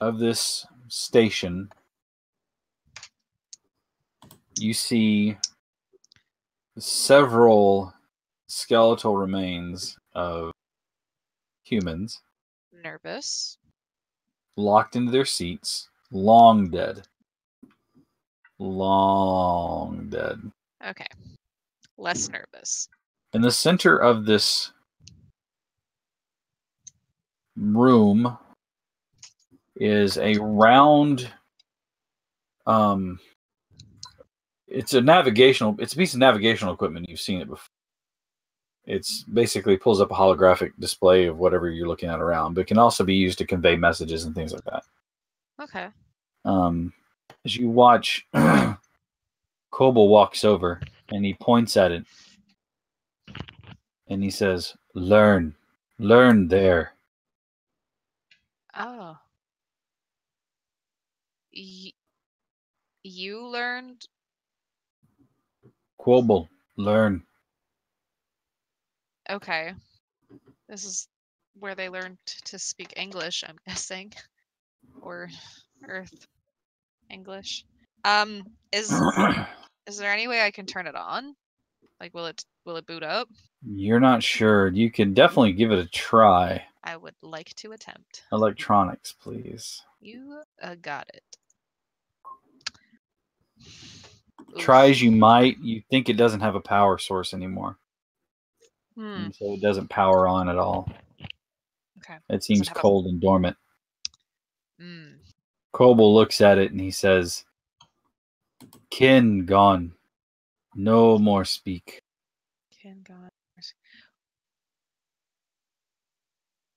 Speaker 3: of this station, you see several skeletal remains of humans
Speaker 7: Nervous.
Speaker 3: locked into their seats, long dead. Long dead.
Speaker 7: Okay. Less nervous.
Speaker 3: In the center of this room is a round it's a piece of navigational equipment. You've seen it before. It's basically pulls up a holographic display of whatever you're looking at around, but can also be used to convey messages and things like that.
Speaker 7: Okay.
Speaker 3: As you watch, Kobold walks over and he points at it and he says, learn there.
Speaker 7: Oh. You learned?
Speaker 3: Kobold, learn.
Speaker 7: Okay. This is where they learned to speak English, I'm guessing. Or Earth English. Is there any way I can turn it on? Like will it boot up?
Speaker 3: You're not sure. You can definitely give it a try.
Speaker 7: I would like to attempt.
Speaker 3: Electronics, please.
Speaker 7: You got it.
Speaker 3: Try as you might, you think it doesn't have a power source anymore.
Speaker 7: Hmm.
Speaker 3: And so it doesn't power on at all.
Speaker 7: Okay.
Speaker 3: It seems
Speaker 7: have a-
Speaker 3: cold and dormant.
Speaker 7: Hmm.
Speaker 3: Kobold looks at it and he says, Kin gone. No more speak.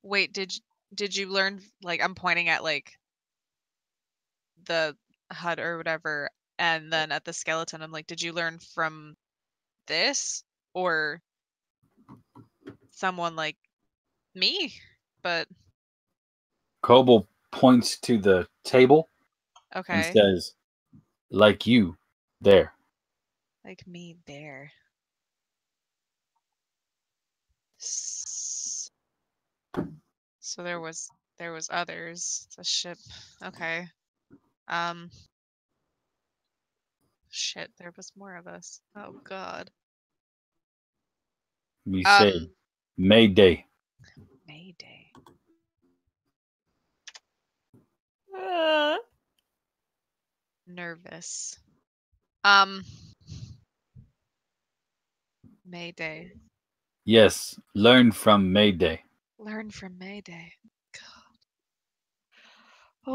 Speaker 7: Wait, did you learn, like, I'm pointing at like the hut or whatever, and then at the skeleton I'm like, did you learn from this or someone like me? But
Speaker 3: Kobold points to the table and
Speaker 7: okay.
Speaker 3: says, like you, there.
Speaker 7: Like me there. So there was others. The ship. Okay. Shit, there was more of us. Oh god.
Speaker 3: We say, Mayday.
Speaker 7: Mayday. Nervous. Mayday.
Speaker 3: Yes, learn from Mayday.
Speaker 7: Learn from Mayday. God.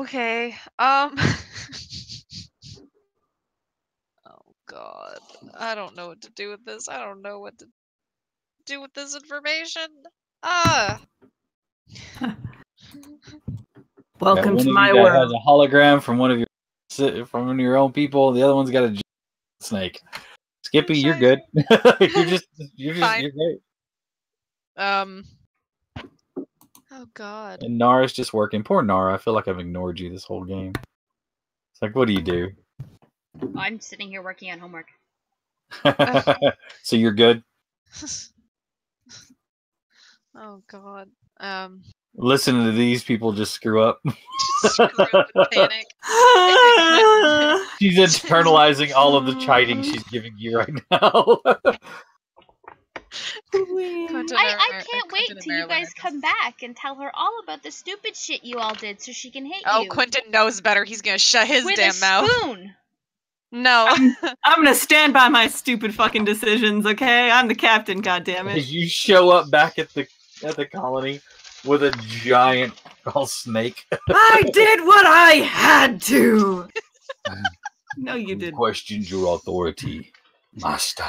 Speaker 7: Okay. Oh god. I don't know what to do with this. I don't know what to do with this information.
Speaker 8: Welcome
Speaker 3: one
Speaker 8: to
Speaker 3: of
Speaker 8: my
Speaker 3: you guys
Speaker 8: world.
Speaker 3: has a hologram from one of your own people. The other one's got a snake. Skippy, you're good. you're
Speaker 7: Fine.
Speaker 3: great.
Speaker 7: Oh god.
Speaker 3: And Nara's just working. Poor Nara. I feel like I've ignored you this whole game. It's like, what do you do?
Speaker 5: I'm sitting here working on homework.
Speaker 3: So you're good.
Speaker 7: Oh God.
Speaker 3: Listening to these people just screw up.
Speaker 7: Screw up and panic.
Speaker 3: She's internalizing all of the chiding she's giving you right now.
Speaker 7: Quentin
Speaker 5: I can't
Speaker 7: Quentin
Speaker 5: wait
Speaker 7: and
Speaker 5: till you
Speaker 7: Marilyn
Speaker 5: guys
Speaker 7: are
Speaker 5: come back and tell her all about the stupid shit you all did so she can hate
Speaker 7: Oh,
Speaker 5: you.
Speaker 7: Quentin knows better. He's gonna shut his
Speaker 5: With
Speaker 7: damn
Speaker 5: a
Speaker 7: mouth.
Speaker 5: spoon.
Speaker 7: No.
Speaker 8: I'm gonna stand by my stupid fucking decisions, okay? I'm the captain, goddammit.
Speaker 3: As you show up back at the colony with a giant snake.
Speaker 8: I did what I had to! No, you didn't.
Speaker 3: Questioned your authority, master.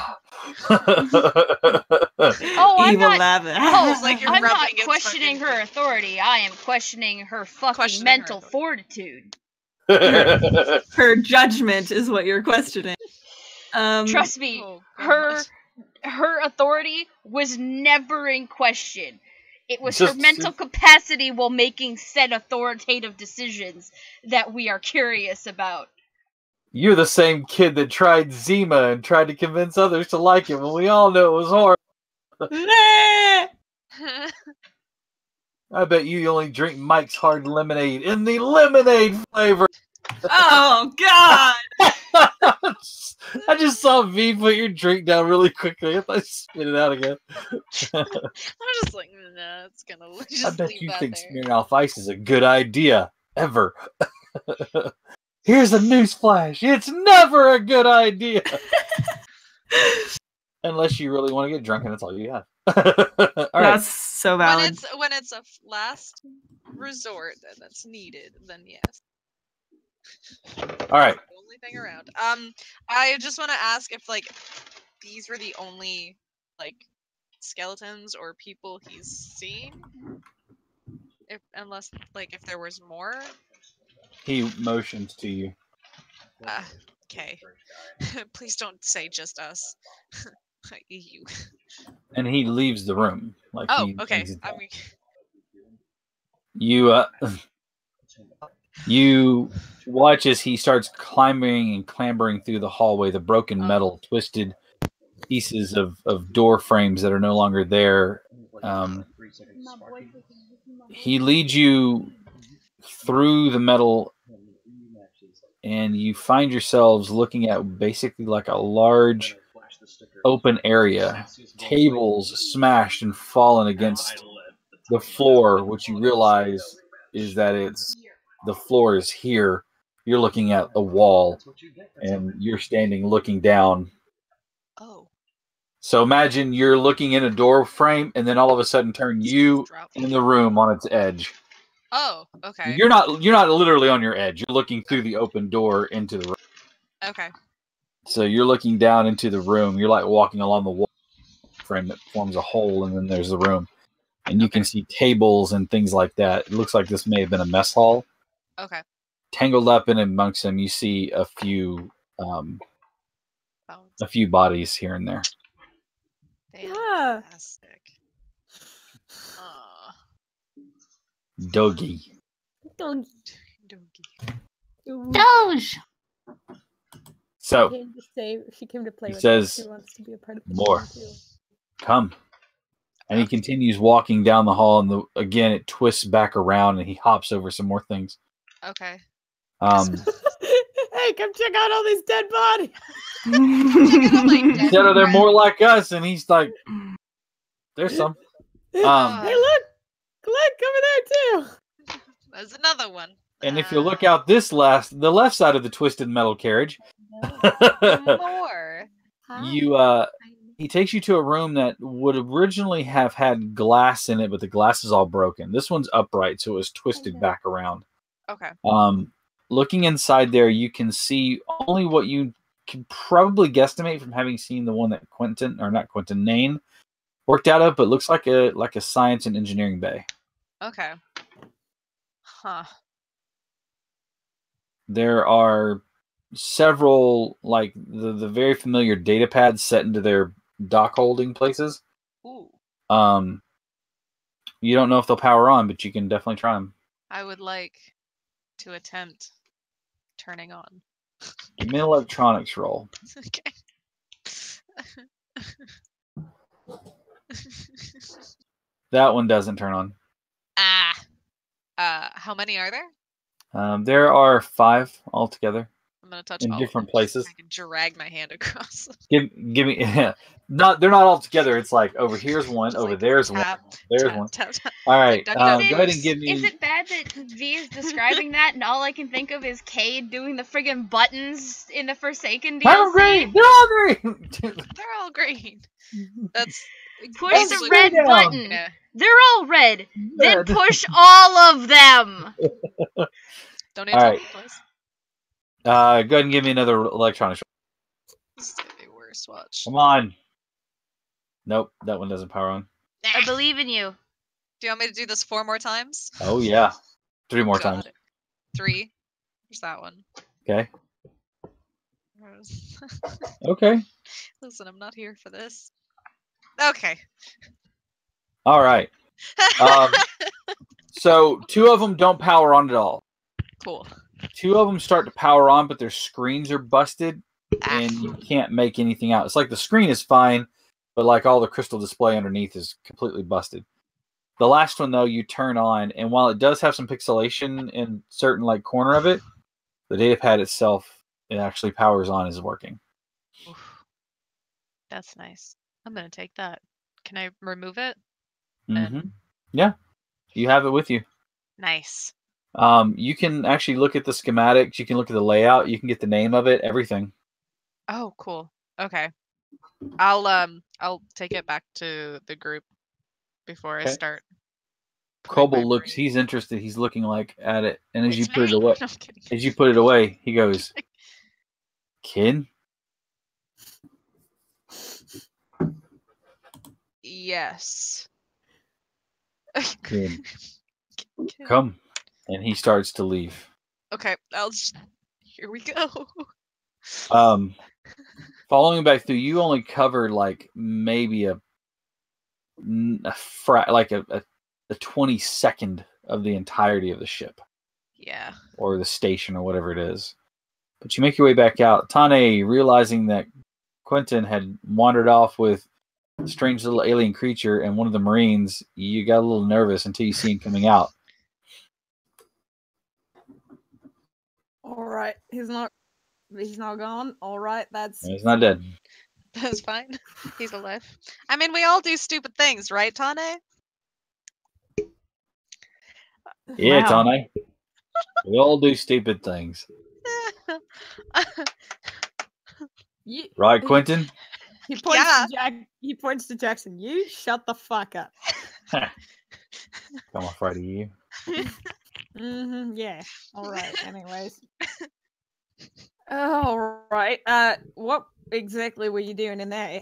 Speaker 5: Oh, I'm
Speaker 8: Evil
Speaker 5: not.
Speaker 8: lava.
Speaker 5: Oh,
Speaker 7: like you're
Speaker 5: I'm not
Speaker 7: rubbing its
Speaker 5: questioning
Speaker 7: fucking-
Speaker 5: her authority. I am questioning her fucking
Speaker 7: Questioning her
Speaker 5: mental
Speaker 7: authority.
Speaker 5: fortitude.
Speaker 8: Her judgment is what you're questioning.
Speaker 5: Trust me,
Speaker 7: Oh, God.
Speaker 5: her authority was never in question. It was her
Speaker 3: Just-
Speaker 5: mental capacity while making said authoritative decisions that we are curious about.
Speaker 3: You're the same kid that tried Zima and tried to convince others to like it when we all knew it was horrible. I bet you only drink Mike's Hard Lemonade in the lemonade flavor.
Speaker 8: Oh, God!
Speaker 3: I just saw V put your drink down really quickly. I thought you spit it out again.
Speaker 7: I'm just like, no, it's gonna just
Speaker 3: I bet
Speaker 7: leave
Speaker 3: you
Speaker 7: that
Speaker 3: think
Speaker 7: there.
Speaker 3: Smirnoff Ice is a good idea. Ever. Here's a newsflash. It's never a good idea. Unless you really want to get drunk and that's all you have. All right.
Speaker 8: That's so valid.
Speaker 7: When it's a last resort and that's needed, then yes.
Speaker 3: All right.
Speaker 7: The only thing around. I just want to ask if like these were the only like skeletons or people he's seen. Unless like if there was more.
Speaker 3: He motions to you.
Speaker 7: Okay. Please don't say just us. You.
Speaker 3: And he leaves the room. Like
Speaker 7: Oh,
Speaker 3: he
Speaker 7: okay.
Speaker 3: exits out.
Speaker 7: I mean,
Speaker 3: you watch as he starts climbing and clambering through the hallway, the broken metal, twisted pieces of door frames that are no longer there. He leads you through the metal, and you find yourselves looking at basically like a large open area. Tables smashed and fallen against the floor, which you realize is that the floor is here. You're looking at a wall, and you're standing looking down.
Speaker 7: oh.
Speaker 3: So imagine you're looking in a door frame, and then all of a sudden turn you in the room on its edge.
Speaker 7: Oh, okay.
Speaker 3: You're not literally on your edge. You're looking through the open door into the room.
Speaker 7: Okay.
Speaker 3: So you're looking down into the room. You're like walking along the wall frame that forms a hole, and then there's the room. And you can see tables and things like that. It looks like this may have been a mess hall.
Speaker 7: Okay.
Speaker 3: Tangled up in amongst them, you see a few bodies here and there.
Speaker 7: Fantastic.
Speaker 3: Doggy.
Speaker 10: Doge.
Speaker 3: So
Speaker 4: She came to play
Speaker 3: he
Speaker 4: with
Speaker 3: says,
Speaker 4: us. She wants to be a part of the
Speaker 3: more.
Speaker 4: team, too.
Speaker 3: Come. And he continues walking down the hall, and again it twists back around, and he hops over some more things.
Speaker 7: Okay.
Speaker 4: Hey, come check out all these dead bodies.
Speaker 3: He said, "Are there more like us?" And he's like, "There's some."
Speaker 4: Hey, look, over there too.
Speaker 7: There's another one.
Speaker 3: And if you look out the left side of the twisted metal carriage,
Speaker 7: More.
Speaker 3: he takes you to a room that would originally have had glass in it, but the glass is all broken. This one's upright, so it was twisted back around.
Speaker 7: Okay.
Speaker 3: Looking inside there, you can see only what you can probably guesstimate from having seen the one that Nain worked out of, but looks like a science and engineering bay.
Speaker 7: Okay. Huh.
Speaker 3: There are several, like the very familiar data pads set into their dock holding places.
Speaker 7: Ooh.
Speaker 3: You don't know if they'll power on, but you can definitely try them.
Speaker 7: I would like to attempt turning on.
Speaker 3: Give me an electronics roll.
Speaker 7: Okay.
Speaker 3: That one doesn't turn on.
Speaker 7: How many are there?
Speaker 3: There are 5 altogether
Speaker 7: I'm gonna touch
Speaker 3: in
Speaker 7: all
Speaker 3: different
Speaker 7: of them.
Speaker 3: places.
Speaker 7: I can drag my hand across.
Speaker 3: Give me. They're not all together. It's like over here's one,
Speaker 7: Just
Speaker 3: over
Speaker 7: like
Speaker 3: there's
Speaker 7: tap,
Speaker 3: one, there's
Speaker 7: tap,
Speaker 3: one.
Speaker 7: tap, tap.
Speaker 3: All right,
Speaker 7: Like
Speaker 3: go
Speaker 7: duck, duck,
Speaker 3: ahead and
Speaker 7: goose.
Speaker 3: give me.
Speaker 5: Is it bad that V is describing that and all I can think of is Cade doing the friggin' buttons in the Forsaken DLC?
Speaker 3: I'm green. They're all green.
Speaker 7: They're all green. That's
Speaker 5: Push
Speaker 7: basically
Speaker 5: the red
Speaker 3: down.
Speaker 5: button.
Speaker 7: Yeah.
Speaker 5: They're all red. Then push all of them.
Speaker 7: Don't need
Speaker 3: All
Speaker 7: to
Speaker 3: right.
Speaker 7: tell me twice.
Speaker 3: Go ahead and give me another electronics.
Speaker 7: This is the worst watch.
Speaker 3: Come on. Nope, that one doesn't power on.
Speaker 5: I believe in you.
Speaker 7: Do you want me to do this 4 more times?
Speaker 3: Oh yeah, 3 more
Speaker 7: God.
Speaker 3: times.
Speaker 7: 3. There's that one.
Speaker 3: Okay. Okay.
Speaker 7: Listen, I'm not here for this. Okay.
Speaker 3: All right. So 2 of them don't power on at all.
Speaker 7: Cool.
Speaker 3: 2 of them start to power on, but their screens are busted,
Speaker 7: Ah.
Speaker 3: and you can't make anything out. It's like the screen is fine, but like all the crystal display underneath is completely busted. The last one though, you turn on, and while it does have some pixelation in certain like corner of it, the data pad itself, it actually powers on, is working.
Speaker 7: Oof. That's nice. I'm gonna take that. Can I remove it?
Speaker 3: Mm-hmm. Yeah, you have it with you.
Speaker 7: Nice.
Speaker 3: You can actually look at the schematics. You can look at the layout. You can get the name of it. Everything.
Speaker 7: Oh, cool. Okay. I'll take it back to the group before I
Speaker 3: Okay.
Speaker 7: start. putting my
Speaker 3: Kobold looks.
Speaker 7: brain-
Speaker 3: He's interested. He's looking like at it, and as you
Speaker 7: It's
Speaker 3: put it
Speaker 7: me.
Speaker 3: away,
Speaker 7: No, I'm kidding.
Speaker 3: as you put it away, he goes, "Kid."
Speaker 7: Yes.
Speaker 3: Kid, come. And he starts to leave.
Speaker 7: Okay, here we go.
Speaker 3: Following back through, you only covered like maybe a 22nd of the entirety of the ship
Speaker 7: Yeah.
Speaker 3: or the station or whatever it is. But you make your way back out. Tane, realizing that Quentin had wandered off with a strange little alien creature and one of the Marines, you got a little nervous until you see him coming out.
Speaker 4: All right, he's not gone. All right, that's
Speaker 3: He's not dead.
Speaker 7: That's fine. He's alive. I mean, we all do stupid things, right, Tane?
Speaker 3: Yeah,
Speaker 8: Wow.
Speaker 3: Tane. We all do stupid things.
Speaker 4: you.
Speaker 3: Right, Quentin?
Speaker 4: He points
Speaker 7: Yeah.
Speaker 4: to Jack. He points to Jackson. You shut the fuck up.
Speaker 3: I'm afraid of you.
Speaker 4: Yeah. All right. Anyways. All right. What exactly were you doing in there?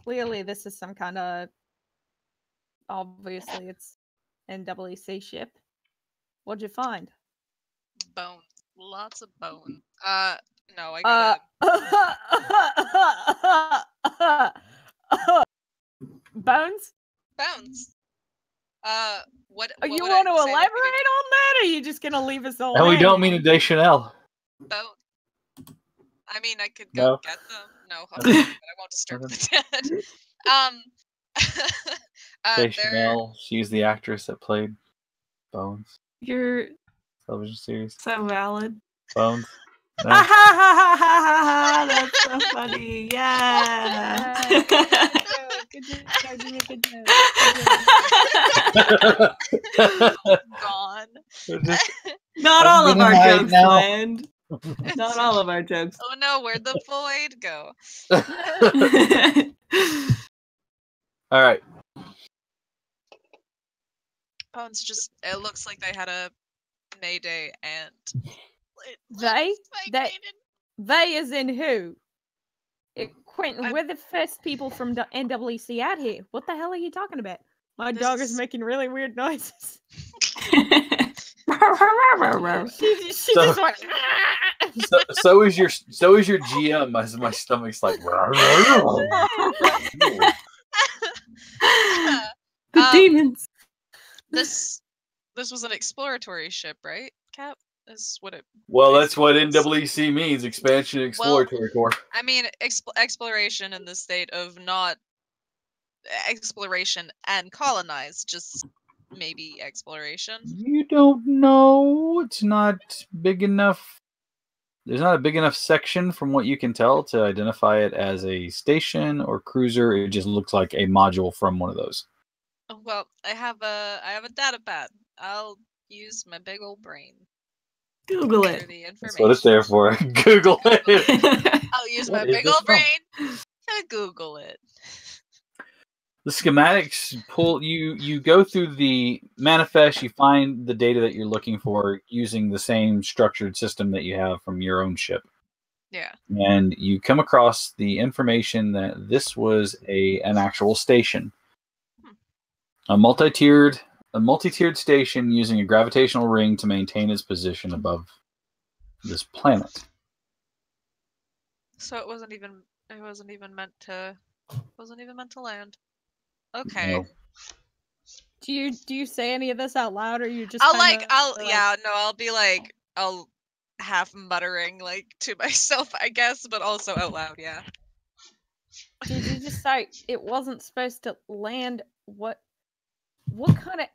Speaker 4: Clearly this is some kind of. Obviously, it's NWC ship. What'd you find?
Speaker 7: Bone. Lots of bone. No, I gotta.
Speaker 4: Bones?
Speaker 7: Bones. What?
Speaker 4: Oh, you
Speaker 7: would
Speaker 4: want
Speaker 7: I
Speaker 4: to
Speaker 7: say
Speaker 4: elaborate
Speaker 7: that we did?
Speaker 4: on that, or are you just gonna leave us all?
Speaker 3: And we don't
Speaker 4: hanging?
Speaker 3: mean a Deschanel.
Speaker 7: Bone. I mean, I could
Speaker 3: No.
Speaker 7: go get them. No, okay, but I won't disturb the dead. They're
Speaker 3: Deschanel, she's the actress that played Bones
Speaker 8: You're
Speaker 3: television series.
Speaker 8: so valid.
Speaker 3: Bones. No?
Speaker 8: That's so funny. Yeah.
Speaker 4: Good job, Jimmy, good job.
Speaker 7: gone.
Speaker 8: Not all of our
Speaker 3: Right
Speaker 8: jokes
Speaker 3: now.
Speaker 8: land. Not all of our jokes.
Speaker 7: Oh no, where'd the void go?
Speaker 3: All right.
Speaker 7: Bones just. It looks like they had a Mayday and.
Speaker 4: They? They as in who? Quentin, we're the first people from NWC out here. What the hell are you talking about? My
Speaker 7: This
Speaker 4: dog
Speaker 7: is-
Speaker 4: is making really weird noises.
Speaker 8: Wow.
Speaker 4: She
Speaker 3: So-
Speaker 4: just went.
Speaker 3: So is your GM. My stomach's like.
Speaker 8: The demons.
Speaker 7: This was an exploratory ship, right, Cap? is what it.
Speaker 3: Well, that's what
Speaker 7: basically is.
Speaker 3: NEEC means, Expansion Exploratory Corps.
Speaker 7: I mean, exploration in the state of not exploration and colonize, just maybe exploration.
Speaker 3: You don't know. It's not big enough. There's not a big enough section from what you can tell to identify it as a station or cruiser. It just looks like a module from one of those.
Speaker 7: Oh, well, I have a data pad. I'll use my big old brain.
Speaker 8: Google
Speaker 7: for
Speaker 8: it.
Speaker 7: the information.
Speaker 3: That's what it's there for. Google it.
Speaker 7: I'll use
Speaker 3: What
Speaker 7: my
Speaker 3: is
Speaker 7: big
Speaker 3: this
Speaker 7: old
Speaker 3: from?
Speaker 7: brain to Google it.
Speaker 3: The schematics pull you go through the manifest, you find the data that you're looking for using the same structured system that you have from your own ship.
Speaker 7: Yeah.
Speaker 3: And you come across the information that this was an actual station. A multi-tiered station using a gravitational ring to maintain its position above this planet.
Speaker 7: So it wasn't even meant to land. Okay.
Speaker 3: No.
Speaker 4: Do you say any of this out loud, or you just?
Speaker 7: I'll half muttering like to myself, I guess, but also out loud. Yeah.
Speaker 4: Did you just say it wasn't supposed to land? What kind of?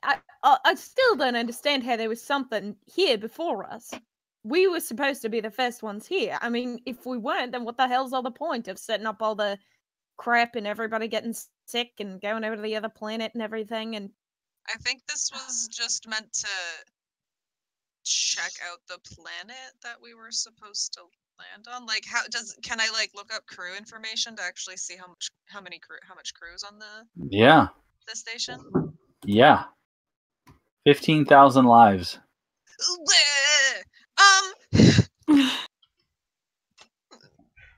Speaker 4: I still don't understand how there was something here before us. We were supposed to be the first ones here. I mean, if we weren't, then what the hell's all the point of setting up all the crap and everybody getting sick and going over to the other planet and everything? And
Speaker 7: I think this was just meant to check out the planet that we were supposed to land on. Like, can I like look up crew information to actually see how much crew's on the station?
Speaker 3: Yeah. 15,000 lives.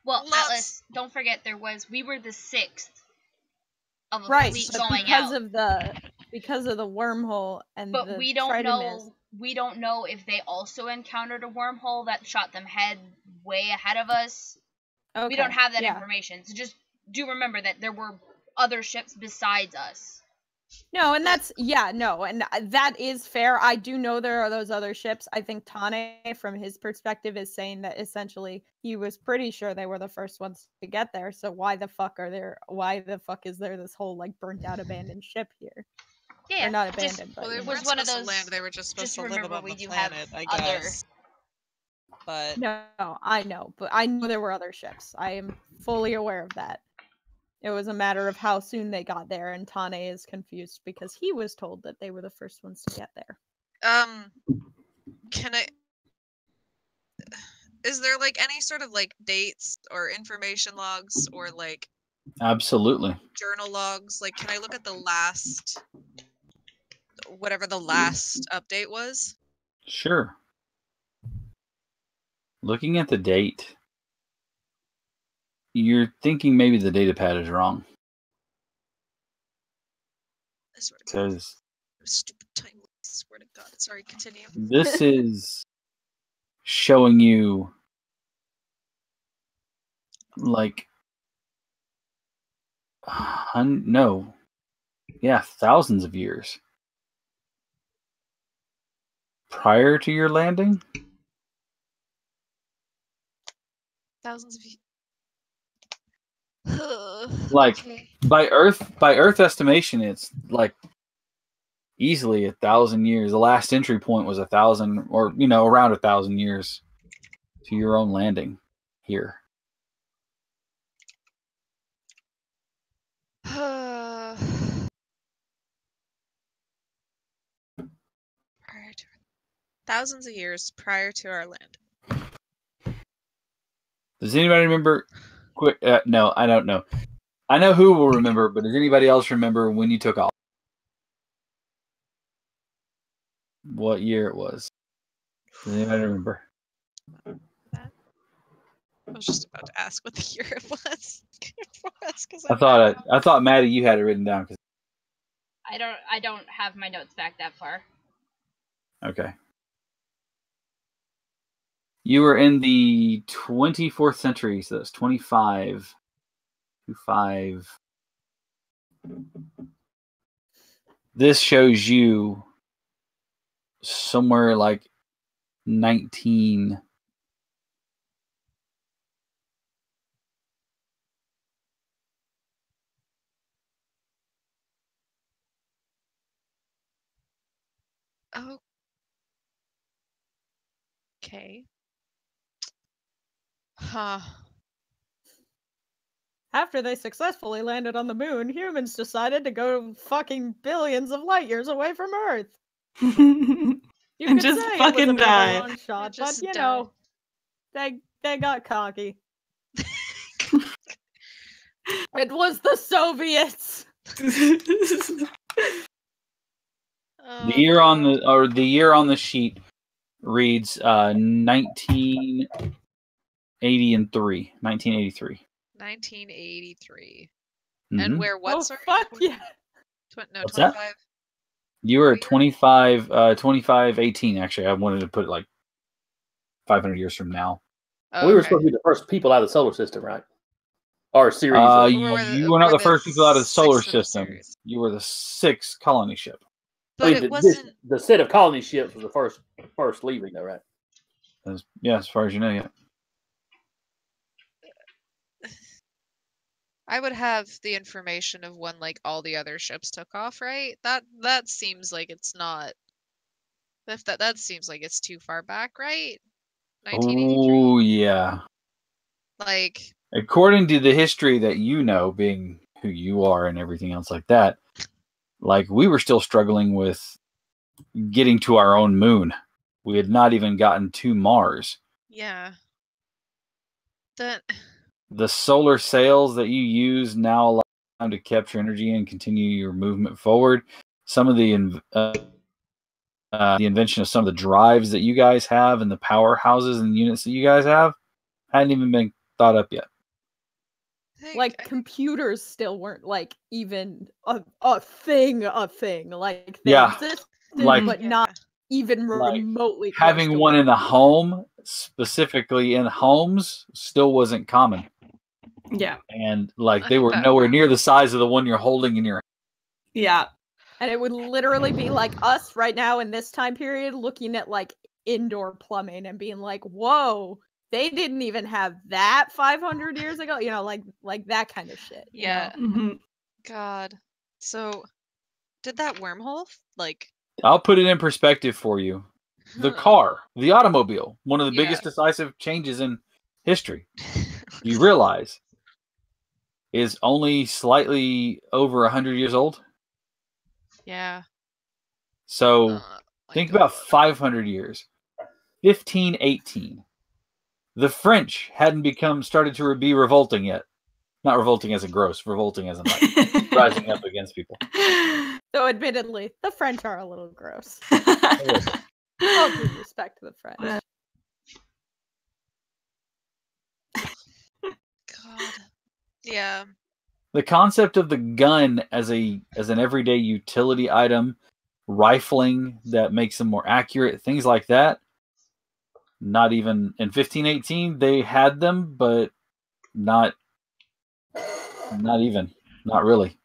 Speaker 5: Well, Atlas, don't forget we were the 6th of a
Speaker 4: right,
Speaker 5: fleet
Speaker 4: but
Speaker 5: going
Speaker 4: because of the wormhole and
Speaker 5: but
Speaker 4: the
Speaker 5: we don't
Speaker 4: Tritonus.
Speaker 5: know. We don't know if they also encountered a wormhole that shot them way ahead of us.
Speaker 4: Okay,
Speaker 5: we don't have that information, so just do remember that there were other ships besides us.
Speaker 4: No, and that is fair. I do know there are those other ships. I think Tane, from his perspective, is saying that essentially he was pretty sure they were the first ones to get there. So why the fuck is there this whole like burnt out abandoned ship here?
Speaker 5: Yeah,
Speaker 4: or not abandoned, but
Speaker 7: Well, they
Speaker 5: it
Speaker 7: weren't
Speaker 5: was one of
Speaker 7: supposed to
Speaker 5: those.
Speaker 7: land. They were just supposed to live
Speaker 5: remember
Speaker 7: above
Speaker 5: we
Speaker 7: the
Speaker 5: do have
Speaker 7: planet, I
Speaker 5: other.
Speaker 7: guess. But
Speaker 4: no, I know, but I know there were other ships. I am fully aware of that. It was a matter of how soon they got there, and Tane is confused because he was told that they were the first ones to get there.
Speaker 7: Is there like any sort of like dates or information logs or like
Speaker 3: Absolutely.
Speaker 7: journal logs? Like, can I look at whatever the last update was?
Speaker 3: Sure. Looking at the date, you're thinking maybe the data pad is wrong.
Speaker 7: I swear to God.
Speaker 3: Because
Speaker 7: Stupid time. I swear to God. Sorry, continue.
Speaker 3: this is showing you like thousands of years prior to your landing.
Speaker 7: Thousands of
Speaker 3: Like
Speaker 7: okay.
Speaker 3: by Earth estimation, it's like easily 1,000 years. The last entry point was 1,000, or around 1,000 years to your own landing here.
Speaker 7: Thousands of years prior to our landing.
Speaker 3: Does anybody remember? No, I don't know. I know who will remember, but does anybody else remember when you took off? What year it was? Does anybody remember?
Speaker 7: I was just about to ask what the year it was.
Speaker 3: I thought Maddie, you had it written down.
Speaker 5: I don't have my notes back that far.
Speaker 3: Okay. You were in the 24th century, so that's 25. This shows you somewhere like 19.
Speaker 7: Okay. Huh.
Speaker 4: After they successfully landed on the moon, humans decided to go fucking billions of light years away from Earth. You
Speaker 8: And
Speaker 4: could
Speaker 8: just
Speaker 4: say
Speaker 8: fucking
Speaker 4: it was a bit of a
Speaker 8: die.
Speaker 4: long shot, but
Speaker 7: Just
Speaker 4: you
Speaker 7: die.
Speaker 4: know, they got cocky. It was the Soviets.
Speaker 3: The year on the year on the sheet reads 1983.
Speaker 7: 1983.
Speaker 3: Mhm.
Speaker 7: And where what?
Speaker 4: Oh,
Speaker 7: Sorry?
Speaker 4: fuck yeah.
Speaker 7: No,
Speaker 3: What's that?
Speaker 7: 25.
Speaker 3: You were at 2518, actually. I wanted to put it like 500 years from now.
Speaker 7: Oh,
Speaker 9: We were
Speaker 7: okay.
Speaker 9: supposed to be the first people out of the solar system, right? Our series.
Speaker 3: You were not the first people out of the solar
Speaker 7: sixth of the
Speaker 3: system.
Speaker 7: series.
Speaker 3: You were the 6th colony ship.
Speaker 7: But it wasn't.
Speaker 9: the set of colony ships was the first leaving, though, right?
Speaker 3: Yeah, as far as you know, yeah.
Speaker 7: I would have the information of when like all the other ships took off, right? That seems like it's not. If that seems like it's too far back, right? 1983.
Speaker 3: Oh, yeah.
Speaker 7: Like,
Speaker 3: According to the history that you know, being who you are and everything else like that, like we were still struggling with getting to our own moon. We had not even gotten to Mars.
Speaker 7: yeah. That.
Speaker 3: The solar sails that you use now allow time to capture energy and continue your movement forward. Some of the invention of some of the drives that you guys have and the powerhouses and units that you guys have hadn't even been thought up yet.
Speaker 4: Like computers still weren't like even a thing. Like they
Speaker 3: Yeah,
Speaker 4: existed,
Speaker 3: like-
Speaker 4: but not even
Speaker 3: Like,
Speaker 4: remotely. close
Speaker 3: Having
Speaker 4: to
Speaker 3: one
Speaker 4: what-
Speaker 3: in a home, specifically in homes, still wasn't common.
Speaker 8: Yeah.
Speaker 3: And like they were nowhere near the size of the one you're holding in your.
Speaker 8: Yeah.
Speaker 4: And it would literally be like us right now in this time period looking at like indoor plumbing and being like, whoa, they didn't even have that 500 years ago. You know, like that kind of shit. you
Speaker 7: Yeah.
Speaker 4: know?
Speaker 8: Mhm.
Speaker 7: God. So, did that wormhole like?
Speaker 3: I'll put it in perspective for you. The car, the automobile, one of the biggest decisive changes in history. You realize is only slightly over 100 years old.
Speaker 7: Yeah.
Speaker 3: So think about 500 years. 1518. The French hadn't started to be revolting yet. Not revolting as in gross, revolting as in like rising up against people.
Speaker 4: So admittedly, the French are a little gross. All due respect to the French.
Speaker 7: God. Yeah.
Speaker 3: The concept of the gun as an everyday utility item, rifling that makes them more accurate, things like that. Not even in 1518 they had them, but not really.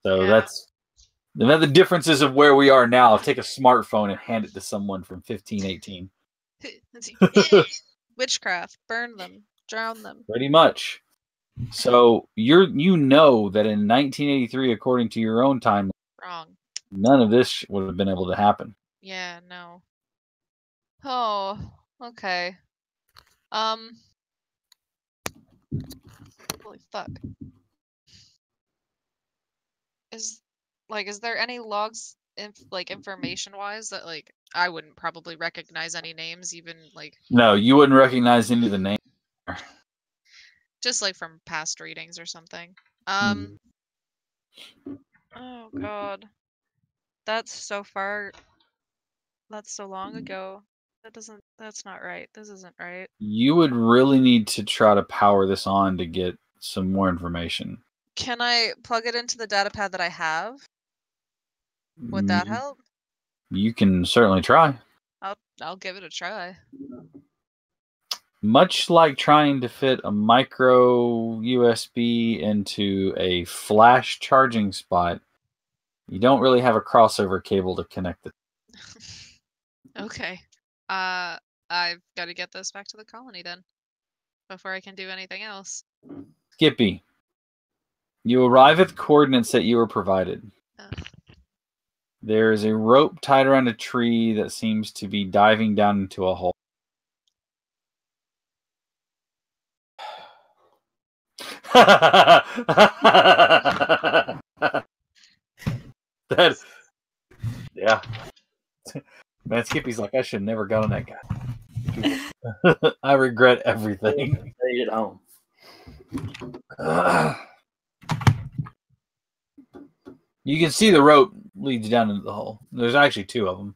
Speaker 3: So that's the differences of where we are now. Take a smartphone and hand it to someone from 1518.
Speaker 7: Witchcraft, burn them, drown them.
Speaker 3: Pretty much. So you know that in 1983, according to your own time,
Speaker 7: Wrong.
Speaker 3: none of this would have been able to happen.
Speaker 7: Yeah, no. Oh, okay. Holy fuck. Is there any logs information wise that like I wouldn't probably recognize any names even like
Speaker 3: No, you wouldn't recognize any of the names.
Speaker 7: just like from past readings or something.
Speaker 3: Mhm.
Speaker 7: Oh god. That's so far. That's so long ago. That's not right. This isn't right.
Speaker 3: You would really need to try to power this on to get some more information.
Speaker 7: Can I plug it into the datapad that I have? Would that help?
Speaker 3: You can certainly try.
Speaker 7: I'll give it a try.
Speaker 3: Much like trying to fit a micro USB into a flash charging spot, you don't really have a crossover cable to connect it.
Speaker 7: Okay. I've got to get this back to the colony then, before I can do anything else.
Speaker 3: Skippy, you arrive at the coordinates that you were provided. There is a rope tied around a tree that seems to be diving down into a hole. Yeah. Man, Skippy's like, I should have never gone on that guy. I regret everything.
Speaker 9: Stay at home.
Speaker 3: You can see the rope leads down into the hole. There's actually two of them.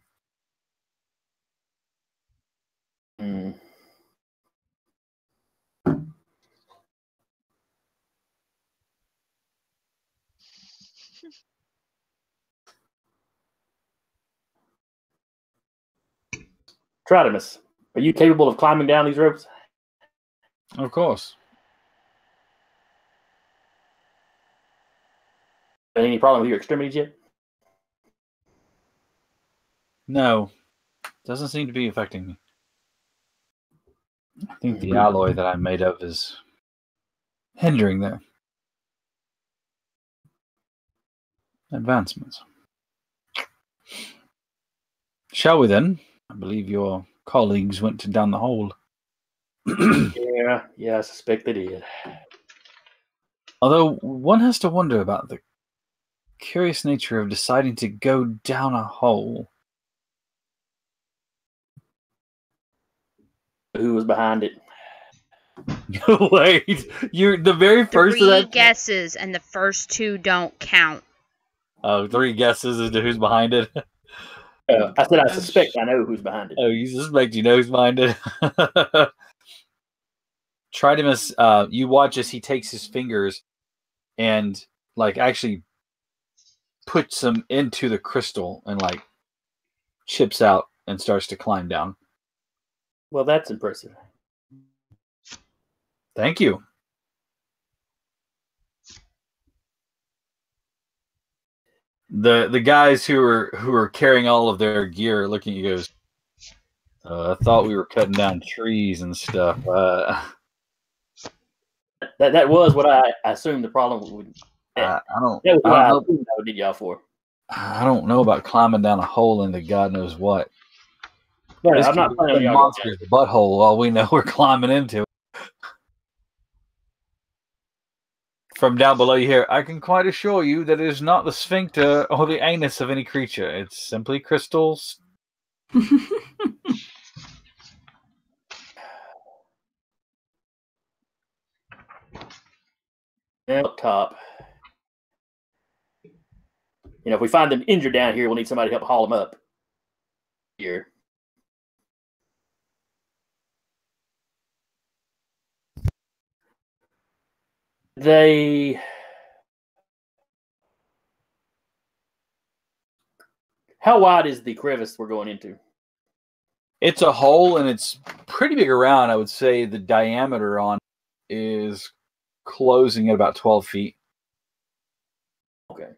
Speaker 9: Trotimus, are you capable of climbing down these ropes?
Speaker 3: Of course.
Speaker 9: Any problem with your extremities yet?
Speaker 3: No. Doesn't seem to be affecting me. I think the alloy that I'm made of is hindering their advancements. Shall we then? I believe your colleagues went down the hole.
Speaker 9: Yeah, I suspect they did.
Speaker 3: Although one has to wonder about the curious nature of deciding to go down a hole.
Speaker 9: Who was behind it?
Speaker 3: Wait, you're the very first of
Speaker 5: Three
Speaker 3: that.
Speaker 5: guesses, and the first two don't count.
Speaker 3: Oh, 3 guesses as to who's behind it.
Speaker 9: I said I suspect I know who's behind it.
Speaker 3: Oh, you suspect you know who's behind it. Tridemus, you watch as he takes his fingers and actually puts them into the crystal and chips out and starts to climb down.
Speaker 9: Well, that's impressive.
Speaker 3: Thank you. The guys who are carrying all of their gear are looking at you, goes, I thought we were cutting down trees and stuff.
Speaker 9: That was what I assumed the problem would.
Speaker 3: I don't
Speaker 9: I did y'all for.
Speaker 3: I don't know about climbing down a hole into God knows what.
Speaker 9: Yeah, I'm not planning on y'all
Speaker 3: monster's butthole. All we know we're climbing into. From down below you hear, I can quite assure you that it is not the sphincter or the anus of any creature. It's simply crystals.
Speaker 9: Up top. If we find them injured down here, we'll need somebody to help haul them up. Here. How wide is the crevice we're going into?
Speaker 3: It's a hole, and it's pretty big around. I would say the diameter on is closing at about 12 feet.
Speaker 9: Okay.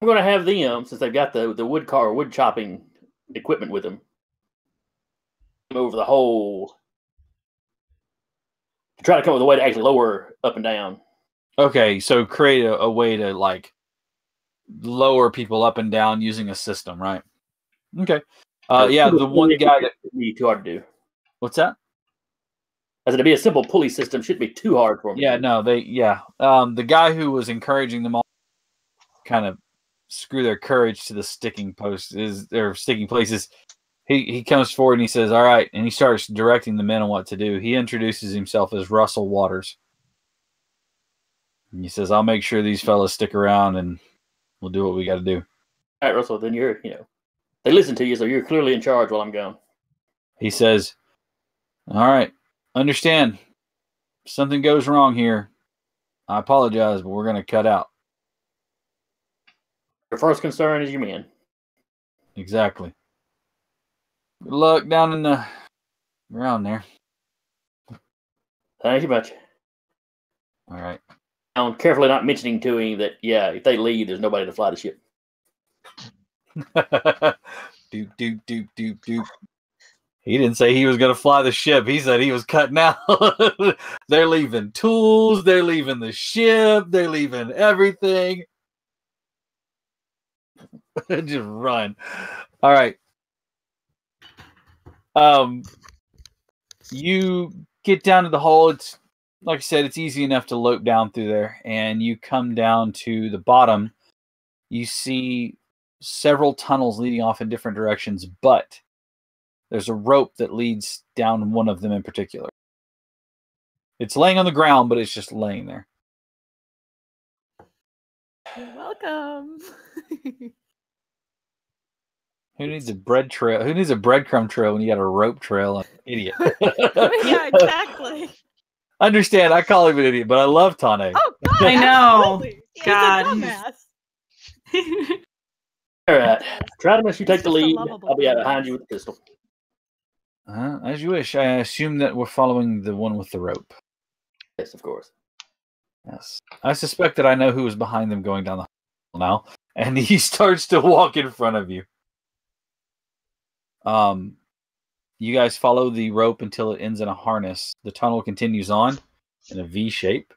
Speaker 9: I'm going to have them, since they've got the wood chopping equipment with them, over the hole to try to come up with a way to actually lower up and down.
Speaker 3: Okay, so create a way to lower people up and down using a system, right? Okay. Yeah, the one guy that
Speaker 9: be too hard to do.
Speaker 3: What's that?
Speaker 9: As it'd be a simple pulley system, shouldn't be too hard for me.
Speaker 3: Yeah, no, the guy who was encouraging them all kind of screw their courage to the sticking post is their sticking places. He comes forward and he says, all right, and he starts directing the men on what to do. He introduces himself as Russell Waters. And he says, I'll make sure these fellas stick around and we'll do what we got to do.
Speaker 9: All right, Russell, then they listen to you, so you're clearly in charge while I'm gone.
Speaker 3: He says, all right, understand. If something goes wrong here, I apologize, but we're going to cut out.
Speaker 9: Your first concern is your men.
Speaker 3: Exactly. Good luck down in the ground there.
Speaker 9: Thank you much.
Speaker 3: All right.
Speaker 9: I'm carefully not mentioning to him that, if they leave, there's nobody to fly the ship.
Speaker 3: Doop, doop, doop, doop, doop. He didn't say he was going to fly the ship. He said he was cutting out. They're leaving tools. They're leaving the ship. They're leaving everything. Just run. All right. You get down to the hole. It's like I said, it's easy enough to lope down through there, and you come down to the bottom. You see several tunnels leading off in different directions, but there's a rope that leads down one of them in particular. It's laying on the ground, but it's just laying there.
Speaker 4: You're welcome.
Speaker 3: Who needs a bread trail? Who needs a breadcrumb trail when you got a rope trail? An idiot.
Speaker 4: Yeah, exactly.
Speaker 3: Understand, I call him an idiot, but I love Tane.
Speaker 4: Oh, God,
Speaker 8: I know.
Speaker 4: absolutely. He's
Speaker 8: God,
Speaker 4: a
Speaker 8: he's-
Speaker 4: dumbass.
Speaker 9: All right. Tradimus, you take the
Speaker 4: just a
Speaker 9: lead.
Speaker 4: lovable
Speaker 9: I'll be
Speaker 4: dumbass.
Speaker 9: behind you with the pistol.
Speaker 3: As you wish. I assume that we're following the one with the rope.
Speaker 9: Yes, of course.
Speaker 3: Yes. I suspect that I know who is behind them going down the hall now, and he starts to walk in front of you. You guys follow the rope until it ends in a harness. The tunnel continues on in a V shape.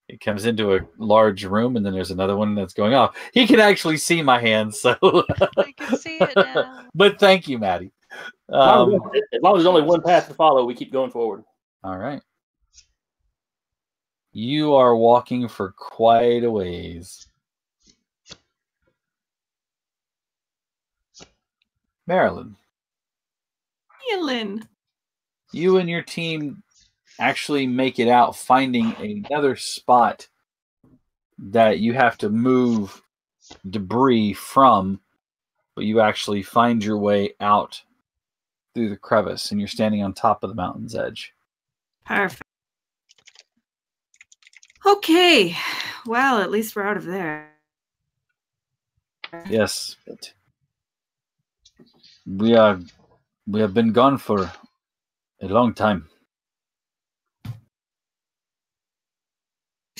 Speaker 3: It comes into a large room, and then there's another one that's going off. He can actually see my hands, so
Speaker 7: I can see it now.
Speaker 3: But thank you, Maddie.
Speaker 9: As long as there's only one path to follow, we keep going forward.
Speaker 3: All right. You are walking for quite a ways. Marilyn,
Speaker 8: Marilyn.
Speaker 3: you and your team actually make it out, finding another spot that you have to move debris from, but you actually find your way out through the crevice, and you're standing on top of the mountain's edge.
Speaker 8: Perfect. Okay. Well, at least we're out of there.
Speaker 3: Yes, but we have been gone for a long time.
Speaker 8: We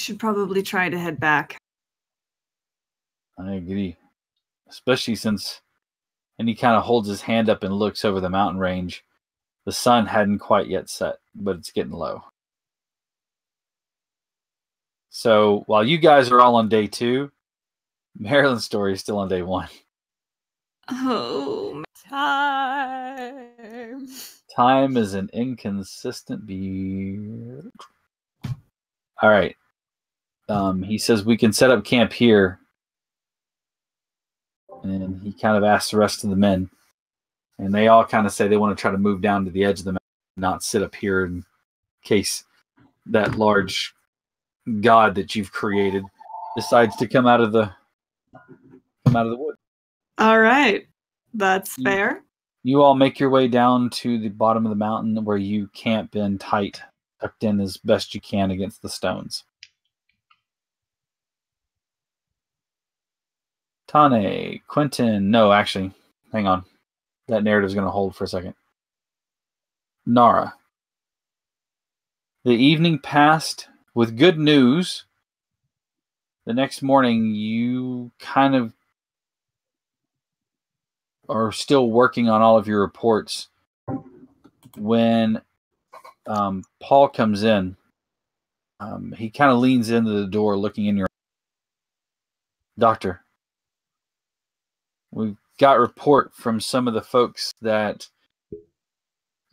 Speaker 8: should probably try to head back.
Speaker 3: I agree, especially since, and he kind of holds his hand up and looks over the mountain range. The sun hadn't quite yet set, but it's getting low. So while you guys are all on day 2, Marilyn's story is still on day 1.
Speaker 8: Oh,
Speaker 4: Time.
Speaker 3: Time is an inconsistent beard. All right. He says we can set up camp here. And he kind of asks the rest of the men. And they all kind of say they want to try to move down to the edge of the mountain, not sit up here in case that large god that you've created decides to come out of the wood.
Speaker 8: all right. That's fair.
Speaker 3: You all make your way down to the bottom of the mountain where you camp in tight, tucked in as best you can against the stones. Tane, Quentin, no, actually, hang on. That narrative's going to hold for a second. Nara. The evening passed with good news. The next morning, you kind of are still working on all of your reports when Paul comes in. He kind of leans into the door looking in your Doctor, we've got report from some of the folks that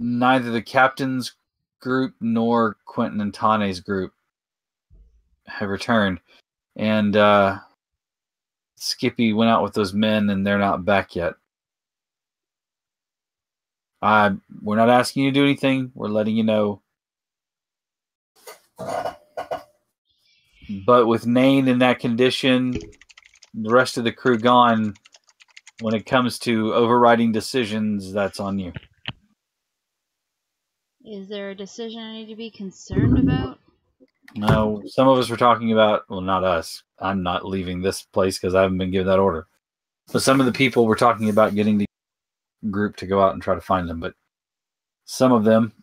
Speaker 3: neither the captain's group nor Quentin and Tane's group have returned. And Skippy went out with those men and they're not back yet. We're not asking you to do anything. We're letting you know. But with Nain in that condition, the rest of the crew gone, when it comes to overriding decisions, that's on you.
Speaker 10: Is there a decision I need to be concerned about?
Speaker 3: No, some of us were talking about, well, not us. I'm not leaving this place because I haven't been given that order. But some of the people were talking about getting the group to go out and try to find them. But some of them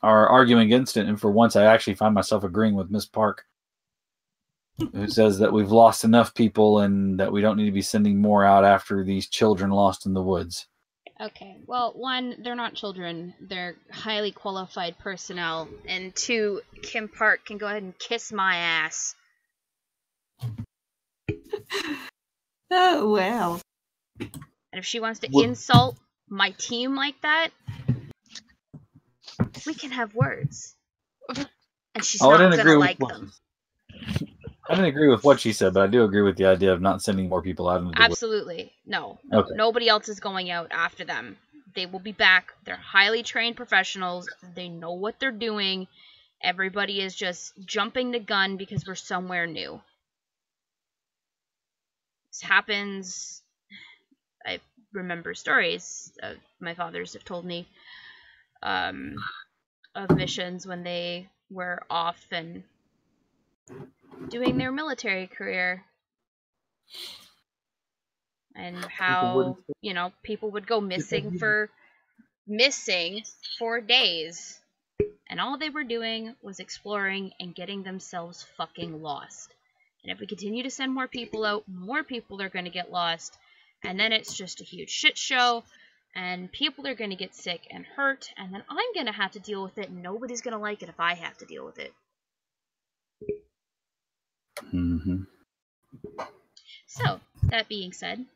Speaker 3: are arguing against it. And for once, I actually find myself agreeing with Miss Park. who says that we've lost enough people and that we don't need to be sending more out after these children lost in the woods.
Speaker 10: Okay, well, one, they're not children. They're highly qualified personnel.
Speaker 5: And 2, Kim Park can go ahead and kiss my ass.
Speaker 8: Oh, well.
Speaker 5: And if she wants to
Speaker 3: What-
Speaker 5: insult my team like that, we can have words. And she's
Speaker 3: Oh, I
Speaker 5: not
Speaker 3: didn't
Speaker 5: gonna
Speaker 3: agree
Speaker 5: like
Speaker 3: with
Speaker 5: them.
Speaker 3: I didn't agree with what she said, but I do agree with the idea of not sending more people out into the woods.
Speaker 5: Absolutely. No.
Speaker 3: Okay.
Speaker 5: Nobody else is going out after them. They will be back. They're highly trained professionals. They know what they're doing. Everybody is just jumping the gun because we're somewhere new. This happens. I remember stories my fathers have told me of missions when they were off and doing their military career, and how people would go missing for days, and all they were doing was exploring and getting themselves fucking lost. And if we continue to send more people out, more people are going to get lost, and then it's just a huge shit show, and people are going to get sick and hurt, and then I'm going to have to deal with it, and nobody's going to like it if I have to deal with it.
Speaker 3: Mm-hmm.
Speaker 5: So, that being said,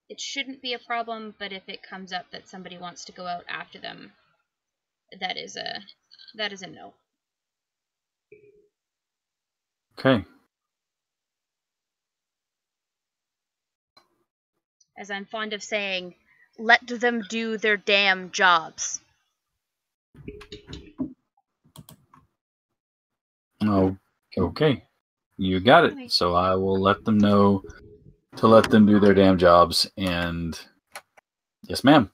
Speaker 5: it shouldn't be a problem, but if it comes up that somebody wants to go out after them, that is a no.
Speaker 3: Okay.
Speaker 5: As I'm fond of saying, let them do their damn jobs.
Speaker 3: Oh, okay. You got it. So I will let them know to let them do their damn jobs. And yes, ma'am.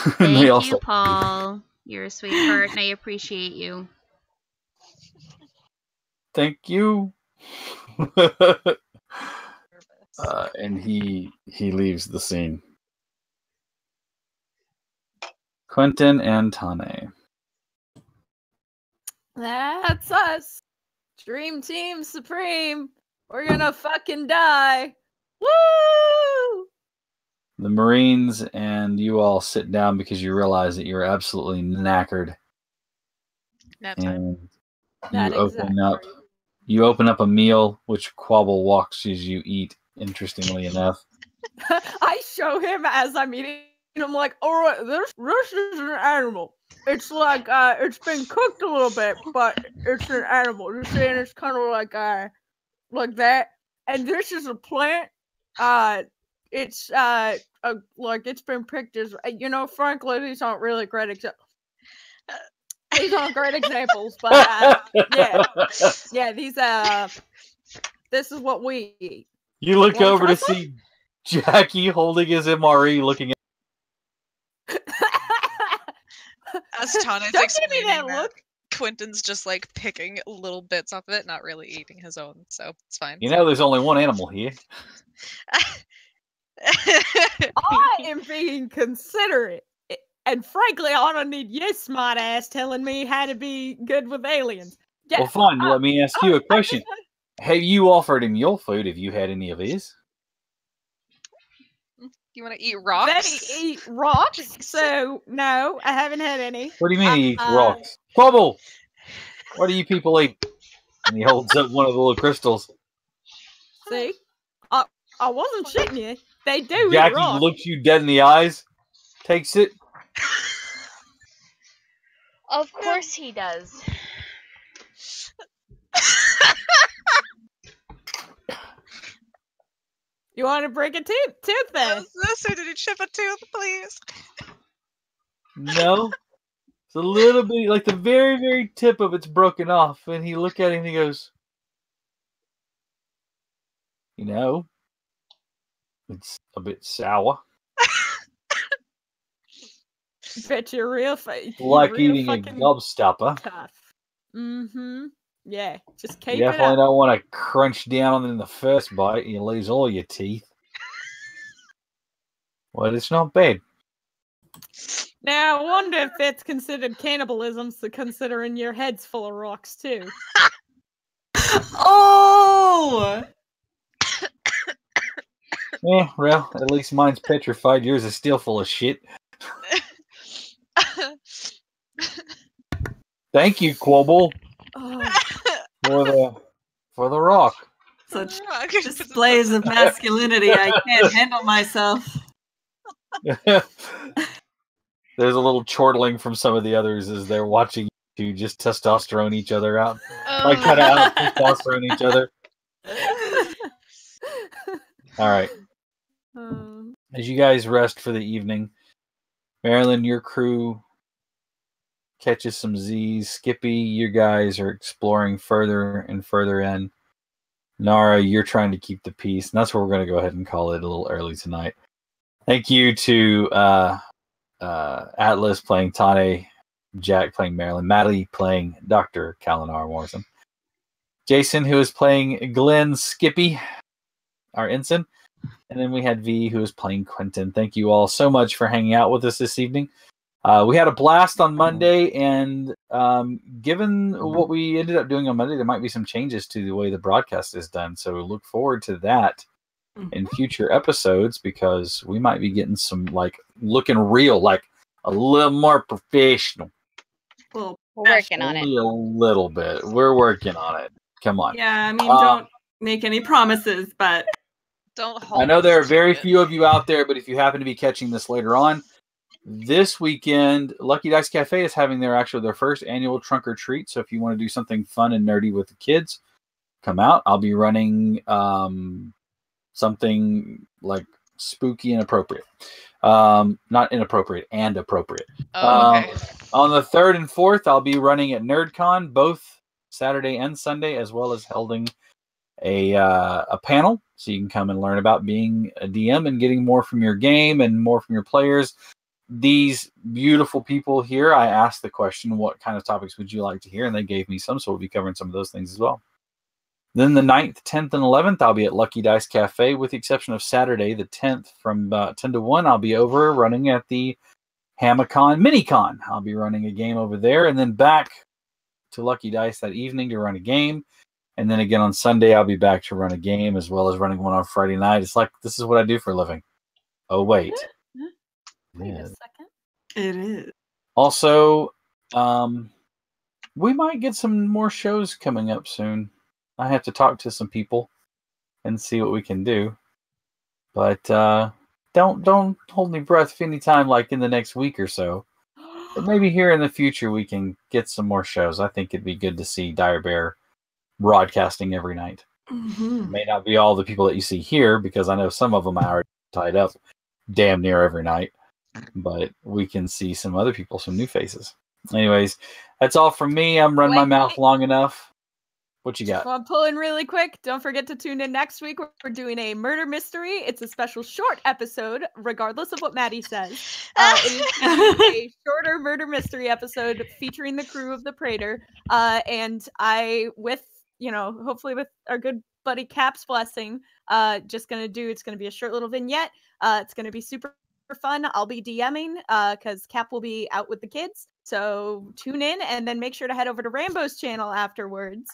Speaker 3: And
Speaker 5: Thank
Speaker 3: they
Speaker 5: you,
Speaker 3: also
Speaker 5: Paul. You're a sweetheart, and I appreciate you.
Speaker 3: thank you. And he leaves the scene. Quentin and Tane.
Speaker 4: That's us. Dream Team Supreme. We're gonna fucking die. Woo!
Speaker 3: The Marines and you all sit down because you realize that you're absolutely knackered.
Speaker 7: Nap time.
Speaker 3: And you open up a meal, which Quabble watches you eat, interestingly enough.
Speaker 4: I show him as I'm eating. I'm like, all right, this is an animal. It's like it's been cooked a little bit, but it's an animal. You're saying it's kind of like that. And this is a plant. It's like it's been picked as frankly, these aren't really great examples. These aren't great examples, but yeah, these this is what we eat.
Speaker 3: You look over to see Jackie holding his MRE, looking at.
Speaker 7: As Tana's
Speaker 4: Don't give me
Speaker 7: explaining
Speaker 4: that
Speaker 7: that,
Speaker 4: look.
Speaker 7: Quentin's just like picking little bits off of it, not really eating his own, so it's fine.
Speaker 3: You know, there's only one animal here.
Speaker 4: I am being considerate. And frankly, I don't need your smart ass telling me how to be good with aliens. Yeah,
Speaker 3: Well, fine. Let me ask you a question. Have you offered him your food? Have you had any of his?
Speaker 7: You want to eat rocks?
Speaker 4: They eat rocks, so no, I haven't had any.
Speaker 3: What do you mean he eats rocks? Quabble! What do you people eat? And he holds up one of the little crystals.
Speaker 4: See? I wasn't shitting you. They do eat
Speaker 3: Jackie
Speaker 4: rocks.
Speaker 3: looks you dead in the eyes, takes it.
Speaker 5: Of course he does.
Speaker 4: You want to break a tooth then?
Speaker 7: Listen, did you chip a tooth, please?
Speaker 3: No. It's a little bit, like the very, very tip of it's broken off. And he looked at it and he goes, you know, it's a bit sour.
Speaker 4: Bet you're real
Speaker 3: Like
Speaker 4: real
Speaker 3: eating a
Speaker 4: fucking
Speaker 3: gobstopper.
Speaker 4: tough. Mm-hmm. Yeah, just
Speaker 3: You
Speaker 4: keep it
Speaker 3: definitely
Speaker 4: up.
Speaker 3: don't want to crunch down on it in the first bite. You lose all your teeth. Well, it's not bad.
Speaker 4: Now, I wonder if it's considered cannibalism, so considering your head's full of rocks, too.
Speaker 8: Oh!
Speaker 3: Yeah, well, at least mine's petrified. Yours is still full of shit. Thank you, Quobble,
Speaker 4: Oh,
Speaker 3: for the rock.
Speaker 8: Such displays of masculinity. I can't handle myself.
Speaker 3: There's a little chortling from some of the others as they're watching you just testosterone each other out. Like kind of out testosterone each other. All right. As you guys rest for the evening, Marilyn, your crew catches some Z's. Skippy, you guys are exploring further and further in. Nara, you're trying to keep the peace. And that's where we're going to go ahead and call it a little early tonight. Thank you to Atlas playing Tane, Jack playing Marilyn, Maddie playing Dr. Kalinar Morrison, Jason, who is playing Glenn Skippy, our ensign, and then we had V, who is playing Quentin. Thank you all so much for hanging out with us this evening. We had a blast on Monday, and given what we ended up doing on Monday, there might be some changes to the way the broadcast is done. So look forward to that in future episodes, because we might be getting some looking real, like a little more professional.
Speaker 5: We're working on it.
Speaker 3: Only a little bit. We're working on it. Come on.
Speaker 8: Yeah, I mean, don't make any promises, but
Speaker 7: don't hold
Speaker 3: I know there are very
Speaker 7: it.
Speaker 3: few of you out there, but if you happen to be catching this later on, this weekend, Lucky Dice Cafe is having their first annual trunk or treat. So if you want to do something fun and nerdy with the kids, come out. I'll be running something like spooky and appropriate. Not inappropriate, and appropriate.
Speaker 7: Oh, okay.
Speaker 3: On the 3rd and 4th, I'll be running at NerdCon, both Saturday and Sunday, as well as holding a panel, so you can come and learn about being a DM and getting more from your game and more from your players. These beautiful people here, I asked the question, what kind of topics would you like to hear? And they gave me some, so we'll be covering some of those things as well. Then the 9th, 10th, and 11th, I'll be at Lucky Dice Cafe, with the exception of Saturday, the 10th, from 10 to 1, I'll be over running at the Hamacon Minicon. I'll be running a game over there, and then back to Lucky Dice that evening to run a game. And then again on Sunday, I'll be back to run a game, as well as running one on Friday night. It's like, this is what I do for a living. Oh, wait.
Speaker 4: Wait a second.
Speaker 8: it is.
Speaker 3: Also, we might get some more shows coming up soon. I have to talk to some people and see what we can do. But don't hold any breath if any time, like in the next week or so. But maybe here in the future we can get some more shows. I think it'd be good to see Dire Bear broadcasting every night. It may not be all the people that you see here, because I know some of them are tied up damn near every night. But we can see some other people, some new faces. Anyways, that's all from me. I'm running my mouth long enough. What you got?
Speaker 4: So I'm pulling really quick. Don't forget to tune in next week. We're doing a murder mystery. It's a special short episode, regardless of what Maddie says. It is a shorter murder mystery episode featuring the crew of the Praetor. And I, with, hopefully with our good buddy Cap's blessing, it's going to be a short little vignette. It's going to be super fun. I'll be DMing because Cap will be out with the kids. So tune in, and then make sure to head over to Rambo's channel afterwards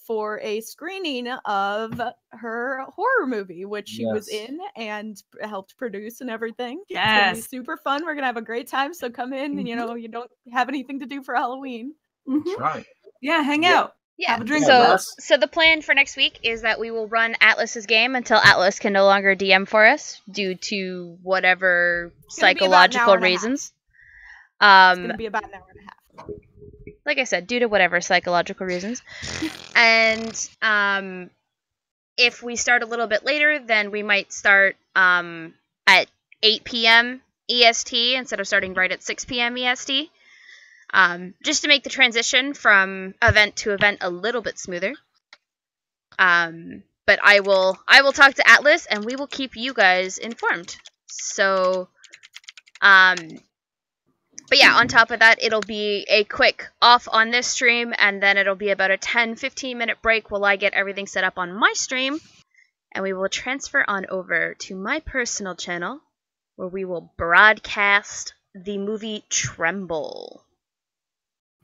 Speaker 4: for a screening of her horror movie, which she was in and helped produce and everything.
Speaker 8: Yes.
Speaker 4: It's gonna be super fun. We're gonna have a great time. So come in and you don't have anything to do for Halloween.
Speaker 3: That's right.
Speaker 8: Yeah, hang out.
Speaker 5: Yeah.
Speaker 8: Have a drink.
Speaker 5: So the plan for next week is that we will run Atlas's game until Atlas can no longer DM for us due to whatever psychological reasons.
Speaker 4: It's gonna be about an hour and a half.
Speaker 5: Like I said, due to whatever psychological reasons. And if we start a little bit later, then we might start at 8 p.m. EST instead of starting right at 6 p.m. EST. Just to make the transition from event to event a little bit smoother. But I will talk to Atlas, and we will keep you guys informed. So, but yeah, on top of that, it'll be a quick off on this stream, and then it'll be about a 10-15 minute break while I get everything set up on my stream, and we will transfer on over to my personal channel, where we will broadcast the movie Tremble.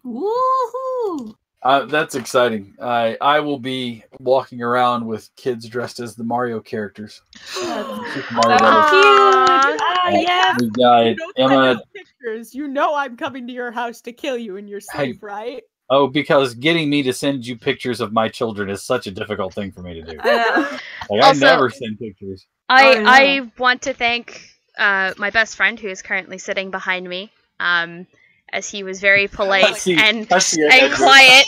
Speaker 8: Woohoo!
Speaker 3: That's exciting. I will be walking around with kids dressed as the Mario characters. Super Mario Brothers.
Speaker 4: Yes.
Speaker 3: We got
Speaker 4: You don't
Speaker 3: Emma.
Speaker 4: send us pictures. You know I'm coming to your house to kill you in your sleep, right?
Speaker 3: Oh, because getting me to send you pictures of my children is such a difficult thing for me to do. Like,
Speaker 5: Also,
Speaker 3: I never send pictures.
Speaker 5: I want to thank my best friend who is currently sitting behind me, as he was very polite and quiet.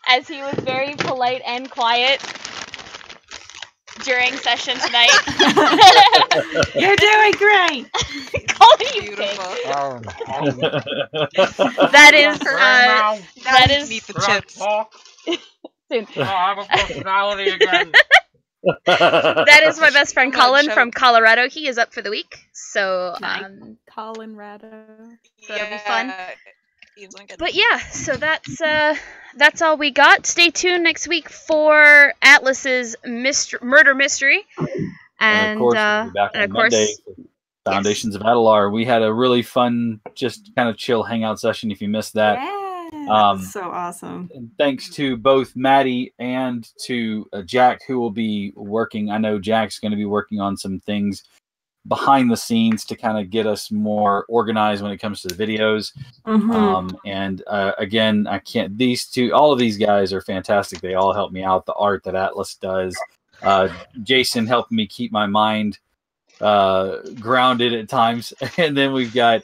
Speaker 5: As he was very polite and quiet during session tonight.
Speaker 8: You're doing great.
Speaker 5: Calling you
Speaker 7: Beautiful.
Speaker 5: That is
Speaker 7: Meet the chips.
Speaker 5: soon.
Speaker 6: I have a personality again.
Speaker 5: That is my best friend
Speaker 7: Come on,
Speaker 5: Colin
Speaker 7: show
Speaker 5: from
Speaker 7: it.
Speaker 5: Colorado. He is up for the week, so
Speaker 4: Colin Rado.
Speaker 5: So it'll be fun.
Speaker 7: He's looking.
Speaker 5: But yeah, so that's all we got. Stay tuned next week for Atlas's murder mystery,
Speaker 3: And of course, we'll be back on Monday for Foundations of Adelar. We had a really fun, just kind of chill hangout session. If you missed that,
Speaker 8: So awesome.
Speaker 3: and thanks to both Maddie and to Jack, who will be working. I know Jack's going to be working on some things behind the scenes to kind of get us more organized when it comes to the videos. And again, all of these guys are fantastic. They all help me out. The art that Atlas does. Jason helped me keep my mind grounded at times. And then we've got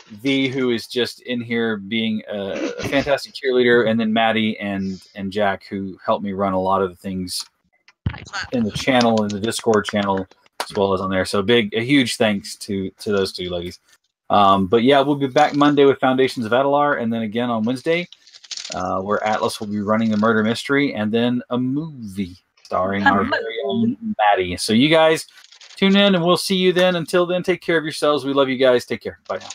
Speaker 3: V, who is just in here being a fantastic cheerleader, and then Maddie and Jack, who helped me run a lot of the things in the channel, in the Discord channel, as well as on there. So a huge thanks to those two ladies. But yeah, we'll be back Monday with Foundations of Adelar, and then again on Wednesday, where Atlas will be running the murder mystery, and then a movie starring our very own Maddie. So you guys tune in, and we'll see you then. Until then, take care of yourselves. We love you guys. Take care. Bye now.